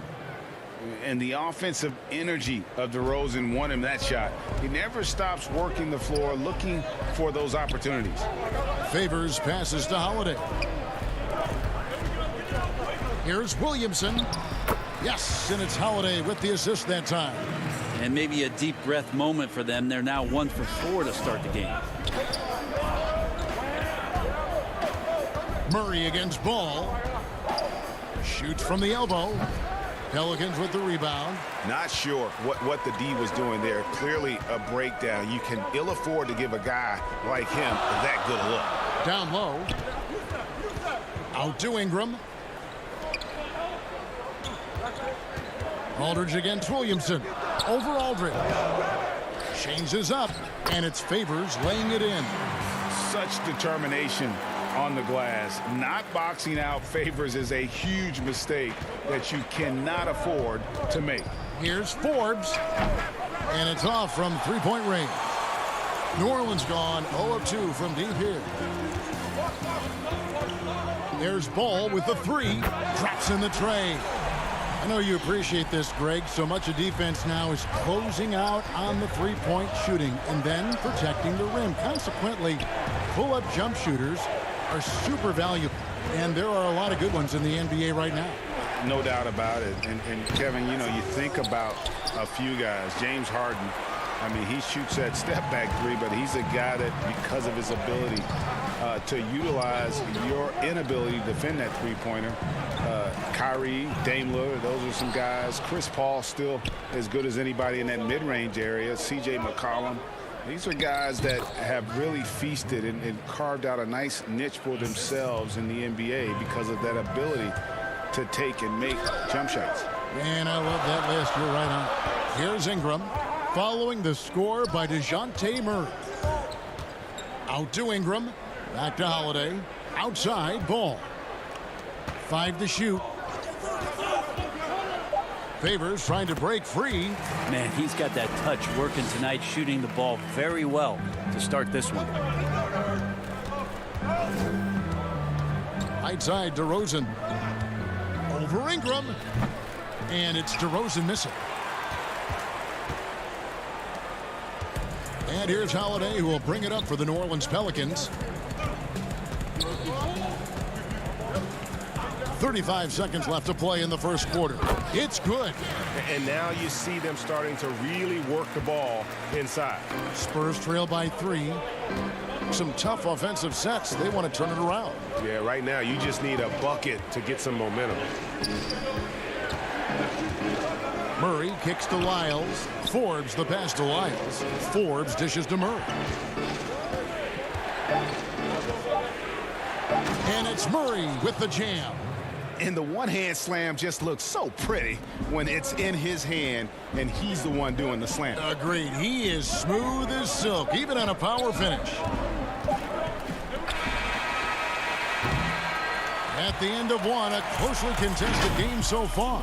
S3: And the offensive energy of DeRozan won him that shot. He never stops working the floor, looking for those opportunities.
S1: Favors passes to Holiday. Here's Williamson. Yes, and it's Holiday with the assist that time.
S10: And maybe a deep breath moment for them. They're now 1 for 4 to start the game.
S1: Murray against Ball. Shoots from the elbow. Pelicans with the rebound.
S7: Not sure what the D was doing there. Clearly a breakdown. You can ill afford to give a guy like him that good a look.
S1: Down low. Out to Ingram. Aldridge against Williamson. Over Aldridge. Changes up. And it's Favors laying it in.
S3: Such determination on the glass. Not boxing out Favors is a huge mistake that you cannot afford to make.
S1: Here's Forbes. And it's off from three-point range. New Orleans gone 0 of 2 from deep here. There's Ball with the 3. Drops in the tray. I know you appreciate this, Greg. So much of defense now is closing out on the three-point shooting and then protecting the rim. Consequently, pull-up jump shooters are super valuable. And there are a lot of good ones in the NBA right now.
S3: No doubt about it. And Kevin, you know, you think about a few guys. James Harden, I mean, he shoots that step-back 3, but he's a guy that, because of his ability to utilize your inability to defend that three-pointer, Kyrie, Dame Lillard, those are some guys. Chris Paul still as good as anybody in that mid-range area. C.J. McCollum. These are guys that have really feasted and carved out a nice niche for themselves in the NBA because of that ability to take and make jump shots.
S1: And I love that list. You're right on. Here's Ingram following the score by DeJounte Murray. Out to Ingram. Back to Holiday. Outside, Ball. 5 to shoot. Favors trying to break free.
S10: Man, he's got that touch working tonight, shooting the ball very well to start this one.
S1: Right side, DeRozan. Over Ingram. And it's DeRozan missing. And here's Holiday, who will bring it up for the New Orleans Pelicans. 35 seconds left to play in the first quarter. It's good.
S2: And now you see them starting to really work the ball inside.
S1: Spurs trail by 3. Some tough offensive sets. They want to turn it around.
S2: Yeah, right now you just need a bucket to get some momentum.
S1: kicks to Lyles. Forbes the pass to Lyles. Forbes dishes to Murray. And it's Murray with the jam.
S7: And the one-hand slam just looks so pretty when it's in his hand and he's the one doing the slam.
S1: Agreed. He is smooth as silk, even on a power finish. At the end of one, a closely contested game so far.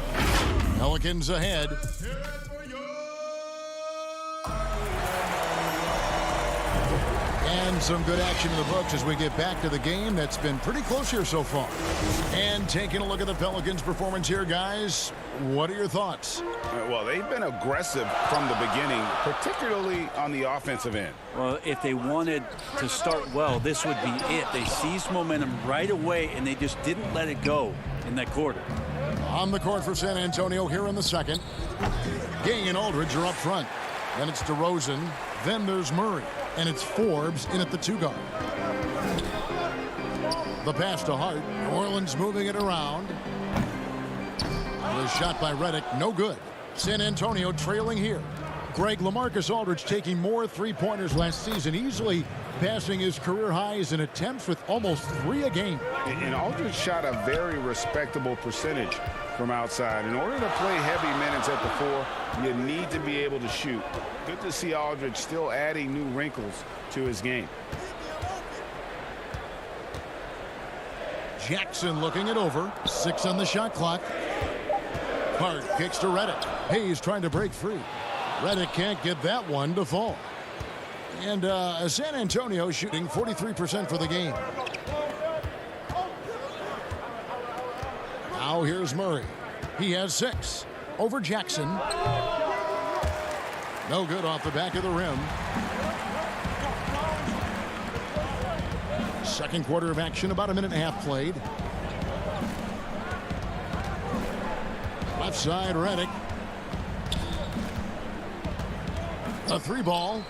S1: Pelicans ahead. And some good action in the books as we get back to the game that's been pretty close here so far. And taking a look at the Pelicans' performance here, guys, what are your thoughts?
S7: Well, they've been aggressive from the beginning, particularly on the offensive end.
S10: Well, if they wanted to start well, this would be it. They seized momentum right away, and they just didn't let it go in that quarter.
S1: On the court for San Antonio here in the second. Gang and Aldridge are up front. Then it's DeRozan. Then there's Murray. And it's Forbes in at the 2-guard. The pass to Hart. New Orleans moving it around. The shot by Redick, no good. San Antonio trailing here. Greg, LaMarcus Aldridge taking more three-pointers last season, easily passing his career highs in attempts with almost 3 a game.
S7: And Aldridge shot a very respectable percentage from outside. In order to play heavy minutes at the 4, you need to be able to shoot. Good to see Aldridge still adding new wrinkles to his game.
S1: Jackson looking it over. 6 on the shot clock. Hart kicks to Redick. Hayes trying to break free. Redick can't get that one to fall. And San Antonio shooting 43% for the game. Now here's Murray. He has 6. Over Jackson. No good off the back of the rim. Second quarter of action, about a minute and a half played. Left side, Redick. A 3-ball.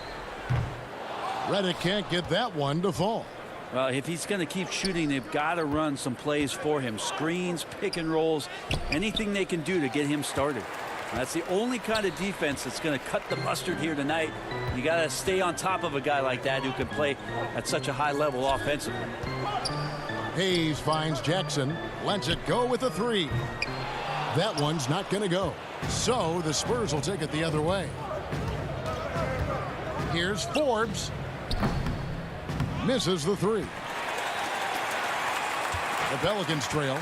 S1: Redick can't get that one to fall.
S10: Well, if he's going to keep shooting, they've got to run some plays for him. Screens, pick and rolls, anything they can do to get him started. And that's the only kind of defense that's going to cut the mustard here tonight. You got to stay on top of a guy like that who can play at such a high level offensively.
S1: Hayes finds Jackson, lets it go with a 3. That one's not going to go. So the Spurs will take it the other way. Here's Forbes. Misses the 3. The Pelicans trail.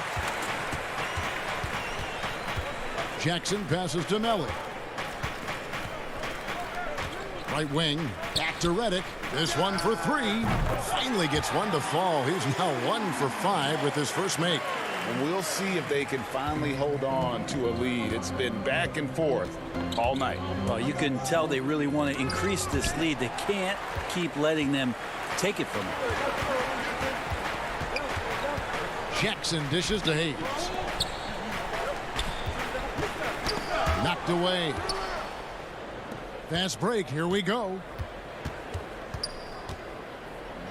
S1: Jackson passes to Melly. Right wing, back to Redick. This one for 3. Finally gets one to fall. He's now 1 for 5 with his first make.
S7: And we'll see if they can finally hold on to a lead. It's been back and forth all night.
S10: Well, you can tell they really want to increase this lead. They can't keep letting them take it from them.
S1: Jackson dishes to Hayes. Knocked away. Fast break. Here we go.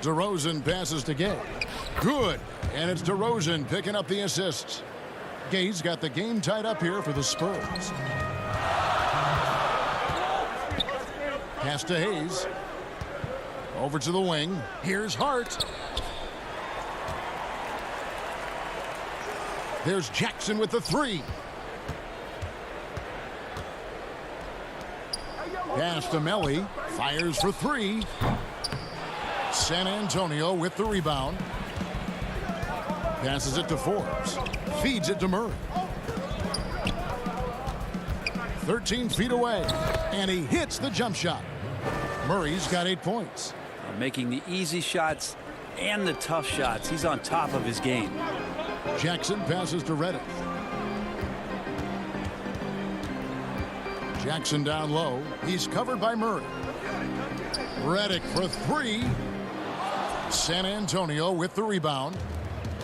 S1: DeRozan passes to Gay. Good. And it's DeRozan picking up the assists. Gay's got the game tied up here for the Spurs. Pass to Hayes. Over to the wing. Here's Hart. There's Jackson with the 3. Pass to Melly. Fires for 3. San Antonio with the rebound. Passes it to Forbes. Feeds it to Murray. 13 feet away. And he hits the jump shot. Murray's got 8 points.
S10: Making the easy shots and the tough shots. He's on top of his game.
S1: Jackson passes to Redick. Jackson down low. He's covered by Murray. Redick for 3. San Antonio with the rebound.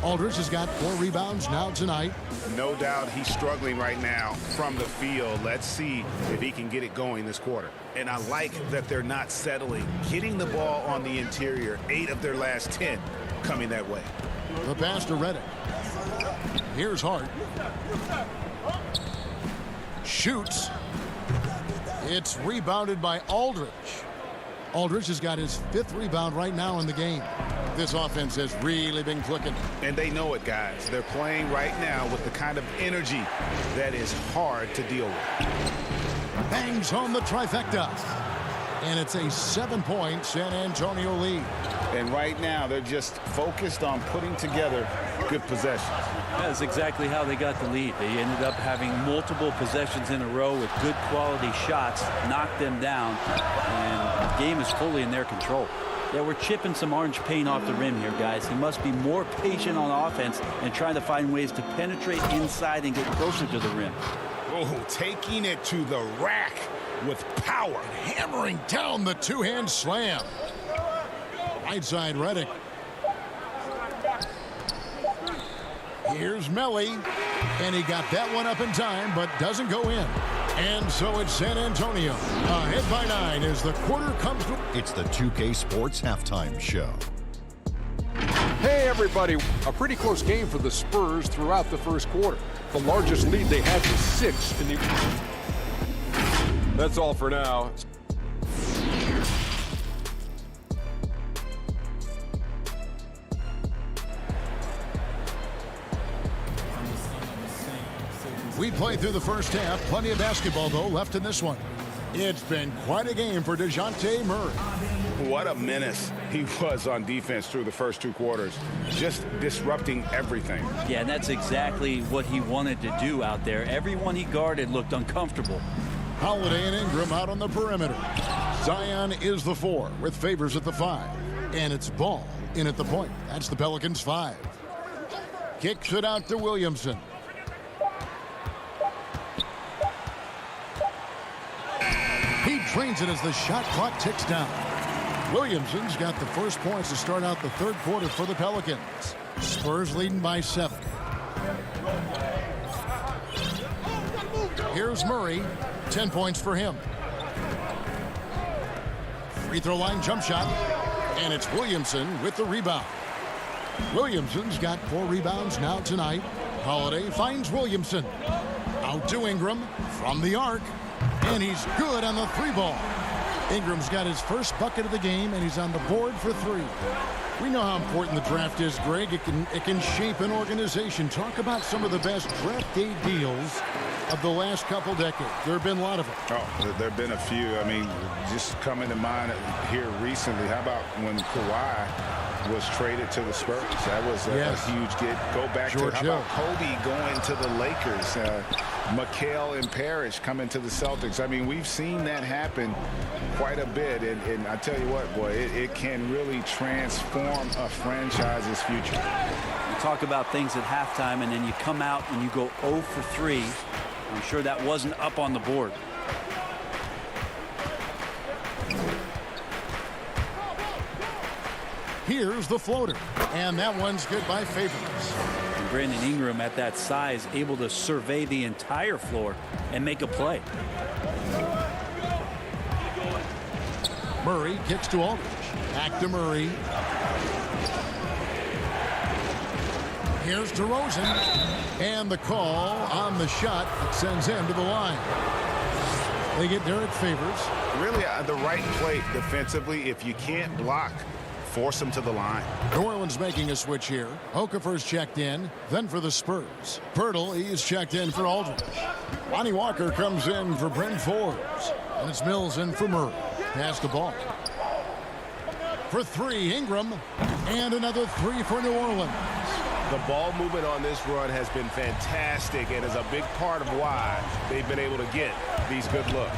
S1: Aldridge has got 4 rebounds now tonight.
S7: No doubt he's struggling right now from the field. Let's see if he can get it going this quarter. And I like that they're not settling. Hitting the ball on the interior, 8 of their last 10 coming that way.
S1: The pass to Redick. Here's Hart. Shoots. It's rebounded by Aldridge. Aldridge has got his 5th rebound right now in the game. This offense has really been clicking.
S7: And they know it, guys. They're playing right now with the kind of energy that is hard to deal with.
S1: Bangs home the trifecta. And it's a 7-point San Antonio lead.
S7: And right now, they're just focused on putting together good possessions.
S10: That's exactly how they got the lead. They ended up having multiple possessions in a row with good quality shots, knocked them down, and the game is fully in their control. Yeah, we're chipping some orange paint off the rim here, guys. He must be more patient on offense and trying to find ways to penetrate inside and get closer to the rim.
S7: Oh, taking it to the rack with power.
S1: Hammering down the two-hand slam. Right side, Redick. Here's Melly. And he got that one up in time, but doesn't go in. And so it's San Antonio. Ahead by 9 as the quarter comes to...
S5: It's the 2K Sports Halftime Show.
S6: Hey, everybody. A pretty close game for the Spurs throughout the first quarter. The largest lead they had was 6 in the... That's all for now.
S1: We played through the first half. Plenty of basketball, though, left in this one. It's been quite a game for DeJounte Murray.
S7: What a menace he was on defense through the first 2 quarters. Just disrupting everything.
S10: Yeah, and that's exactly what he wanted to do out there. Everyone he guarded looked uncomfortable.
S1: Holiday and Ingram out on the perimeter. Zion is the 4 with Favors at the 5. And it's Ball in at the point. That's the Pelicans' 5. Kicks it out to Williamson. He trains it as the shot clock ticks down. Williamson's got the first points to start out the third quarter for the Pelicans. Spurs leading by 7. Here's Murray. 10 points for him. Free throw line jump shot. And it's Williamson with the rebound. Williamson's got 4 rebounds now tonight. Holiday finds Williamson. Out to Ingram from the arc. And he's good on the 3-ball. Ingram's got his first bucket of the game, and he's on the board for 3. We know how important the draft is, Greg. It can shape an organization. Talk about some of the best draft day deals of the last couple decades. There have been a lot of them.
S7: Oh, there have been a few. I mean, just coming to mind here recently, how about when Kawhi was traded to the Spurs? That was a huge get. Go back
S1: George
S7: to, how
S1: Hill.
S7: about Kobe going to the Lakers? McHale and Parrish coming to the Celtics. I mean, we've seen that happen quite a bit. And I tell you what, boy, it can really transform a franchise's future.
S10: You talk about things at halftime, and then you come out and you go 0 for 3. I'm sure that wasn't up on the board.
S1: Here's the floater. And that one's good by Favors.
S10: And Brandon Ingram at that size able to survey the entire floor and make a play.
S1: Murray kicks to Aldridge. Back to Murray. Here's DeRozan. And the call on the shot that sends him to the line. They get Derek Favors.
S7: Really, the right play defensively. If you can't block, force him to the line.
S1: New Orleans making a switch here. Okafor's checked in. Then for the Spurs. Pirtle, he's checked in for Aldridge. Lonnie Walker comes in for Bryn Forbes. And it's Mills in for Murray. Pass the ball. For 3, Ingram. And another 3 for New Orleans.
S11: The ball movement on this run has been fantastic and is a big part of why they've been able to get these good looks.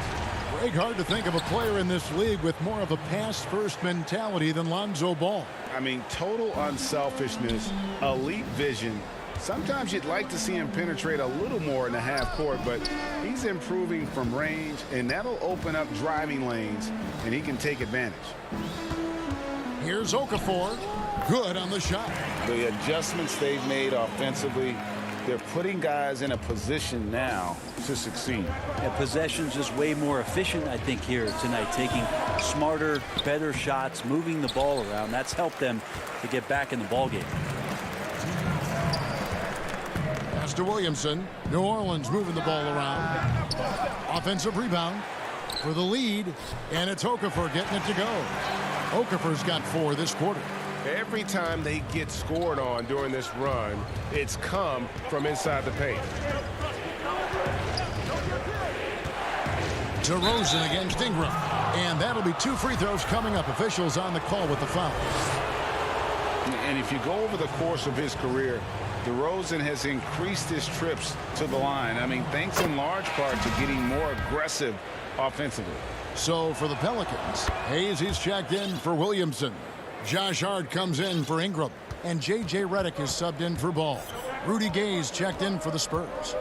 S1: Greg, hard to think of a player in this league with more of a pass-first mentality than Lonzo Ball.
S7: I mean, total unselfishness, elite vision. Sometimes you'd like to see him penetrate a little more in the half court, but he's improving from range, and that'll open up driving lanes, and he can take advantage.
S1: Here's Okafor. Good on the shot.
S7: The adjustments they've made offensively, they're putting guys in a position now to succeed.
S10: And possession's just way more efficient, I think, here tonight. Taking smarter, better shots, moving the ball around. That's helped them to get back in the ballgame.
S1: Pass to Williamson. New Orleans moving the ball around. Offensive rebound. for the lead, and it's Okafor getting it to go. Okafor's got 4 this quarter.
S11: Every time they get scored on during this run, it's come from inside the paint.
S1: DeRozan against Ingram. And that'll be 2 free throws coming up. Officials on the call with the foul.
S3: And if you go over the course of his career, DeRozan has increased his trips to the line. I mean, thanks in large part to getting more aggressive offensively.
S1: So for the Pelicans, Hayes is checked in for Williamson. Josh Hart comes in for Ingram. And J.J. Redick is subbed in for Ball. Rudy Gay's checked in for the Spurs.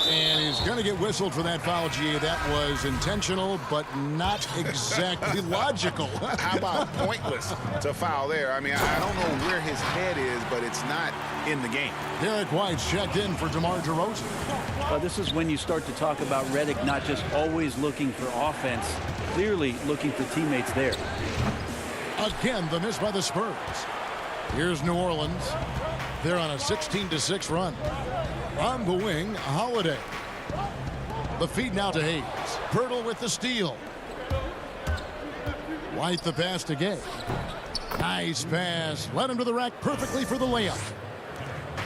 S1: And he's going to get whistled for that foul, G. That was intentional, but not exactly logical.
S3: How about pointless to foul there? I mean, I don't know where his head is, but it's not in the game.
S1: Derek White's checked in for DeMar DeRozan.
S10: Well, this is when you start to talk about Redick not just always looking for offense, clearly looking for teammates there.
S1: Again, the miss by the Spurs. Here's New Orleans. They're on a 16-6 run. On the wing, Holiday. The feed now to Hayes. Pirtle with the steal. White the pass to Gay. Nice pass. Led him to the rack perfectly for the layup.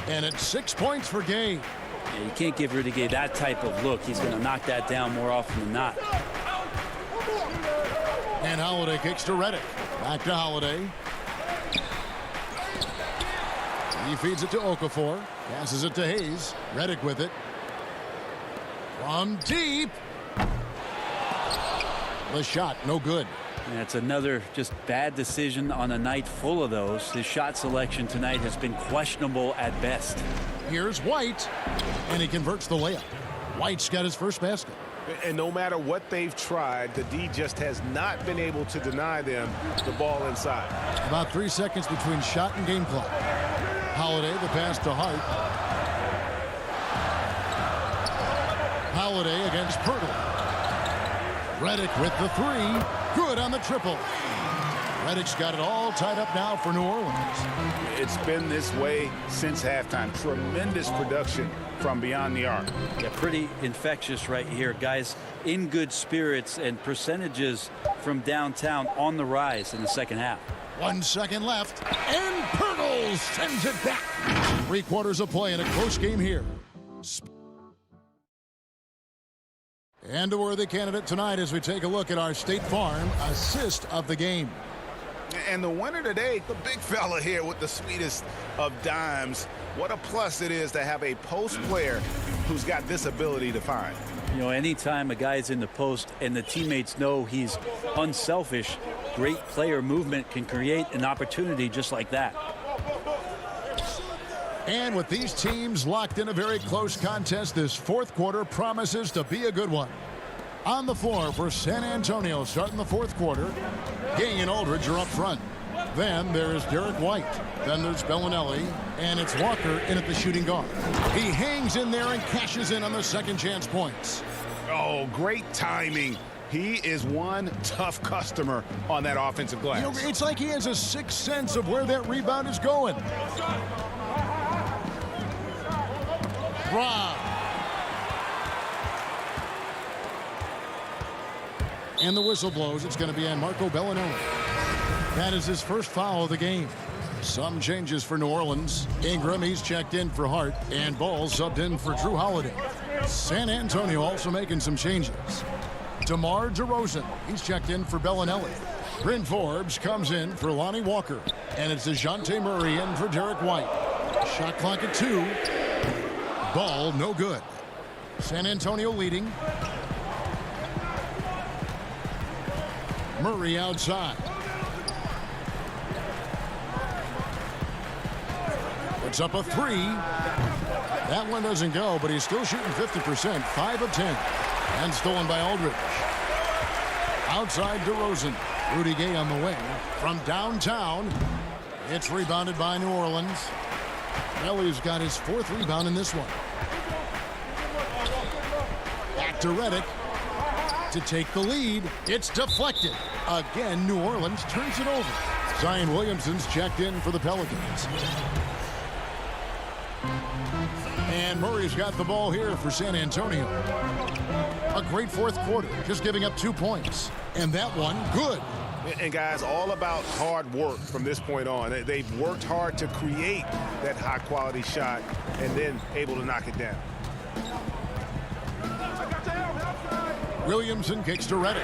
S1: And it's 6 points for Gay.
S10: Yeah, you can't give Rudy Gay that type of look. He's going to knock that down more often than not.
S1: And Holiday kicks to Redick. Back to Holiday. He feeds it to Okafor. Passes it to Hayes. Redick with it. From deep. The shot, no good.
S10: And it's another just bad decision on a night full of those. His shot selection tonight has been questionable at best.
S1: Here's White. And he converts the layup. White's got his first basket.
S11: And no matter what they've tried, the D just has not been able to deny them the ball inside.
S1: About 3 seconds between shot and game clock. Holiday, the pass to Hart. Holiday against Pirtle. Redick with the 3. Good on the triple. Redick's got it all tied up now for New Orleans.
S3: It's been this way since halftime. Tremendous production from beyond the arc.
S10: Yeah, pretty infectious right here. Guys in good spirits and percentages from downtown on the rise in the second half.
S1: 1 second left. And Pirtle sends it back. 3 quarters of play in a close game here. And a worthy candidate tonight as we take a look at our State Farm assist of the game.
S3: And the winner today, the big fella here with the sweetest of dimes. What a plus it is to have a post player who's got this ability to find.
S10: You know, anytime a guy's in the post and the teammates know he's unselfish, great player movement can create an opportunity just like that.
S1: And with these teams locked in a very close contest, this fourth quarter promises to be a good one. On the floor for San Antonio starting the fourth quarter, Gay and Aldridge are up front. Then there's Derek White. Then there's Bellinelli. And it's Walker in at the shooting guard. He hangs in there and cashes in on the second chance points.
S3: Oh, great timing. He is one tough customer on that offensive glass.
S1: You know, it's like he has a sixth sense of where that rebound is going. Rob. And the whistle blows. It's going to be on Marco Bellinelli. That is his first foul of the game. Some changes for New Orleans. Ingram, he's checked in for Hart. And Ball subbed in for Drew Holiday. San Antonio also making some changes. DeMar DeRozan, he's checked in for Bellinelli. Bryn Forbes comes in for Lonnie Walker. And it's DeJounte Murray in for Derek White. Shot clock at 2. Ball no good. San Antonio leading. Murray outside. Puts up a 3. That one doesn't go, but he's still shooting 50%. 5 of 10. And stolen by Aldridge. Outside DeRozan. Rudy Gay on the wing. From downtown, it's rebounded by New Orleans. Ellie's got his 4th rebound in this one. Back to Redick to take the lead. It's deflected. Again, New Orleans turns it over. Zion Williamson's checked in for the Pelicans. And Murray's got the ball here for San Antonio. A A great fourth quarter, just giving up 2 points. And that one, good.
S11: And guys, all about hard work from this point on. They've worked hard to create that high-quality shot and then able to knock it down.
S1: Williamson kicks to Reddick.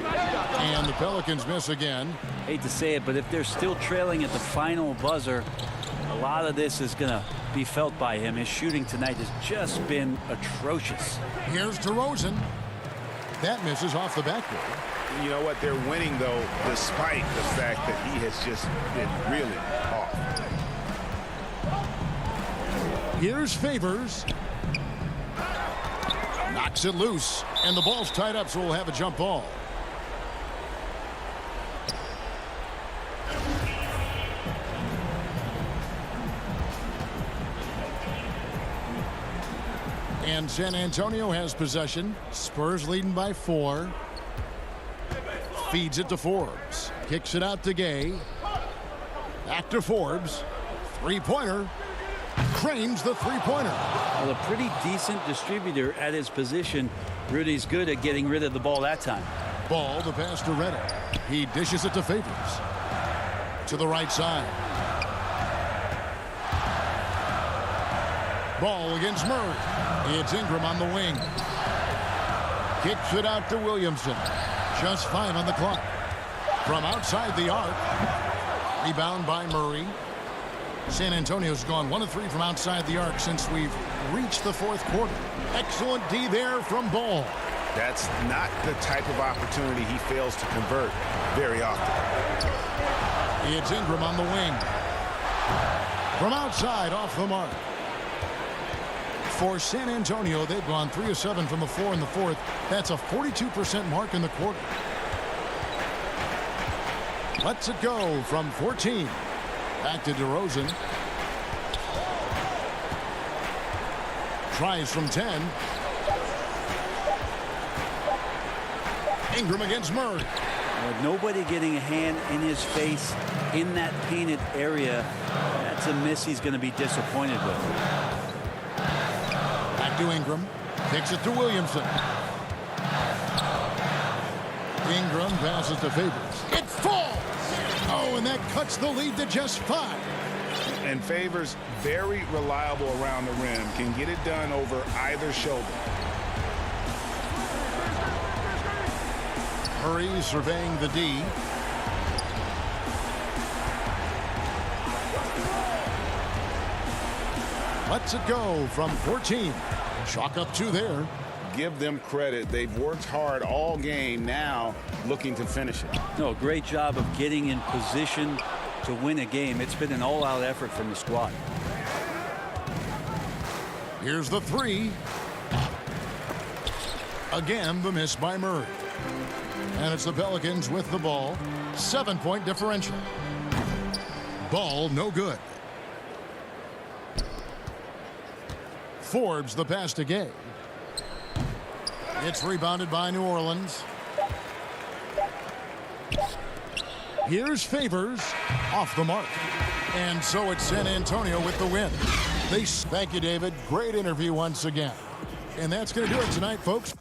S1: And the Pelicans miss again.
S10: Hate to say it, but if they're still trailing at the final buzzer, a lot of this is going to be felt by him. His shooting tonight has just been atrocious.
S1: Here's DeRozan. That misses off the backboard.
S7: You know what? They're winning, though, despite the fact that he has just been really off.
S1: Here's Favors. Knocks it loose. And the ball's tied up, so we'll have a jump ball. And San Antonio has possession. Spurs leading by 4. Feeds it to Forbes. Kicks it out to Gay. Back to Forbes. Three-pointer. Cranes the three-pointer.
S10: Well, a pretty decent distributor at his position. Rudy's good at getting rid of the ball that time.
S1: Ball to pass to Reddick. He dishes it to Favors. To the right side. Ball against Murray. It's Ingram on the wing. Kicks it out to Williamson. Just 5 on the clock. From outside the arc. Rebound by Murray. San Antonio's gone 1 of 3 from outside the arc since we've reached the fourth quarter. Excellent D there from Ball.
S7: That's not the type of opportunity he fails to convert very often.
S1: It's Ingram on the wing. From outside, off the mark. For San Antonio, they've gone 3 of 7 from the floor in the fourth. That's a 42% mark in the quarter. Lets it go from 14. Back to DeRozan. Tries from 10. Ingram against Murray.
S10: Nobody getting a hand in his face in that painted area. That's a miss he's going to be disappointed with.
S1: Back to Ingram. Kicks it to Williamson. Ingram passes to Favors. It falls! Oh, and that cuts the lead to just 5.
S7: And Favors, very reliable around the rim, can get it done over either shoulder.
S1: Murray surveying the D. Lets it go from 14. Chalk up 2 there.
S7: Give them credit. They've worked hard all game, now looking to finish it.
S10: No, great job of getting in position to win a game. It's been an all-out effort from the squad.
S1: Here's the 3. Again, the miss by Murray. And it's the Pelicans with the ball. 7-point differential. Ball no good. Forbes the pass to Gay. It's rebounded by New Orleans. Here's Favors off the mark. And so it's San Antonio with the win. Thank you, David. Great interview once again. And that's going to do it tonight, folks.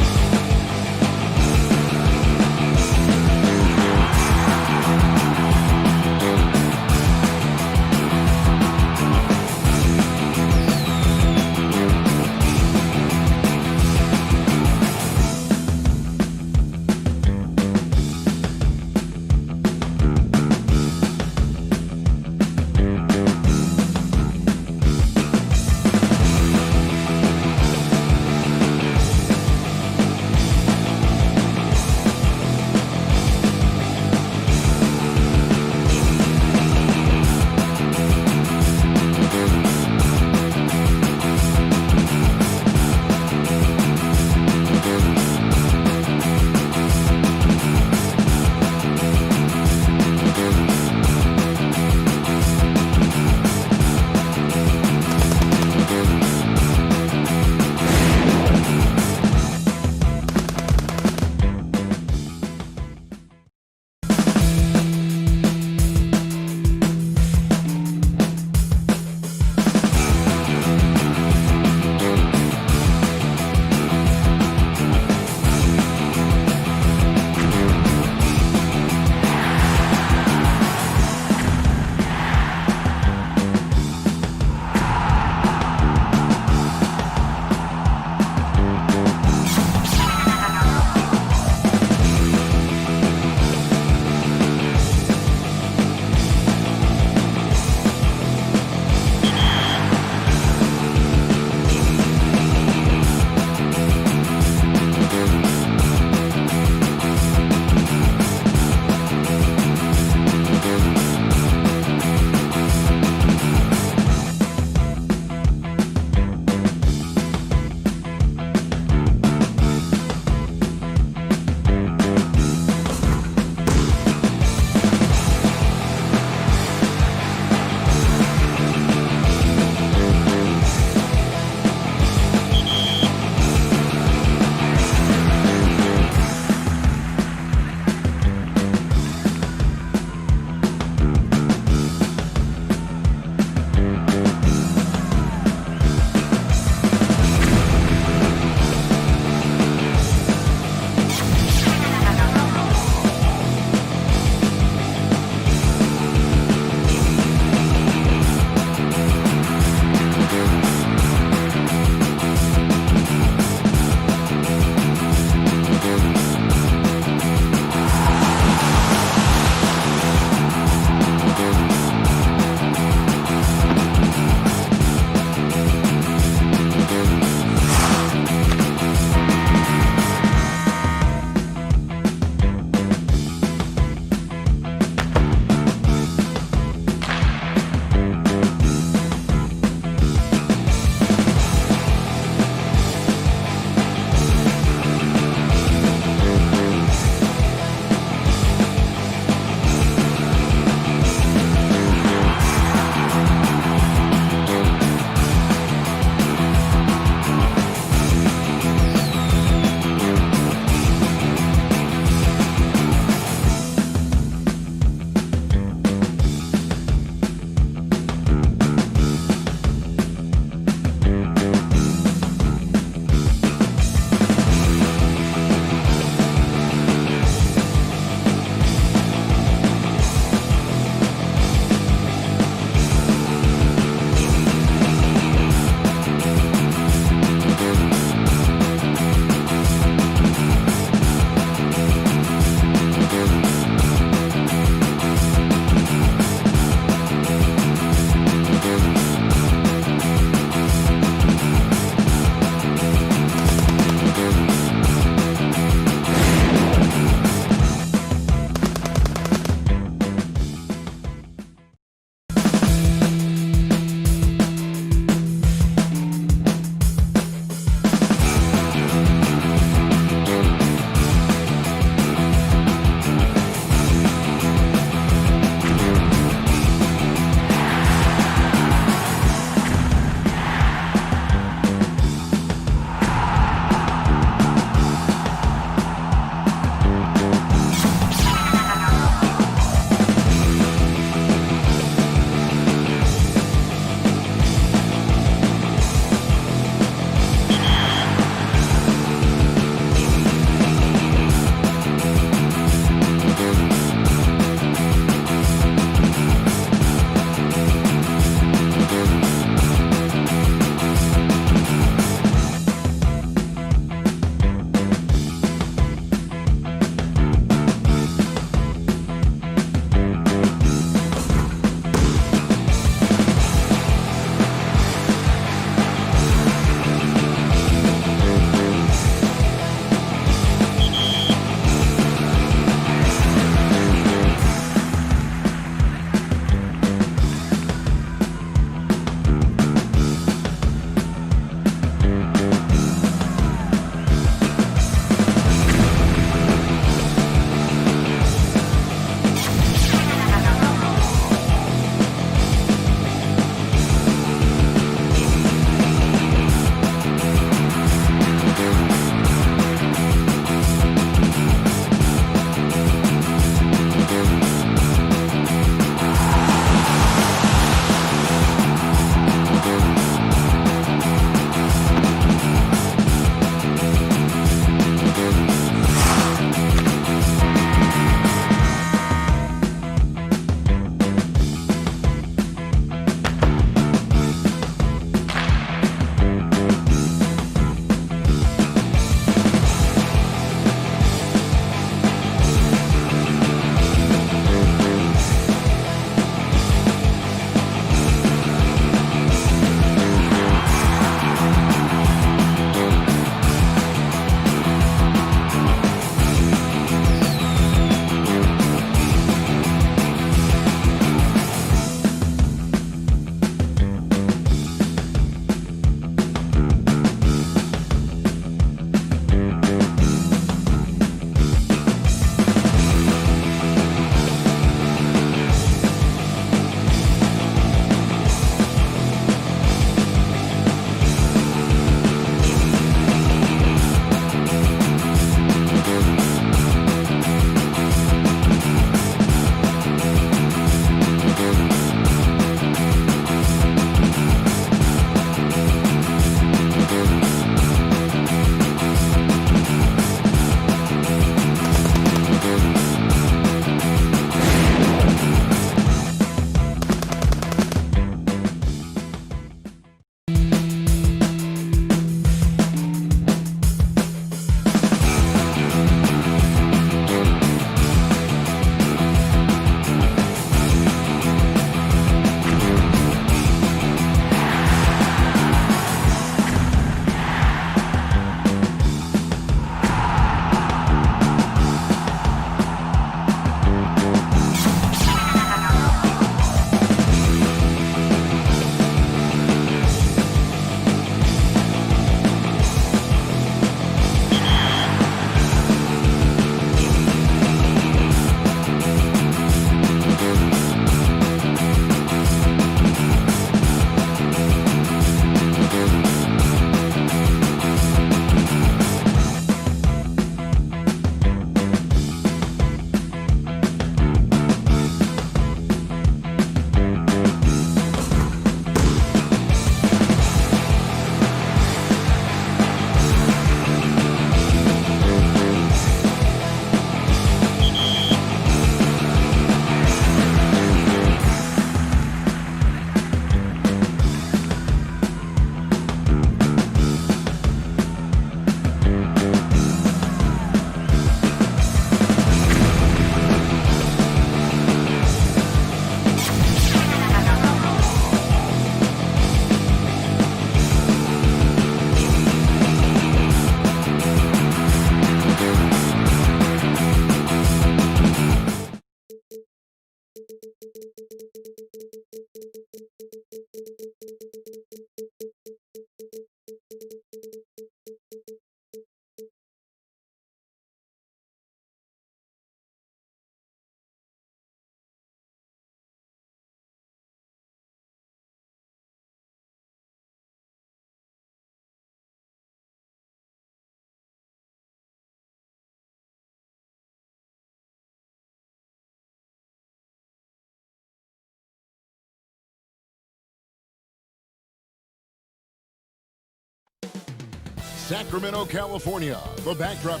S1: Sacramento, California. The backdrop.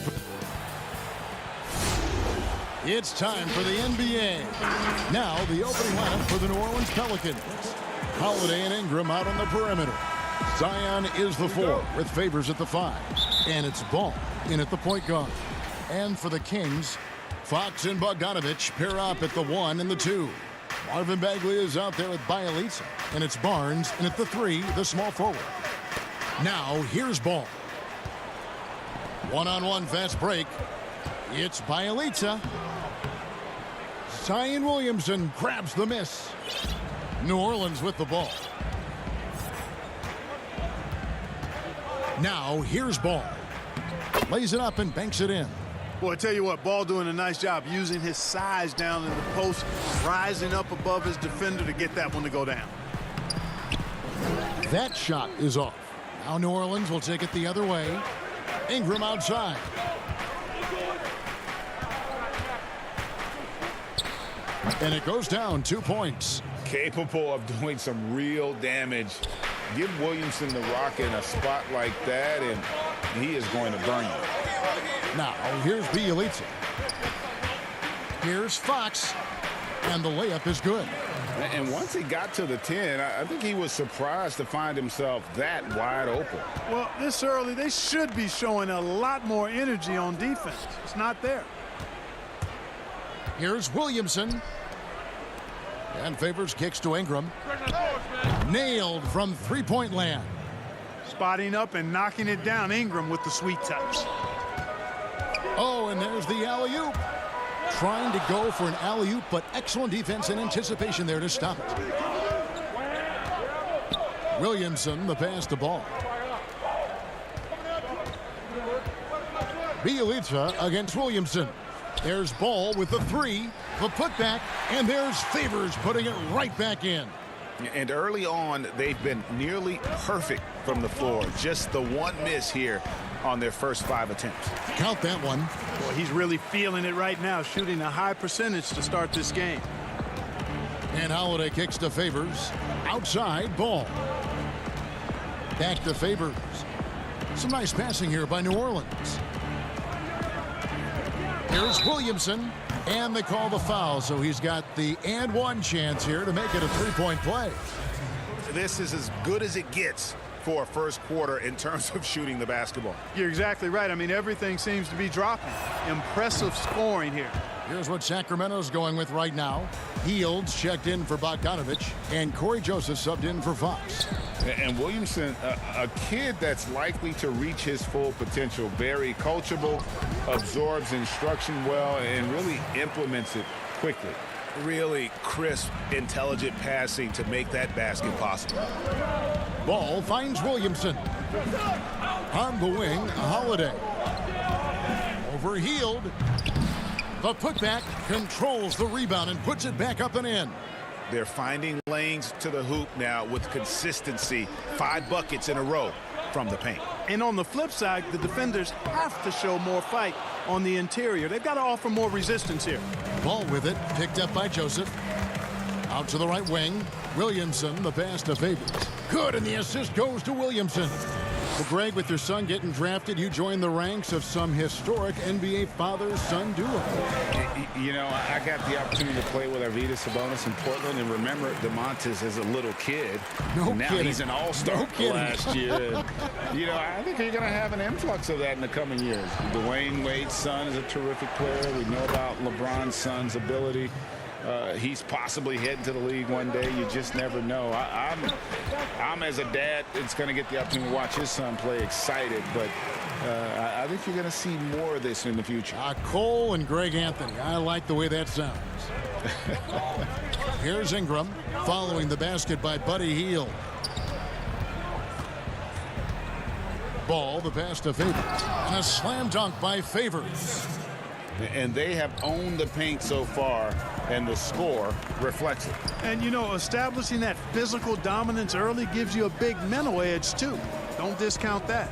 S1: It's time for the NBA. Now the opening lineup for the New Orleans Pelicans. Holiday and Ingram out on the perimeter. Zion is the 4 with Favors at the 5. And it's Ball in at the point guard. And for the Kings, Fox and Bogdanovich pair up at the 1 and the 2. Marvin Bagley is out there with Bielitsa. And it's Barnes in at the 3, the small forward. Now here's Ball. One-on-one fast break. It's Bielitsa. Zion Williamson grabs the miss. New Orleans with the ball. Now here's Ball. Lays it up and banks it in.
S4: Boy, I tell you what, Ball doing a nice job using his size down in the post, rising up above his defender to get that one to go down.
S1: That shot is off. Now New Orleans will take it the other way. Ingram outside. And it goes down 2 points.
S7: Capable of doing some real damage. Give Williamson the rock in a spot like that, and he is going to burn you.
S1: Now, here's Bielitsa. Here's Fox. And the layup is good.
S7: And once he got to the 10, I think he was surprised to find himself that wide open.
S4: Well, this early, they should be showing a lot more energy on defense. It's not there.
S1: Here's Williamson. And Favors kicks to Ingram. Nailed from three-point land.
S4: Spotting up and knocking it down. Ingram with the sweet touch.
S1: Oh, and there's the alley-oop. Trying to go for an alley-oop, but excellent defense and anticipation there to stop it. Williamson, the pass to Ball. Bielitsa against Williamson. There's Ball with the 3, the putback, and there's Favors putting it right back in.
S7: And early on, they've been nearly perfect from the floor. Just the one miss here on their first 5 attempts.
S1: Count that one.
S4: Boy, he's really feeling it right now, shooting a high percentage to start this game.
S1: And Holiday kicks to Favors. Outside, Ball. Back to Favors. Some nice passing here by New Orleans. Here's Williamson. And they call the foul, so he's got the and one chance here to make it a three-point play.
S7: This is as good as it gets for a first quarter in terms of shooting the basketball.
S4: You're exactly right. I mean, everything seems to be dropping. Impressive scoring here.
S1: Here's what Sacramento's going with right now. Fields checked in for Bogdanovich, and Corey Joseph subbed in for Fox.
S7: And Williamson, a kid that's likely to reach his full potential. Very coachable, absorbs instruction well, and really implements it quickly. Really crisp, intelligent passing to make that basket possible.
S1: Ball finds Williamson. On the wing, Holiday. Over Hield. The putback controls the rebound and puts it back up and in.
S7: They're finding lanes to the hoop now with consistency. 5 buckets in a row from the paint.
S4: And on the flip side, the defenders have to show more fight on the interior. They've got to offer more resistance here.
S1: Ball with it, picked up by Joseph. Out to the right wing. Williamson, the pass to Favors. Good, and the assist goes to Williamson. Well, Greg, with your son getting drafted, you joined the ranks of some historic NBA father-son duo.
S7: You know, I got the opportunity to play with Arvydas Sabonis in Portland, and remember DeMontis as a little kid.
S1: No
S7: now
S1: kidding.
S7: He's an all-star
S1: No
S7: last year. You know, I think you're going to have an influx of that in the coming years. Dwayne Wade's son is a terrific player. We know about LeBron's son's ability. He's possibly heading to the league one day. You just never know. I'm as a dad that's going to get the opportunity to watch his son play excited, but I think you're going to see more of this in the future.
S1: Cole and Greg Anthony. I like the way that sounds. Here's Ingram following the basket by Buddy Hield. Ball, the pass to Favors. And a slam dunk by Favors.
S7: And they have owned the paint so far, and the score reflects it.
S4: And, you know, establishing that physical dominance early gives you a big mental edge, too. Don't discount that.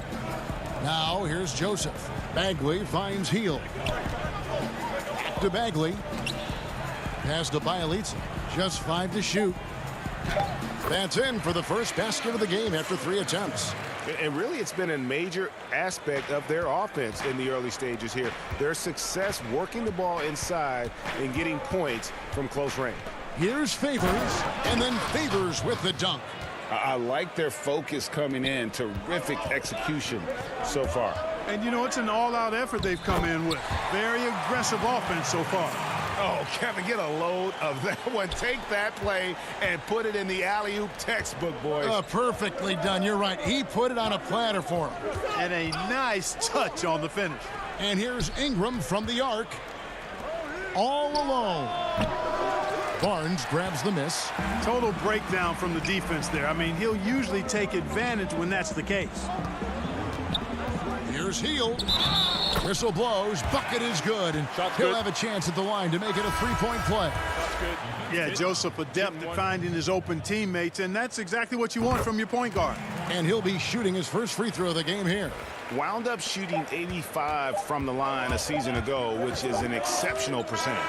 S1: Now, here's Joseph. Bagley finds Hield. Back to Bagley. Pass to Bielitsa. Just 5 to shoot. That's in for the first basket of the game after 3 attempts.
S11: And really, it's been a major aspect of their offense in the early stages here. Their success working the ball inside and getting points from close range.
S1: Here's Favors, and then Favors with the dunk.
S3: I like their focus coming in. Terrific execution so far.
S4: And, you know, it's an all-out effort they've come in with. Very aggressive offense so far.
S7: Oh, Kevin, get a load of that one. Take that play and put it in the alley-oop textbook, boys.
S1: Perfectly done. You're right. He put it on a platter for him.
S4: And a nice touch on the finish.
S1: And here's Ingram from the arc. All alone. Barnes grabs the miss.
S4: Total breakdown from the defense there. I mean, he'll usually take advantage when that's the case.
S1: Here's Hield. Whistle blows. Bucket is good. And he'll have a chance at the line to make it a three-point play.
S4: That's good. Yeah, Joseph adept at finding his open teammates, and that's exactly what you want from your point guard.
S1: And he'll be shooting his first free throw of the game here.
S7: Wound up shooting 85 from the line a season ago, which is an exceptional percentage.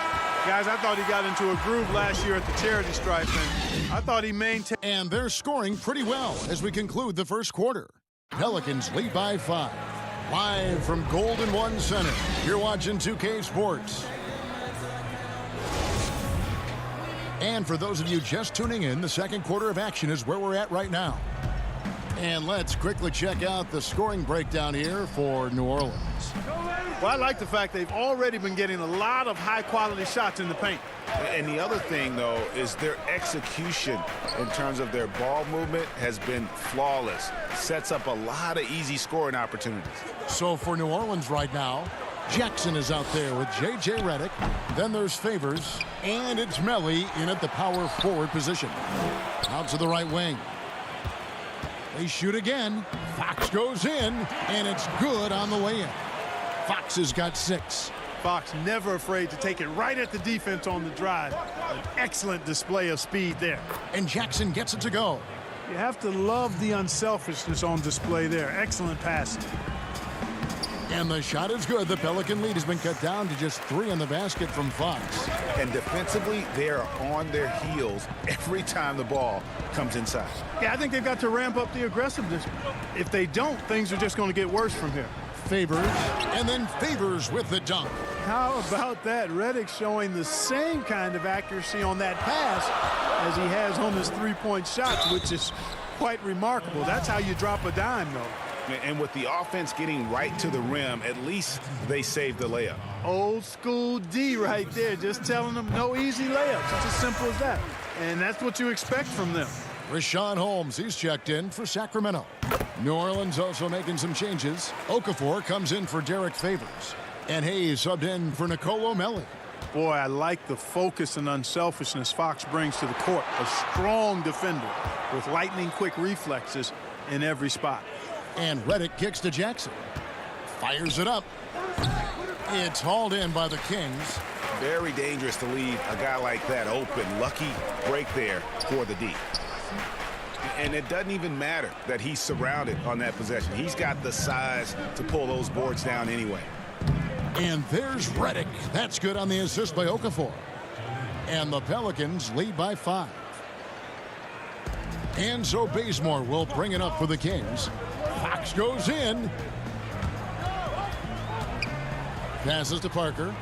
S4: Guys, I thought he got into a groove last year at the charity stripe, and I thought he maintained.
S1: And they're scoring pretty well as we conclude the first quarter. Pelicans lead by 5. Live from Golden One Center, you're watching 2K Sports. And for those of you just tuning in, the second quarter of action is where we're at right now. And let's quickly check out the scoring breakdown here for New Orleans.
S4: Well, I like the fact they've already been getting a lot of high-quality shots in the paint.
S7: And the other thing, though, is their execution in terms of their ball movement has been flawless. Sets up a lot of easy scoring opportunities.
S1: So for New Orleans right now, Jackson is out there with J.J. Redick. Then there's Favors, and it's Melly in at the power forward position. Out to the right wing. They shoot again. Fox goes in, and it's good on the way in. Fox has got 6.
S4: Fox never afraid to take it right at the defense on the drive. An excellent display of speed there.
S1: And Jackson gets it to go.
S4: You have to love the unselfishness on display there. Excellent passing.
S1: And the shot is good. The Pelican lead has been cut down to just 3 in the basket from Fox.
S7: And defensively, they are on their heels every time the ball comes inside.
S4: Yeah, I think they've got to ramp up the aggressiveness. If they don't, things are just going to get worse from here.
S1: Favors, and then Favors with the dunk.
S4: How about that? Redick showing the same kind of accuracy on that pass as he has on his three-point shots, which is quite remarkable. That's how you drop a dime, though.
S7: And with the offense getting right to the rim, at least they saved the layup.
S4: Old school D right there, just telling them no easy layups. It's as simple as that. And that's what you expect from them.
S1: Rashawn Holmes, he's checked in for Sacramento. New Orleans also making some changes. Okafor comes in for Derek Favors. And Hayes subbed in for Nicolo Melli.
S4: Boy, I like the focus and unselfishness Fox brings to the court. A strong defender with lightning-quick reflexes in every spot.
S1: And Redick kicks to Jackson. Fires it up. It's hauled in by the Kings.
S7: Very dangerous to leave a guy like that open. Lucky break there for the D. And it doesn't even matter that he's surrounded on that possession. He's got the size to pull those boards down anyway.
S1: And there's Redick. That's good on the assist by Okafor. And the Pelicans lead by 5. And so Bazemore will bring it up for the Kings. Fox goes in. Passes to Parker.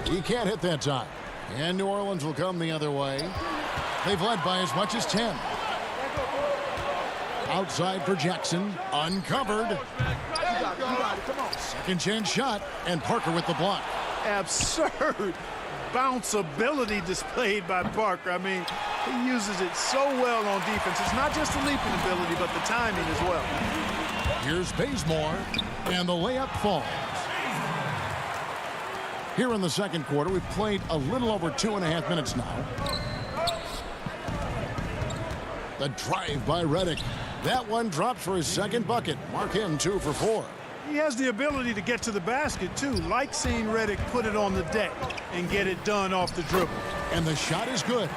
S1: He can't hit that time. And New Orleans will come the other way. They've led by as much as 10. Outside for Jackson. Uncovered. Second chance shot. And Parker with the block.
S4: Absurd bounce ability displayed by Parker. I mean, he uses it so well on defense. It's not just the leaping ability, but the timing as well.
S1: Here's Bazemore. And the layup falls. Here in the second quarter, we've played a little over 2.5 minutes now. The drive by Redick. That one drops for his second bucket. Mark him 2 for 4.
S4: He has the ability to get to the basket, too. Like seeing Redick put it on the deck and get it done off the dribble.
S1: And the shot is good.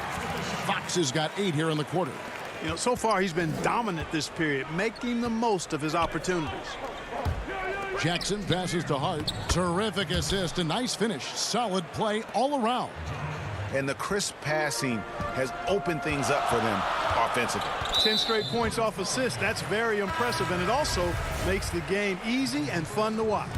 S1: Fox has got 8 here in the quarter.
S4: You know, so far he's been dominant this period, making the most of his opportunities.
S1: Jackson passes to Hart. Terrific assist. A nice finish. Solid play all around.
S7: and the crisp passing has opened things up for them offensively.
S4: 10 straight points off assists. That's very impressive, and it also makes the game easy and fun to watch.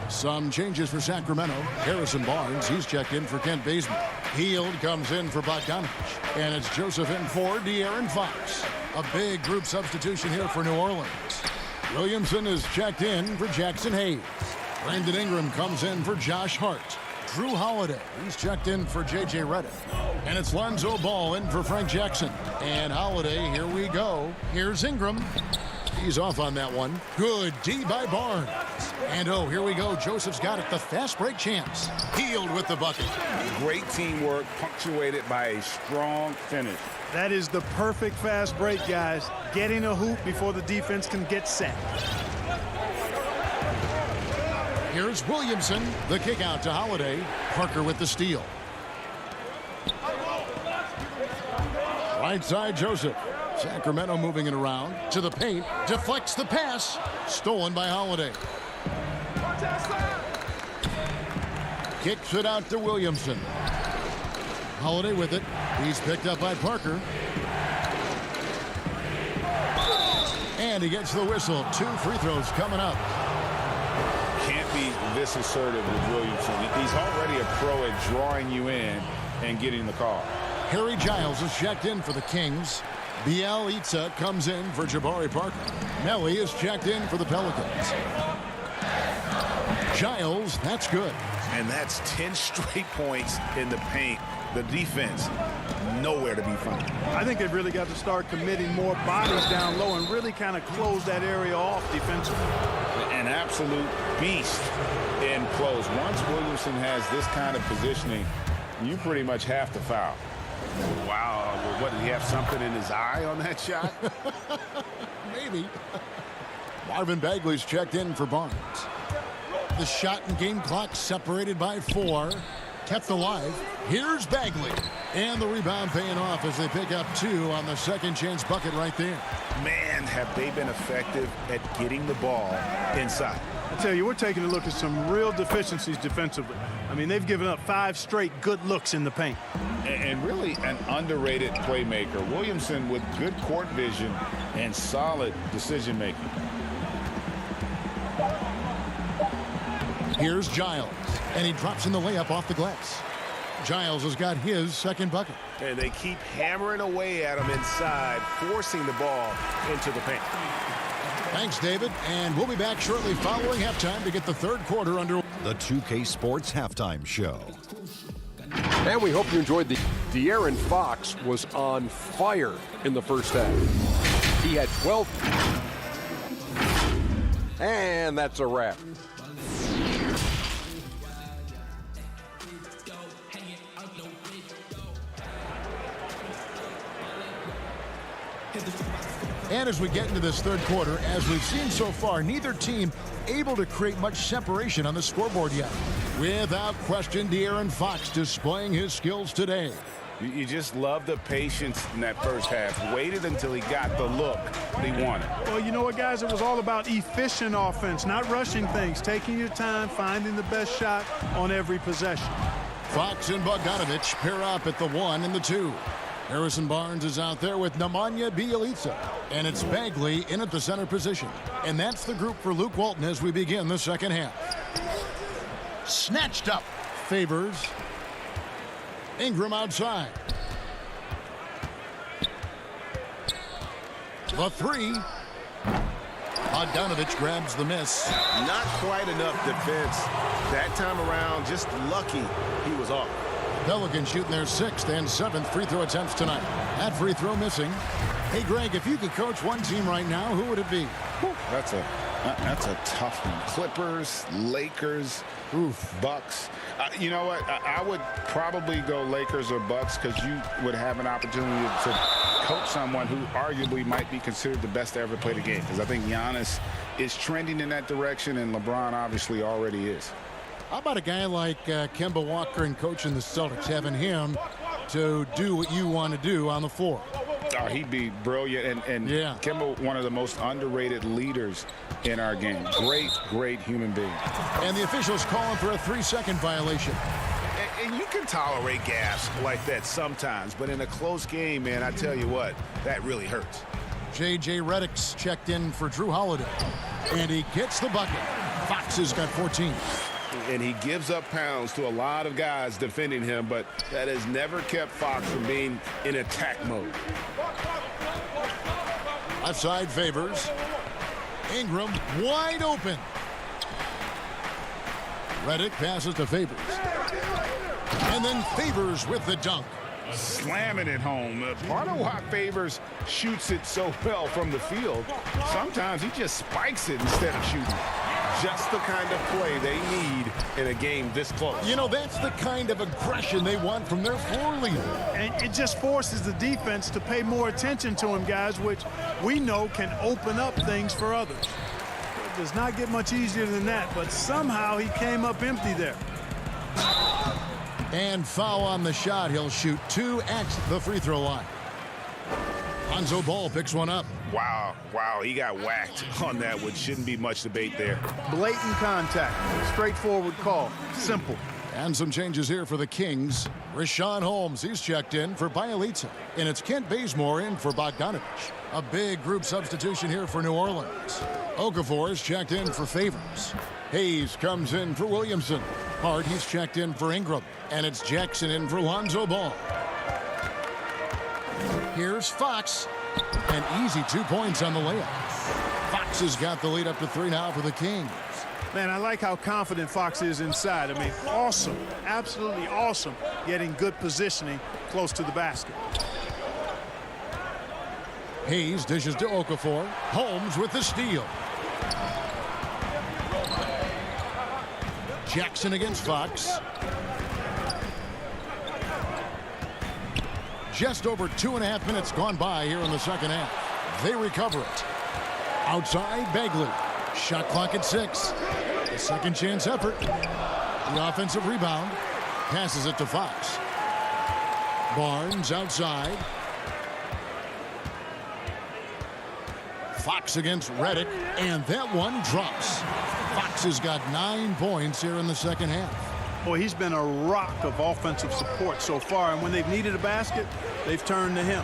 S1: Some changes for Sacramento. Harrison Barnes, he's checked in for Kent Bazemore. Heald comes in for Bogdanovich. And it's Joseph in for De'Aaron Fox. A big group substitution here for New Orleans. Williamson is checked in for Jackson Hayes. Brandon Ingram comes in for Josh Hart. Drew Holiday, he's checked in for J.J. Redick. And it's Lonzo Ball in for Frank Jackson. And Holiday, here we go. Here's Ingram. He's off on that one. Good D by Barnes. And oh, here we go. Joseph's got it. The fast break chance. Heald with the bucket.
S7: Great teamwork punctuated by a strong finish.
S4: That is the perfect fast break, guys. Getting a hoop before the defense can get set.
S1: Here's Williamson. The kick out to Holiday. Parker with the steal. Right side, Joseph. Sacramento moving it around to the paint. Deflects the pass. Stolen by Holiday. Kicks it out to Williamson. Holiday with it. He's picked up by Parker. And he gets the whistle. 2 free throws coming up.
S7: Can't be this assertive with Williamson. He's already a pro at drawing you in and getting the call.
S1: Harry Giles is checked in for the Kings. Bielitsa comes in for Jabari Parker. Melly is checked in for the Pelicans. Giles, that's good.
S7: And that's 10 straight points in the paint. The defense, nowhere to be found.
S4: I think they've really got to start committing more bodies down low and really kind of close that area off defensively.
S7: An absolute beast in close. Once Williamson has this kind of positioning, you pretty much have to foul. Wow, what, did he have something in his eye on that shot?
S1: Maybe. Marvin Bagley's checked in for Barnes. The shot and game clock separated by 4. Kept alive. Here's Bagley. And the rebound paying off as they pick up 2 on the second chance bucket right there.
S7: Man, have they been effective at getting the ball inside.
S4: I tell you, we're taking a look at some real deficiencies defensively. I mean, they've given up 5 straight good looks in the paint.
S7: And really an underrated playmaker. Williamson with good court vision and solid decision making.
S1: Here's Giles, and he drops in the layup off the glass. Giles has got his second bucket.
S11: And they keep hammering away at him inside, forcing the ball into the paint.
S1: Thanks, David, and we'll be back shortly following halftime to get the third quarter under.
S5: The 2K Sports Halftime Show.
S6: And we hope you enjoyed the De'Aaron Fox was on fire in the first half. He had 12. And that's a wrap.
S1: And as we get into this third quarter, as we've seen so far, neither team able to create much separation on the scoreboard yet. Without question, De'Aaron Fox displaying his skills today.
S7: You just love the patience in that first half. Waited until he got the look he wanted.
S4: Well, you know what, guys? It was all about efficient offense, not rushing things, taking your time, finding the best shot on every possession.
S1: Fox and Bogdanovich pair up at the 1 and the 2. Harrison Barnes is out there with Nemanja Bjelica. And it's Bagley in at the center position. And that's the group for Luke Walton as we begin the second half. Snatched up. Favors. Ingram outside. The 3. Bogdanovich grabs the miss.
S11: Not quite enough defense. That time around, just lucky he was off.
S1: Pelicans shooting their 6th and 7th free throw attempts tonight. That free throw missing. Hey, Greg, if you could coach one team right now, who would it be?
S7: That's a tough one. Clippers, Lakers, Bucks. You know what? I would probably go Lakers or Bucks because you would have an opportunity to coach someone who arguably might be considered the best to ever play the game. Because I think Giannis is trending in that direction, and LeBron obviously already is.
S1: How about a guy like Kemba Walker and coaching the Celtics, having him to do what you want to do on the floor?
S7: Oh, he'd be brilliant. And yeah. Kemba, one of the most underrated leaders in our game. Great human being.
S1: And the officials calling for a 3-second violation.
S7: And you can tolerate gaps like that sometimes, but in a close game, man, I tell you what, that really hurts.
S1: J.J. Redick's checked in for Drew Holiday, and he gets the bucket. Fox has got 14.
S7: And he gives up pounds to a lot of guys defending him, but that has never kept Fox from being in attack mode.
S1: Left side favors. Ingram wide open. Redick passes to Favors. And then Favors with the dunk.
S7: Slamming it home. Part of why Favors shoots it so well from the field, sometimes he just spikes it instead of shooting. Just the kind of play they need in a game this close.
S1: You know, that's the kind of aggression they want from their floor leader.
S4: And it just forces the defense to pay more attention to him, guys, which we know can open up things for others. It does not get much easier than that, but somehow he came up empty there.
S1: And foul on the shot. He'll shoot 2 at the free throw line. Lonzo Ball picks one up.
S7: Wow, he got whacked on that, which shouldn't be much debate there.
S4: Blatant contact, straightforward call, simple.
S1: And some changes here for the Kings. Richaun Holmes, he's checked in for Bielitsa. And it's Kent Bazemore in for Bogdanovich. A big group substitution here for New Orleans. Okafor is checked in for Favors. Hayes comes in for Williamson. Hart, he's checked in for Ingram. And it's Jackson in for Lonzo Ball. Here's Fox. An easy 2 points on the layup. Fox has got the lead up to 3 now for the Kings.
S4: Man, I like how confident Fox is inside. I mean, awesome, absolutely awesome, getting good positioning close to the basket.
S1: Hayes dishes to Okafor. Holmes with the steal. Jackson against Fox. Just over 2.5 minutes gone by here in the second half. They recover it. Outside, Bagley. Shot clock at 6. A second chance effort. The offensive rebound. Passes it to Fox. Barnes outside. Fox against Redick, and that one drops. Fox has got 9 points here in the second half.
S4: Boy, he's been a rock of offensive support so far, and when they've needed a basket, they've turned to him.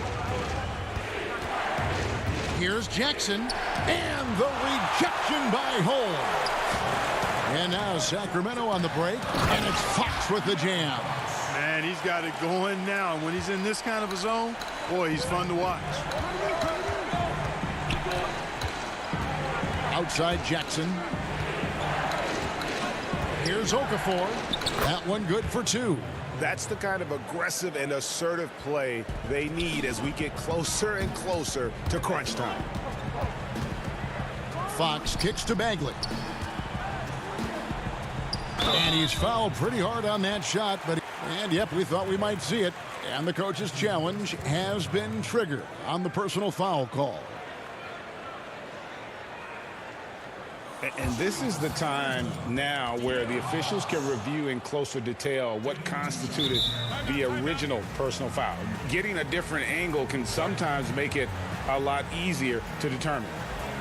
S1: Here's Jackson, and the rejection by Holmes. And now Sacramento on the break, and it's Fox with the jam.
S4: Man, he's got it going now. And when he's in this kind of a zone, boy, he's fun to watch.
S1: Outside Jackson. Here's Okafor. That one good for 2.
S7: That's the kind of aggressive and assertive play they need as we get closer and closer to crunch time.
S1: Fox kicks to Bagley. And he's fouled pretty hard on that shot, and yep, we thought we might see it. And the coach's challenge has been triggered on the personal foul call.
S7: And this is the time now where the officials can review in closer detail what constituted the original personal foul. Getting a different angle can sometimes make it a lot easier to determine.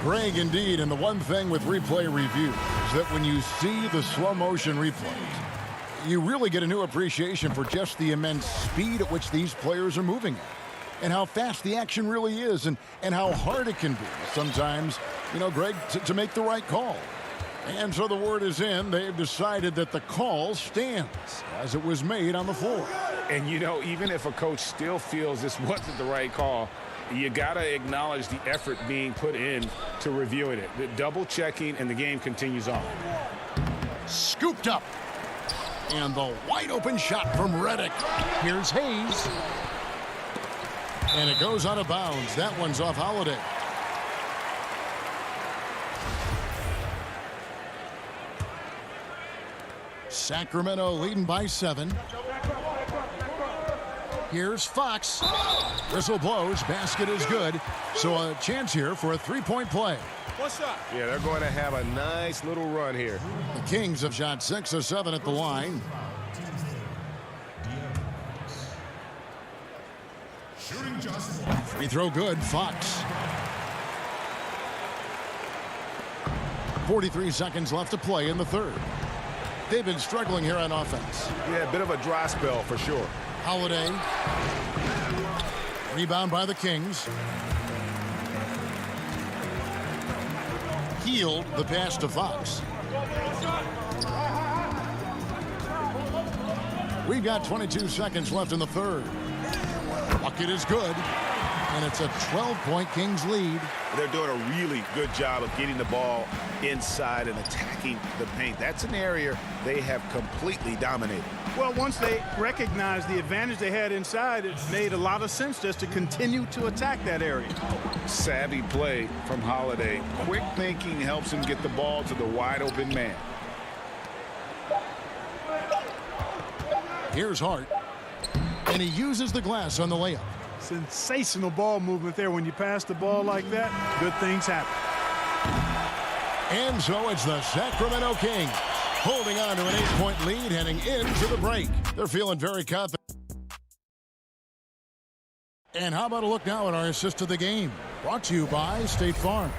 S1: Greg, indeed, and the one thing with replay review is that when you see the slow motion replays, you really get a new appreciation for just the immense speed at which these players are moving at. And how fast the action really is, and how hard it can be sometimes, you know, Greg, to make the right call. And so the word is in. They've decided that the call stands as it was made on the floor.
S7: And, you know, even if a coach still feels this wasn't the right call, you got to acknowledge the effort being put in to reviewing it. The double checking, and the game continues on.
S1: Scooped up. And the wide open shot from Redick. Here's Hayes. And it goes out of bounds. That one's off Holiday. Sacramento leading by 7. Here's Fox. Whistle blows. Basket is good. So a chance here for a 3-point play.
S11: What's up? Yeah, they're going to have a nice little run here.
S1: The Kings have shot 6 of 7 at the line. Free throw good. Fox. 43 seconds left to play in the third. They've been struggling here on offense.
S11: Yeah, a bit of a dry spell for sure.
S1: Holiday. Rebound by the Kings. Healed the pass to Fox. We've got 22 seconds left in the third. Bucket is good. And it's a 12-point Kings lead.
S7: They're doing a really good job of getting the ball inside and attacking the paint. That's an area they have completely dominated.
S4: Well, once they recognized the advantage they had inside, it made a lot of sense just to continue to attack that area.
S7: Savvy play from Holiday. Quick thinking helps him get the ball to the wide open man.
S1: Here's Hart. And he uses the glass on the layup.
S4: Sensational ball movement there. When you pass the ball like that, good things happen.
S1: And so it's the Sacramento Kings holding on to an 8-point lead heading into the break. They're feeling very confident. And how about a look now at our assist of the game? Brought to you by State Farm.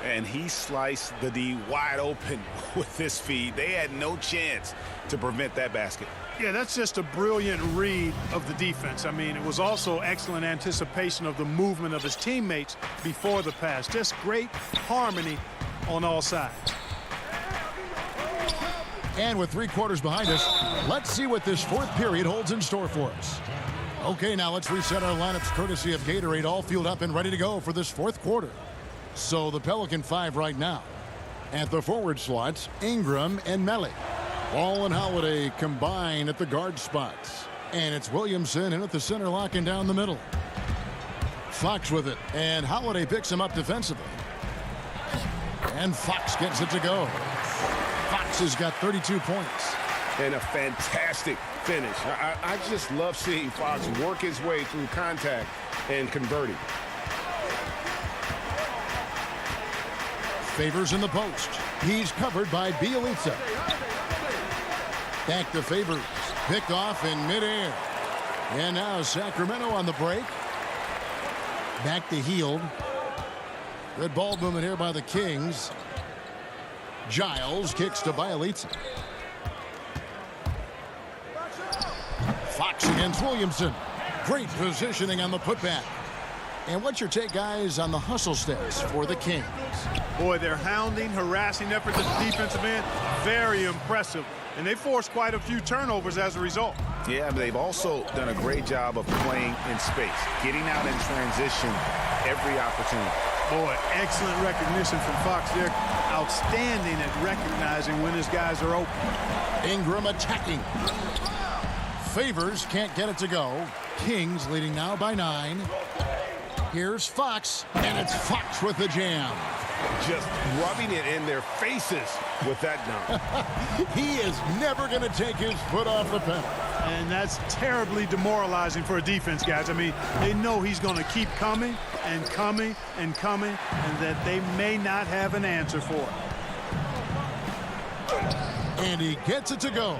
S7: And he sliced the D wide open with this feed. They had no chance to prevent that basket.
S4: Yeah, that's just a brilliant read of the defense. I mean, it was also excellent anticipation of the movement of his teammates before the pass. Just great harmony on all sides.
S1: And with 3 quarters behind us, let's see what this fourth period holds in store for us. Okay, now let's reset our lineups courtesy of Gatorade, all fueled up and ready to go for this fourth quarter. So the Pelican 5 right now. At the forward slots, Ingram and Melly. Ball and Holiday combine at the guard spots. And it's Williamson in at the center, locking down the middle. Fox with it, and Holiday picks him up defensively. And Fox gets it to go. Fox has got 32 points.
S11: And a fantastic finish. I just love seeing Fox work his way through contact and converting.
S1: Favors in the post. He's covered by Bielitsa. Back to Favors. Picked off in midair. And now Sacramento on the break. Back to Heald. Good ball movement here by the Kings. Giles kicks to Bielitsa. Fox against Williamson. Great positioning on the putback. And what's your take, guys, on the hustle stats for the Kings?
S4: Boy, their hounding, harassing effort at the defensive end, very impressive. And they forced quite a few turnovers as a result.
S7: Yeah, but they've also done a great job of playing in space, getting out in transition every opportunity.
S4: Boy, excellent recognition from Fox there. Outstanding at recognizing when his guys are open.
S1: Ingram attacking. Favors can't get it to go. Kings leading now by 9. Here's Fox, and it's Fox with the jam.
S11: Just rubbing it in their faces with that dunk.
S1: He is never going to take his foot off the pedal.
S4: And that's terribly demoralizing for a defense, guys. I mean, they know he's going to keep coming and coming and coming, and that they may not have an answer for it.
S1: And he gets it to go.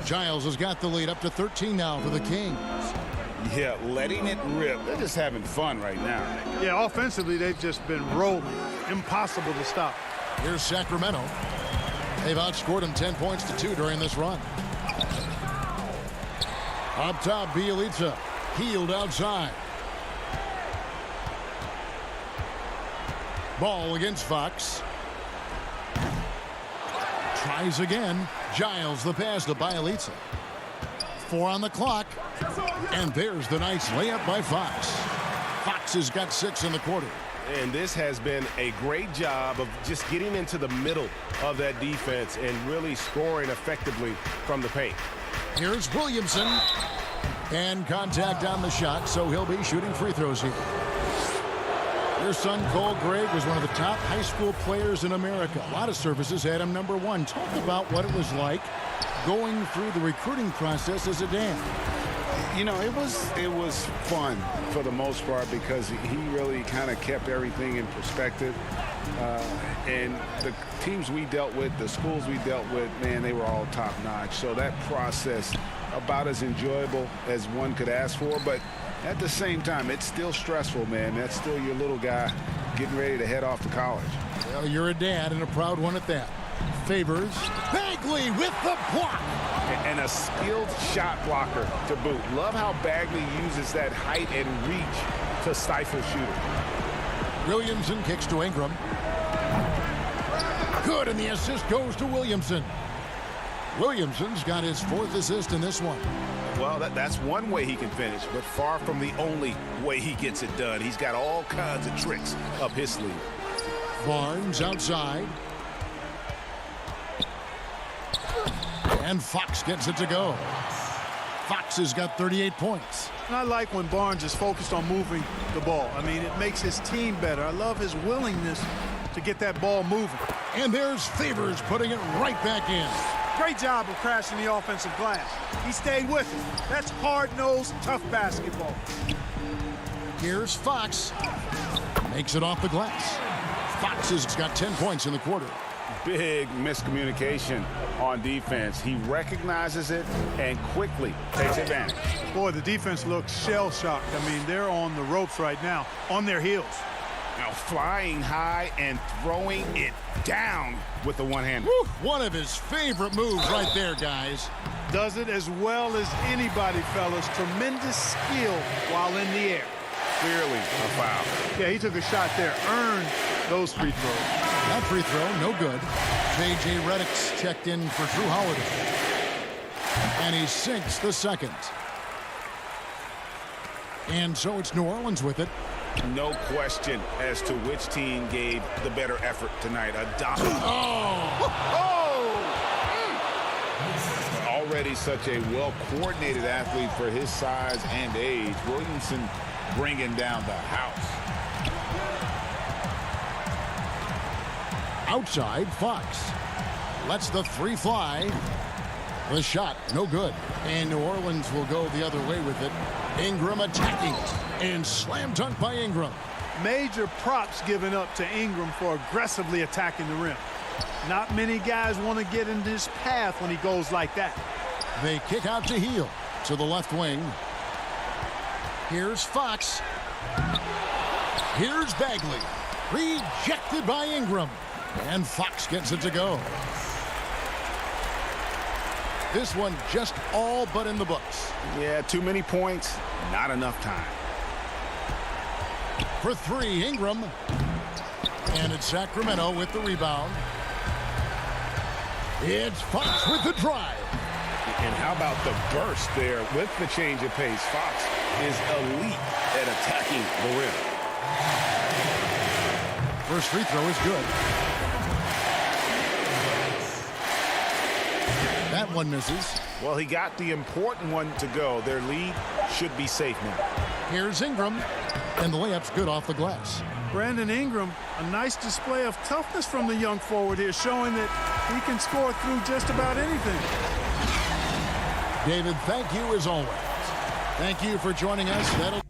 S1: Giles has got the lead up to 13 now for the Kings.
S7: Yeah, letting it rip. They're just having fun right now.
S4: Yeah, offensively, they've just been rolling. Impossible to stop.
S1: Here's Sacramento. They've outscored him 10 points to 2 during this run. Up top, Bielitsa. Heald outside. Ball against Fox. Tries again. Giles the pass to Bielitsa. 4 on the clock. And there's the nice layup by Fox. Fox has got 6 in the quarter.
S11: And this has been a great job of just getting into the middle of that defense and really scoring effectively from the paint.
S1: Here's Williamson. And contact on the shot, so he'll be shooting free throws here. Your son, Cole Gregg, was one of the top high school players in America. A lot of services had him number 1. Talk about what it was like going through the recruiting process as a dad.
S7: You know, it was fun for the most part because he really kind of kept everything in perspective. And the teams we dealt with, the schools we dealt with, man, they were all top-notch. So that process, about as enjoyable as one could ask for. But at the same time, it's still stressful, man. That's still your little guy getting ready to head off to college.
S1: Well, you're a dad and a proud one at that. Favors. Bagley with the block.
S7: And a skilled shot blocker to boot. Love how Bagley uses that height and reach to stifle shooter.
S1: Williamson kicks to Ingram. Good, and the assist goes to Williamson. Williamson's got his 4th assist in this one.
S7: Well, that's one way he can finish, but far from the only way he gets it done. He's got all kinds of tricks up his sleeve.
S1: Barnes outside. And Fox gets it to go. Fox has got 38 points.
S4: And I like when Barnes is focused on moving the ball. I mean, it makes his team better. I love his willingness to get that ball moving.
S1: And there's Favors putting it right back in.
S4: Great job of crashing the offensive glass. He stayed with it. That's hard-nosed, tough basketball.
S1: Here's Fox. Makes it off the glass. Fox has got 10 points in the quarter.
S7: Big miscommunication on defense. He recognizes it and quickly takes advantage.
S4: Boy, the defense looks shell-shocked. I mean, they're on the ropes right now, on their heels.
S7: Now flying high and throwing it down with the one-hander.
S1: One of his favorite moves right there, guys.
S4: Does it as well as anybody, fellas. Tremendous skill while in the air.
S7: Clearly a foul.
S4: Yeah, he took a shot there. Earned those free throws.
S1: That free throw, no good. J.J. Redick's checked in for Drew Holiday. And he sinks the second. And so it's New Orleans with it.
S7: No question as to which team gave the better effort tonight. Already such a well-coordinated athlete for his size and age. Williamson bringing down the house.
S1: Outside, Fox lets the 3 fly. The shot, no good. And New Orleans will go the other way with it. Ingram attacking. And slam dunk by Ingram.
S4: Major props given up to Ingram for aggressively attacking the rim. Not many guys want to get in his path when he goes like that.
S1: They kick out to Heel to the left wing. Here's Fox. Here's Bagley. Rejected by Ingram. And Fox gets it to go. This one just all but in the books.
S7: Yeah, too many points, not enough time.
S1: For 3, Ingram. And it's Sacramento with the rebound. It's Fox with the drive.
S7: And how about the burst there with the change of pace? Fox is elite at attacking the rim.
S1: First free throw is good. That one misses.
S7: Well, he got the important one to go. Their lead should be safe now.
S1: Here's Ingram. And the layup's good off the glass.
S4: Brandon Ingram, a nice display of toughness from the young forward here, showing that he can score through just about anything.
S1: David, thank you as always. Thank you for joining us. That'll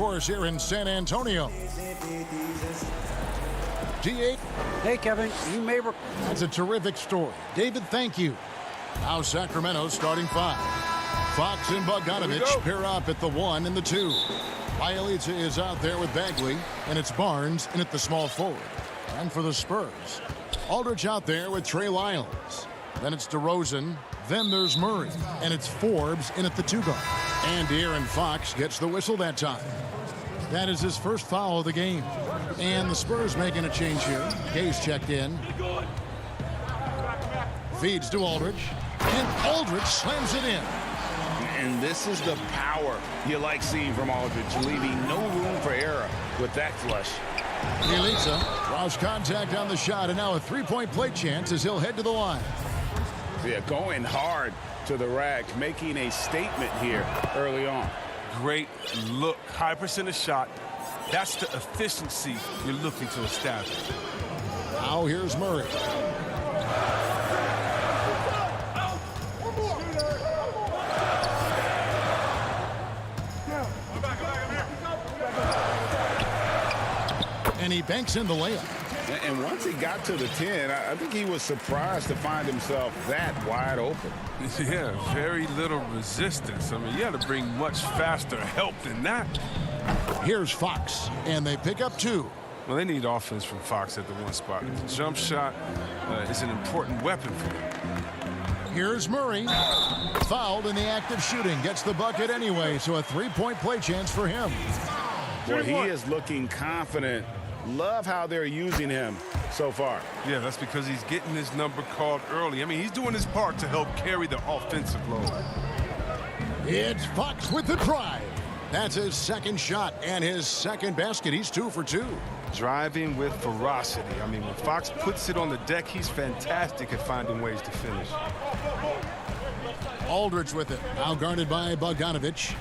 S1: course, here in San Antonio. D.A.
S12: Hey, Kevin, you may...
S1: That's a terrific story. David, thank you. Now Sacramento starting 5. Fox and Bogdanovich pair up at the 1 and the 2. Bielitsa is out there with Bagley, and it's Barnes in at the small forward. And for the Spurs, Aldridge out there with Trey Lyles. Then it's DeRozan. Then there's Murray, and it's Forbes in at the 2 guard. And De'Aaron Fox gets the whistle that time. That is his first foul of the game. And the Spurs making a change here. Gay's checked in. Feeds to Aldridge. And Aldridge slams it in.
S7: And this is the power you like seeing from Aldridge, leaving no room for error with that flush.
S1: Bielitsa draws contact on the shot, and now a three-point play chance as he'll head to the line.
S7: Yeah, going hard to the rack, making a statement here early on.
S2: Great look. High percentage shot. That's the efficiency you're looking to establish.
S1: Now here's Murray. And he banks in the layup.
S7: And once he got to the 10, I think he was surprised to find himself that wide open.
S2: Yeah, very little resistance. I mean, you had to bring much faster help than that.
S1: Here's Fox, and they pick up 2.
S2: Well, they need offense from Fox at the 1 spot. The jump shot is an important weapon for them.
S1: Here's Murray. Fouled in the act of shooting. Gets the bucket anyway, so a three-point play chance for him.
S7: Boy, he is looking confident. Love how they're using him so far.
S2: Yeah, that's because he's getting his number called early. I mean, he's doing his part to help carry the offensive load.
S1: It's Fox with the drive. That's his second shot and his second basket. He's 2 for 2.
S2: Driving with ferocity. I mean, when Fox puts it on the deck, he's fantastic at finding ways to finish.
S1: Aldridge with it. Now guarded by Bogdanovich.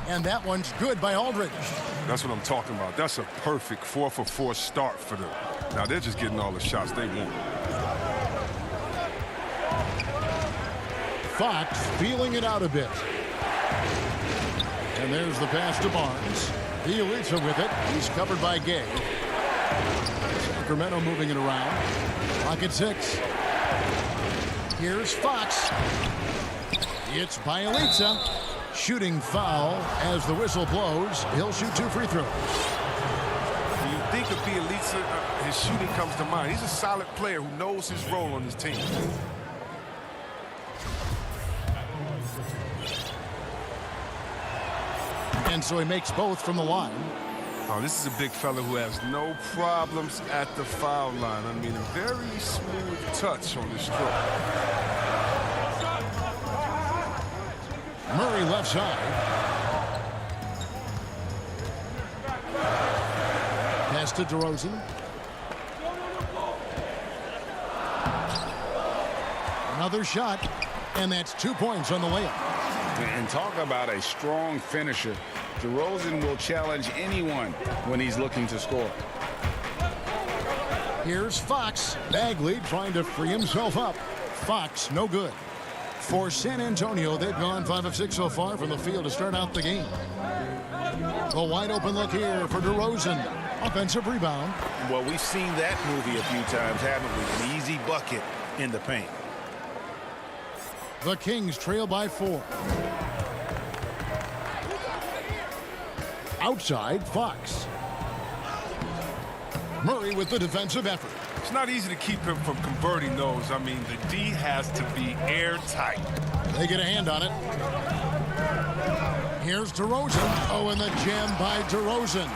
S1: And that one's good by Aldridge.
S2: That's what I'm talking about. That's a perfect 4-for-4 start for them. Now they're just getting all the shots they want.
S1: Fox feeling it out a bit. And there's the pass to Barnes. Bielitsa with it. He's covered by Gay. Sacramento moving it around. Clock at 6. Here's Fox. It's Bielitsa. Shooting foul as the whistle blows. He'll shoot 2 free throws.
S2: When you think of Bielitsa, his shooting comes to mind. He's a solid player who knows his role on his team.
S1: And so he makes both from the line.
S2: Oh, this is a big fella who has no problems at the foul line. I mean, a very smooth touch on the stroke.
S1: Murray left side. Pass to DeRozan. Another shot, and that's 2 points on the layup.
S7: And talk about a strong finisher. DeRozan will challenge anyone when he's looking to score.
S1: Here's Fox. Bagley trying to free himself up. Fox, no good. For San Antonio, they've gone 5 of 6 so far from the field to start out the game. A wide open look here for DeRozan. Offensive rebound.
S7: Well, we've seen that movie a few times, haven't we? An easy bucket in the paint.
S1: The Kings trail by 4. Outside, Fox. Murray with the defensive effort.
S2: It's not easy to keep him from converting those. I mean, the D has to be airtight.
S1: They get a hand on it. Here's DeRozan. Oh, and the jam by DeRozan.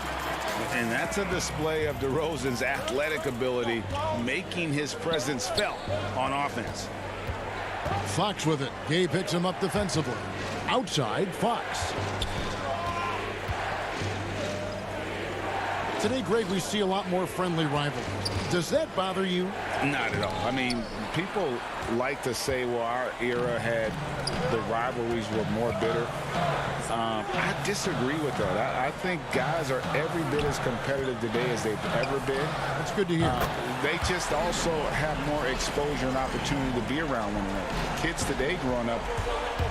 S7: And that's a display of DeRozan's athletic ability, making his presence felt on offense.
S1: Fox with it. Gay picks him up defensively. Outside, Fox. Today, Greg, we see a lot more friendly rivalries. Does that bother you?
S7: Not at all. I mean, people
S3: like to say, well, our era had the rivalries were more bitter. I disagree with that. I think guys are every bit as competitive today as they've ever been.
S1: That's good to hear.
S3: They just also have more exposure and opportunity to be around one another. Kids today growing up,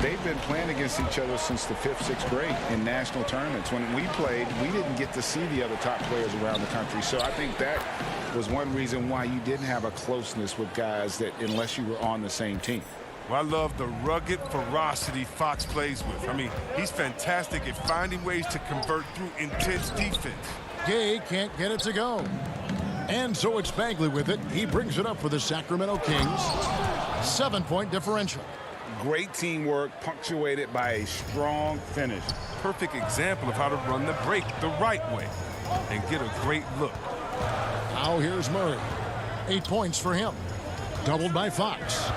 S3: they've been playing against each other since the 5th, 6th grade in national tournaments. When we played, we didn't get to see the other top players around the country. So I think that was one reason why you didn't have a closeness with guys that unless you were on the same team.
S2: Well, I love the rugged ferocity Fox plays with. I mean, he's fantastic at finding ways to convert through intense defense.
S1: Gay can't get it to go. And so it's Bagley with it. He brings it up for the Sacramento Kings. 7-point differential.
S3: Great teamwork punctuated by a strong finish.
S2: Perfect example of how to run the break the right way and get a great look.
S1: Now here's Murray. 8 points for him. Doubled by Fox.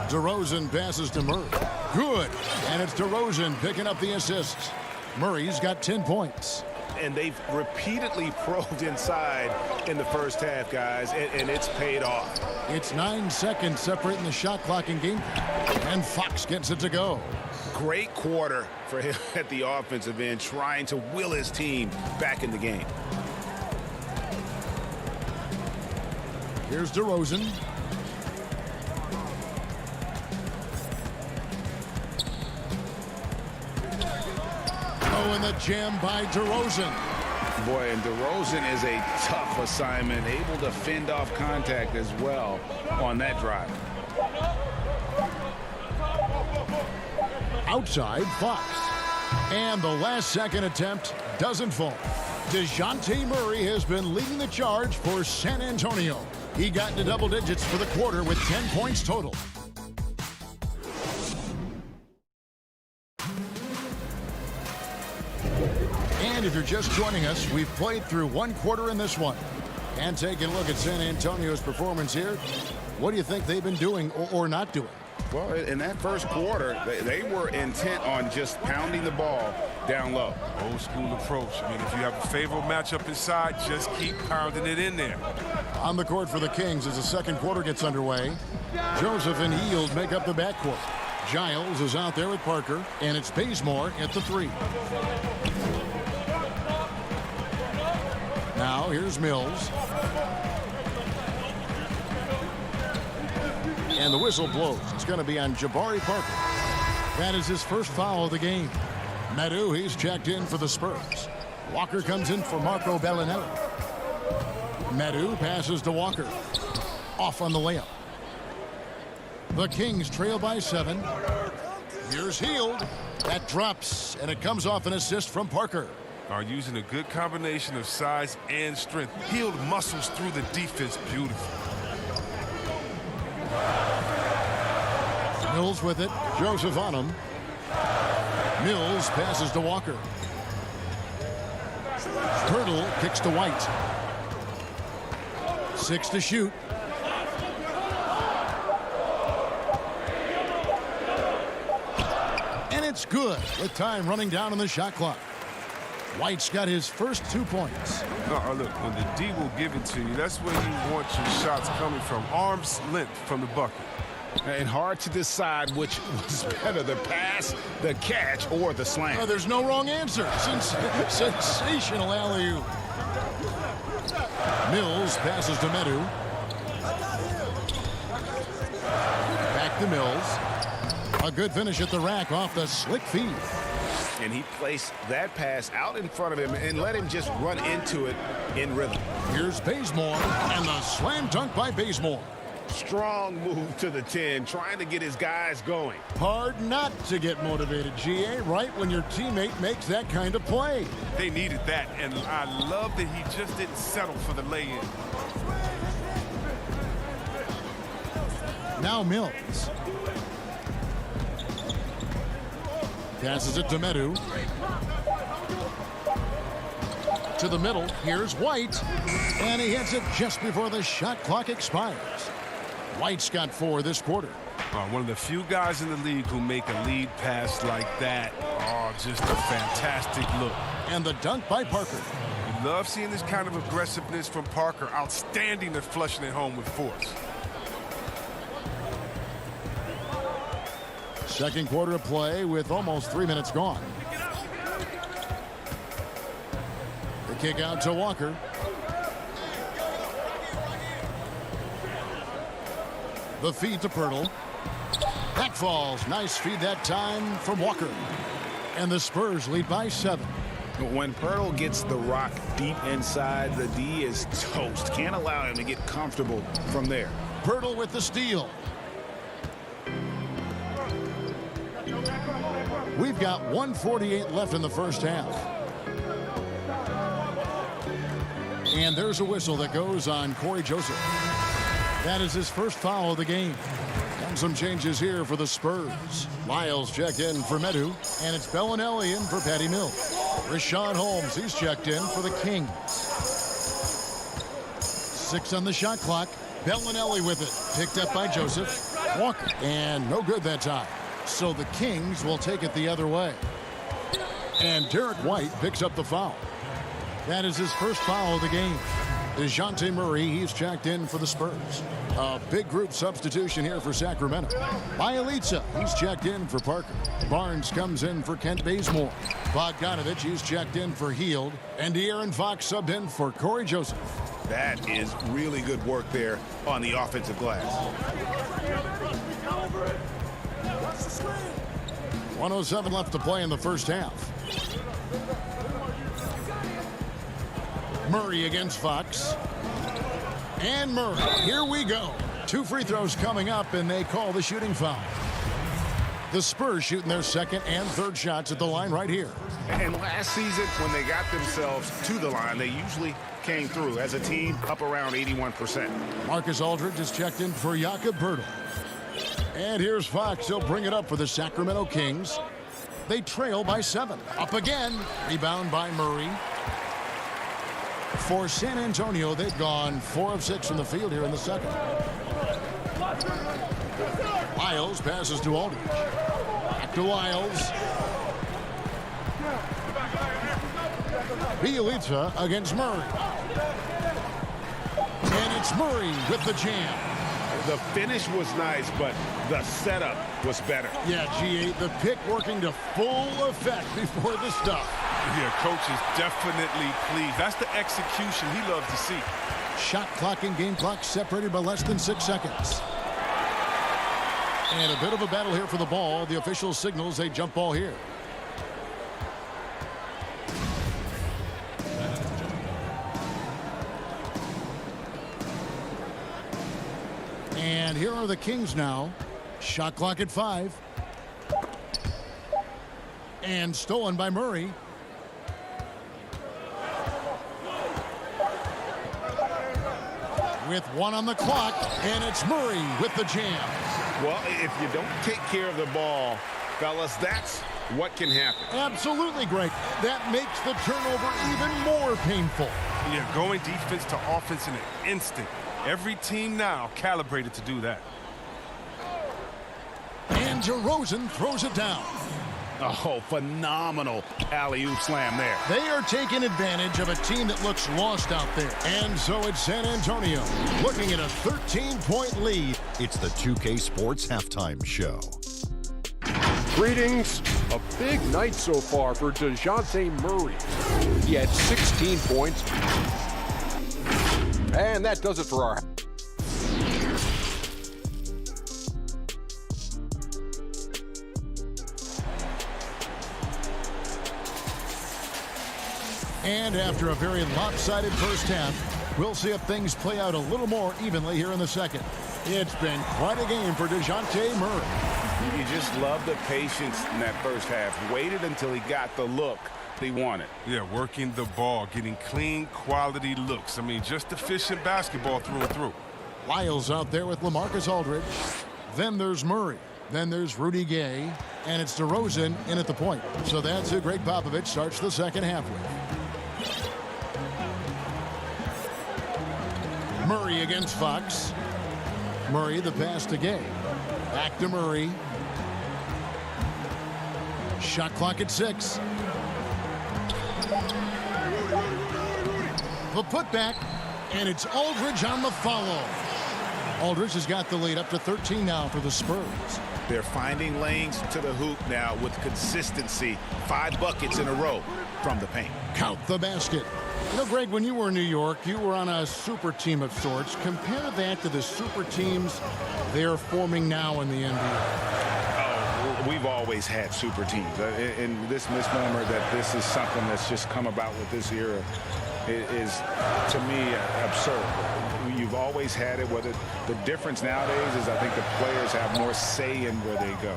S1: DeRozan passes to Murray. Good. And it's DeRozan picking up the assists. Murray's got 10 points.
S11: And they've repeatedly probed inside in the first half, guys, and it's paid off.
S1: It's 9 seconds separating the shot clock and game. And Fox gets it to go.
S11: Great quarter for him at the offensive end, trying to will his team back in the game.
S1: Here's DeRozan. Oh, and the jam by DeRozan.
S3: Boy, and DeRozan is a tough assignment, able to fend off contact as well on that drive.
S1: Outside, Fox. And the last second attempt doesn't fall. DeJounte Murray has been leading the charge for San Antonio. He got into double digits for the quarter with 10 points total. And if you're just joining us, we've played through 1 quarter in this one. And taking a look at San Antonio's performance here, what do you think they've been doing or not doing?
S3: Well, in that first quarter, they were intent on just pounding the ball down low.
S2: Old school approach. I mean, if you have a favorable matchup inside, just keep pounding it in there.
S1: On the court for the Kings as the second quarter gets underway. Joseph and Hield make up the backcourt. Giles is out there with Parker, and it's Bazemore at the 3. Now here's Mills. And the whistle blows. It's going to be on Jabari Parker. That is his first foul of the game. Medu, he's checked in for the Spurs. Walker comes in for Marco Bellinelli. Medu passes to Walker. Off on the layup. The Kings trail by 7. Here's Hield. That drops, and it comes off an assist from Parker.
S2: Are using a good combination of size and strength. Hield muscles through the defense beautifully.
S1: Mills with it. Joseph on him. Mills passes to Walker. Pirtle kicks to White. 6 to shoot. And it's good with time running down on the shot clock. White's got his first 2 points.
S2: No, look, when the D will give it to you, that's where you want your shots coming from. Arm's length from the bucket.
S3: And hard to decide which was better, the pass, the catch, or the slam.
S1: Oh, there's no wrong answer. Sensational alley-oop. Mills passes to Medu. Back to Mills. A good finish at the rack off the slick feed.
S11: And he placed that pass out in front of him and let him just run into it in rhythm.
S1: Here's Bazemore, and the slam dunk by Bazemore.
S11: Strong move to the 10, trying to get his guys going.
S1: Hard not to get motivated, GA, right when your teammate makes that kind of play.
S2: They needed that, and I love that he just didn't settle for the lay-in.
S1: Now Mills. Passes it to Medu. To the middle, here's White. And he hits it just before the shot clock expires. White's got 4 this quarter.
S2: One of the few guys in the league who make a lead pass like that. Oh, just a fantastic look.
S1: And the dunk by Parker.
S2: You love seeing this kind of aggressiveness from Parker. Outstanding at flushing it home with force.
S1: Second quarter of play with almost 3 minutes gone. The kick out to Walker. The feed to Pirtle. Back falls. Nice feed that time from Walker. And the Spurs lead by 7.
S7: When Pirtle gets the rock deep inside, the D is toast. Can't allow him to get comfortable from there.
S1: Pirtle with the steal. We've got 1:48 left in the first half. And there's a whistle that goes on Corey Joseph. That is his first foul of the game. And some changes here for the Spurs. Lyles checked in for Medu, and it's Bellinelli in for Patty Mills. Rashawn Holmes, he's checked in for the Kings. 6 on the shot clock. Bellinelli with it. Picked up by Joseph. Walker. And no good that time. So the Kings will take it the other way. And Derek White picks up the foul. That is his first foul of the game. DeJounte Murray, he's checked in for the Spurs. A big group substitution here for Sacramento. Bielitsa, he's checked in for Parker. Barnes comes in for Kent Bazemore. Bogdanovich, he's checked in for Hield. And De'Aaron Fox subbed in for Corey Joseph.
S7: That is really good work there on the offensive glass.
S1: 1:07 left to play in the first half. Murray against Fox. And Murray. Here we go. 2 free throws coming up, and they call the shooting foul. The Spurs shooting their second and third shots at the line right here.
S7: And last season, when they got themselves to the line, they usually came through as a team up around 81%.
S1: Marcus Aldridge is checked in for Jakob Poeltl. And here's Fox. He'll bring it up for the Sacramento Kings. They trail by 7. Up again. Rebound by Murray. For San Antonio, they've gone 4 of 6 from the field here in the second. Lyles passes to Aldridge. Back to Lyles. Bielitsa against Murray. And it's Murray with the jam.
S7: The finish was nice, but the setup was better.
S1: Yeah, G8, the pick working to full effect before the stuff.
S2: Yeah, coach is definitely pleased. That's the execution he loves to see.
S1: Shot clock and game clock separated by less than 6 seconds. And a bit of a battle here for the ball. The official signals a jump ball here. And here are the Kings now. Shot clock at 5. And stolen by Murray. With 1 on the clock, and it's Murray with the jam.
S7: Well, if you don't take care of the ball, fellas, that's what can happen.
S1: Absolutely, Greg. That makes the turnover even more painful.
S2: Yeah, going defense to offense in an instant. Every team now calibrated to do that.
S1: And DeRozan throws it down.
S7: Oh, phenomenal alley-oop slam there.
S1: They are taking advantage of a team that looks lost out there. And so it's San Antonio looking at a 13-point lead.
S5: It's the 2K Sports Halftime Show.
S6: Greetings. A big night so far for DeJounte Murray. He had 16 points. And that does it for our...
S1: And after a very lopsided first half, we'll see if things play out a little more evenly here in the second. It's been quite a game for DeJounte Murray.
S7: You just love the patience in that first half. Waited until he got the look he wanted.
S2: Yeah, working the ball, getting clean, quality looks. I mean, just efficient basketball through and through.
S1: Lyles out there with LaMarcus Aldridge. Then there's Murray. Then there's Rudy Gay. And it's DeRozan in at the point. So that's who Greg Popovich starts the second half with. Murray against Fox. Murray the pass to Gay. Back to Murray. Shot clock at 6. The putback, and it's Aldridge on the follow. Aldridge has got the lead up to 13 now for the Spurs.
S7: They're finding lanes to the hoop now with consistency. 5 buckets in a row from the paint.
S1: Count the basket. You know, Greg, when you were in New York, you were on a super team of sorts. Compare that to the super teams they're forming now in the NBA.
S7: We've always had super teams. And this misnomer that this is something that's just come about with this era is, to me, absurd. You've always had it. Whether the difference nowadays is I think the players have more say in where they go.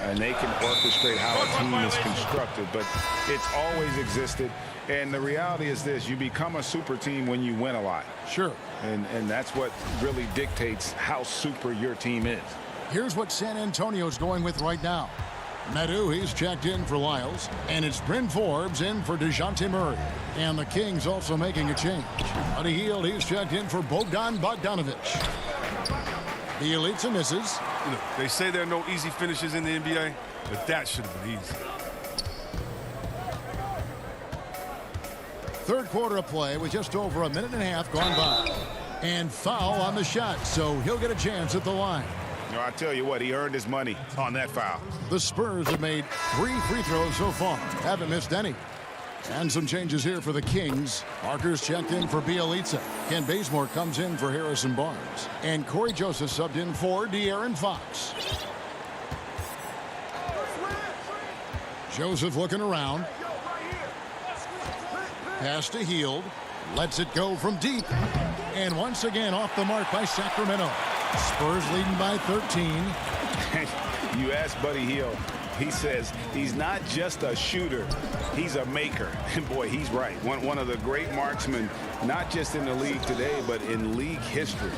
S7: And they can orchestrate how a team is constructed. But it's always existed. And the reality is this. You become a super team when you win a lot.
S1: Sure.
S7: And that's what really dictates how super your team is.
S1: Here's what San Antonio's going with right now. Medu, he's checked in for Lyles. And it's Bryn Forbes in for DeJounte Murray. And the Kings also making a change. Buddy Hield, he's checked in for Bogdan Bogdanovic. Bielitsa misses.
S2: You know, they say there are no easy finishes in the NBA, but that should have been easy.
S1: Third quarter of play with just over a minute and a half gone by. And foul on the shot, so he'll get a chance at the line.
S7: No, I tell you what, he earned his money on that foul.
S1: The Spurs have made 3 free throws so far. Haven't missed any. And some changes here for the Kings. Parker's checked in for Bielitsa. Ken Bazemore comes in for Harrison Barnes. And Corey Joseph subbed in for De'Aaron Fox. Joseph looking around. Pass to Hield. Lets it go from deep. And once again off the mark by Sacramento. Spurs leading by 13.
S7: You ask Buddy Hield, he says he's not just a shooter, he's a maker. And boy, he's right. One of the great marksmen, not just in the league today, but in league history.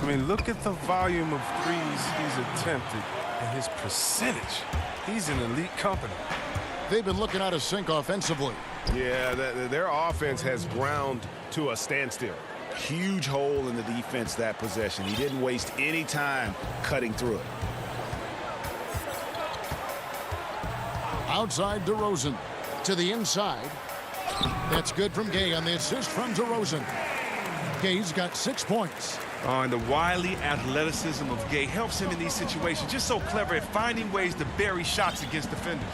S2: I mean, look at the volume of threes he's attempted and his percentage. He's in elite company.
S1: They've been looking out of sync offensively.
S11: Yeah, their offense has ground to a standstill.
S7: Huge hole in the defense that possession. He didn't waste any time cutting through it.
S1: Outside DeRozan to the inside. That's good from Gay on the assist from DeRozan. Gay's got 6 points.
S12: And the wily athleticism of Gay helps him in these situations. Just so clever at finding ways to bury shots against defenders.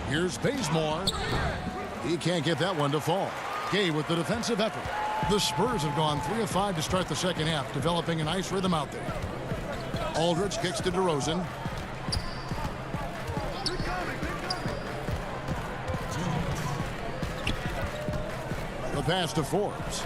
S1: Here's Bazemore. He can't get that one to fall. Gay with the defensive effort. The Spurs have gone 3 of 5 to start the second half, developing a nice rhythm out there. Aldridge kicks to DeRozan. The pass to Forbes.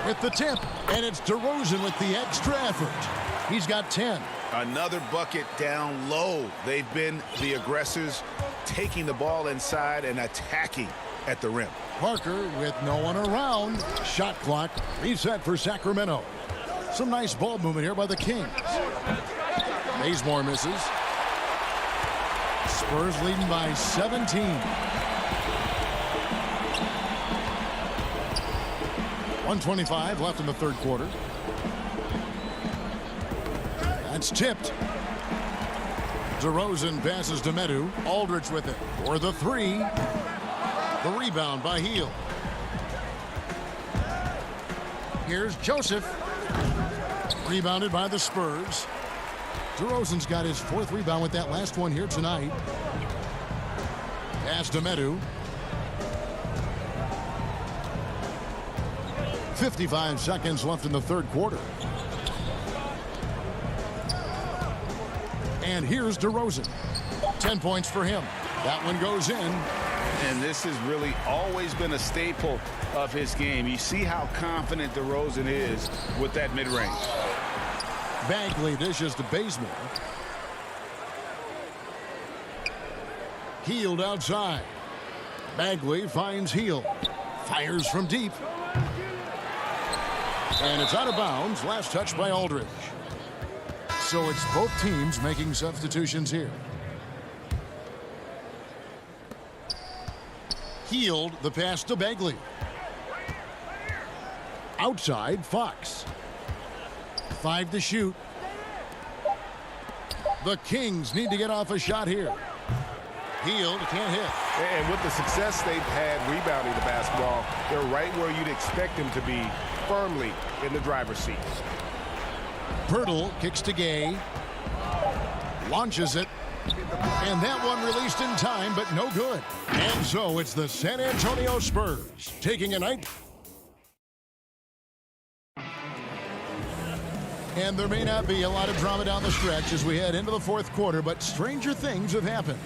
S1: With the tip, and it's DeRozan with the extra effort. He's got 10.
S7: Another bucket down low. They've been the aggressors, taking the ball inside and attacking at the rim.
S1: Parker with no one around. Shot clock reset for Sacramento. Some nice ball movement here by the Kings. Bazemore misses. Spurs leading by 17. .125 left in the third quarter. That's tipped. DeRozan passes to Medu. Aldridge with it for the 3. The rebound by Hield. Here's Joseph. Rebounded by the Spurs. DeRozan's got his 4th rebound with that last one here tonight. Pass to Medu. 55 seconds left in the third quarter. And here's DeRozan. 10 points for him. That one goes in.
S7: And this has really always been a staple of his game. You see how confident DeRozan is with that mid-range.
S1: Bagley dishes to Bazemore. Hield outside. Bagley finds Hield. Fires from deep. And it's out of bounds. Last touch by Aldridge. So it's both teams making substitutions here. Hield, the pass to Bagley. Outside, Fox. 5 to shoot. The Kings need to get off a shot here. Hield can't hit.
S11: And with the success they've had rebounding the basketball, they're right where you'd expect them to be firmly in the driver's seat.
S1: Pirtle kicks to Gay. Launches it. And that one released in time, but no good. And so it's the San Antonio Spurs taking a night. And there may not be a lot of drama down the stretch as we head into the fourth quarter, but stranger things have happened.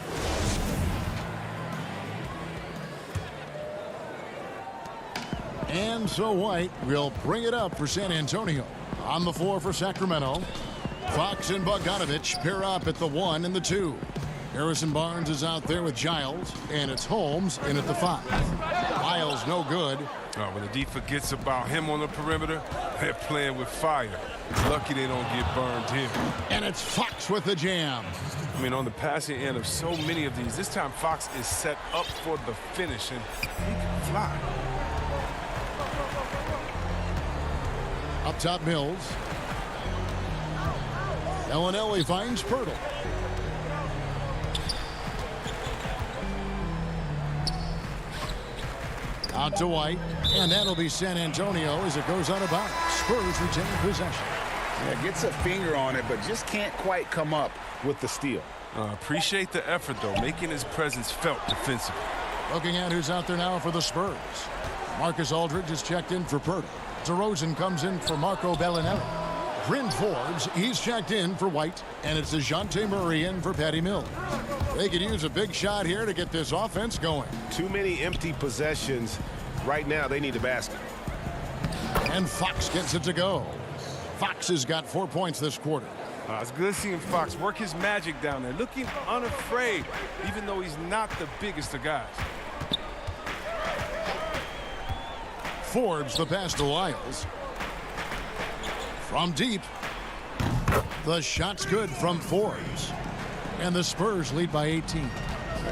S1: And so White will bring it up for San Antonio. On the floor for Sacramento, Fox and Bogdanovich pair up at the 1 and the 2. Harrison Barnes is out there with Giles, and it's Holmes in at the 5. Lyles no good.
S2: When the D forgets about him on the perimeter, they're playing with fire. Lucky they don't get burned here.
S1: And it's Fox with the jam.
S2: I mean, on the passing end of so many of these, this time Fox is set up for the finish, and he can fly.
S1: Up top, Mills. Ellenelli finds Pirtle. Out to White, and that'll be San Antonio as it goes out of bounds. Spurs retain possession.
S7: Yeah, gets a finger on it, but just can't quite come up with the steal.
S2: Appreciate the effort, though, making his presence felt defensively.
S1: Looking at who's out there now for the Spurs. Marcus Aldridge is checked in for Pirtle. DeRozan comes in for Marco Bellinelli. Bryn Forbes, he's checked in for White, and it's DeJounte Murray in for Patty Mills. They could use a big shot here to get this offense going.
S11: Too many empty possessions. Right now, they need a basket.
S1: And Fox gets it to go. Fox has got 4 points this quarter.
S2: It's good seeing Fox work his magic down there, looking unafraid, even though he's not the biggest of guys.
S1: Forbes the pass to Lyles. From deep. The shot's good from Forbes. And the Spurs lead by 18.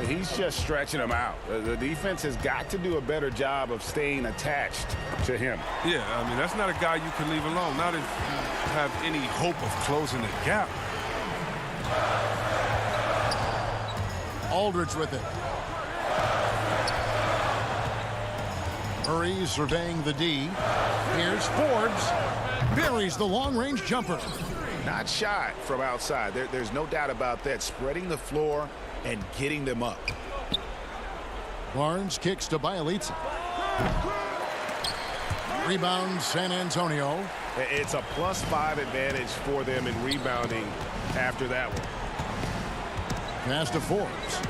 S7: He's just stretching them out. The defense has got to do a better job of staying attached to him.
S2: Yeah, I mean, that's not a guy you can leave alone. Not if you have any hope of closing the gap.
S1: Aldridge with it. Murray surveying the D. Here's Forbes. Buries the long-range jumper.
S11: Not shot from outside. There's no doubt about that. Spreading the floor and getting them up.
S1: Barnes kicks to Bielitsa. Rebound San Antonio.
S11: It's a +5 advantage for them in rebounding after that one.
S1: Pass to Forbes.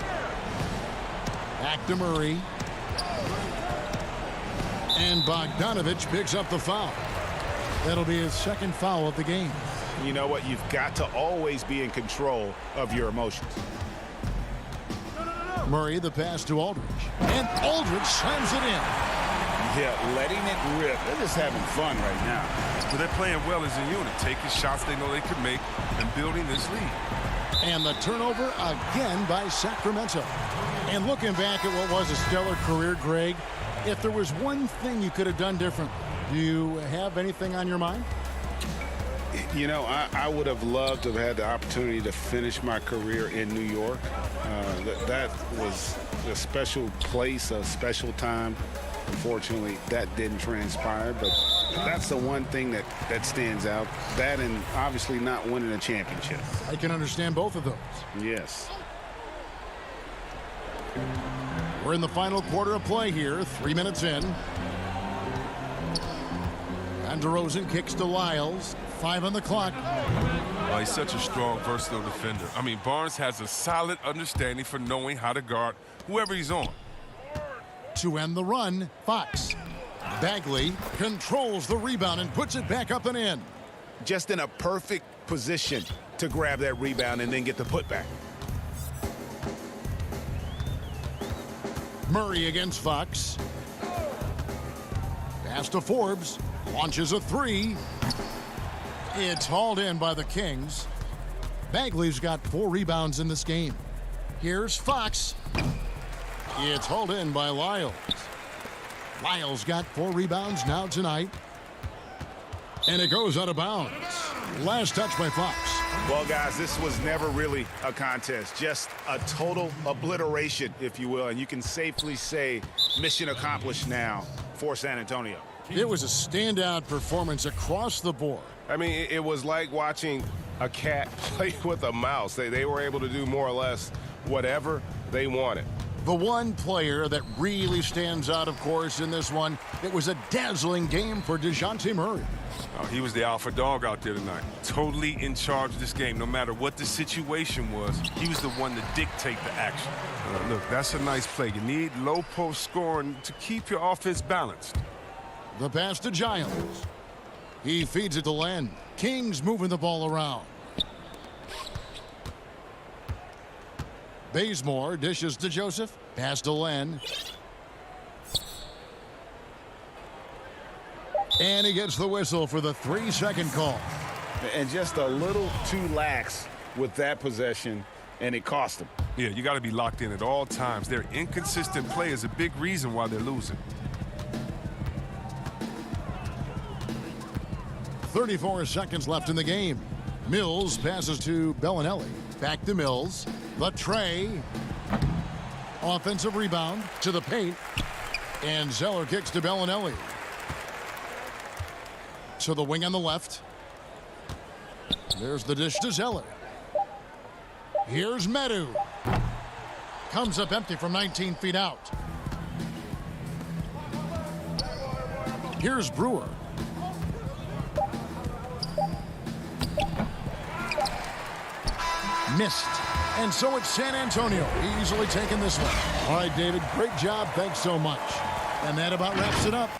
S1: Back to Murray. And Bogdanovich picks up the foul. That'll be his second foul of the game.
S11: You know what? You've got to always be in control of your emotions.
S1: Murray the pass to Aldridge. And Aldridge slams it in.
S7: Yeah, letting it rip. They're just having fun right now.
S2: But they're playing well as a unit, taking shots they know they can make and building this lead.
S1: And the turnover again by Sacramento. And looking back at what was a stellar career, Greg, if there was one thing you could have done different, do you have anything on your mind?
S7: You know, I would have loved to have had the opportunity to finish my career in New York. That was a special place, a special time. Unfortunately, that didn't transpire, but that's the one thing that stands out. That and obviously not winning a championship.
S1: I can understand both of those.
S7: Yes.
S1: We're in the final quarter of play here, 3 minutes in. And DeRozan kicks to Lyles. 5 on the clock.
S2: Oh, he's such a strong, versatile defender. I mean, Barnes has a solid understanding for knowing how to guard whoever he's on.
S1: To end the run, Fox. Bagley controls the rebound and puts it back up and in.
S11: Just in a perfect position to grab that rebound and then get the putback.
S1: Murray against Fox. Pass to Forbes. Launches a 3. It's hauled in by the Kings. Bagley's got 4 rebounds in this game. Here's Fox. It's hauled in by Lyles. Lyles got 4 rebounds now tonight. And it goes out of bounds. Last touch by Fox.
S11: Well, guys, this was never really a contest. Just a total obliteration, if you will. And you can safely say mission accomplished now for San Antonio.
S1: It was a standout performance across the board.
S11: I mean, it was like watching a cat play with a mouse. They were able to do more or less whatever they wanted.
S1: The one player that really stands out, of course, in this one, it was a dazzling game for DeJounte Murray.
S2: Oh, he was the alpha dog out there tonight. Totally in charge of this game. No matter what the situation was, he was the one to dictate the action. Look, that's a nice play. You need low post scoring to keep your offense balanced.
S1: The pass to Giles. He feeds it to Len. Kings moving the ball around. Bazemore dishes to Joseph. Pass to Len. And he gets the whistle for the 3-second call.
S3: And just a little too lax with that possession, and it cost him.
S2: Yeah, you got to be locked in at all times. Their inconsistent play is a big reason why they're losing.
S1: 34 seconds left in the game. Mills passes to Bellinelli. Back to Mills. The tray. Offensive rebound to the paint. And Zeller kicks to Bellinelli. To the wing on the left. There's the dish to Zeller. Here's Medu. Comes up empty from 19 feet out. Here's Brewer. Missed. And so it's San Antonio easily taking this one. All right, David, great job. Thanks so much. And that about wraps it up.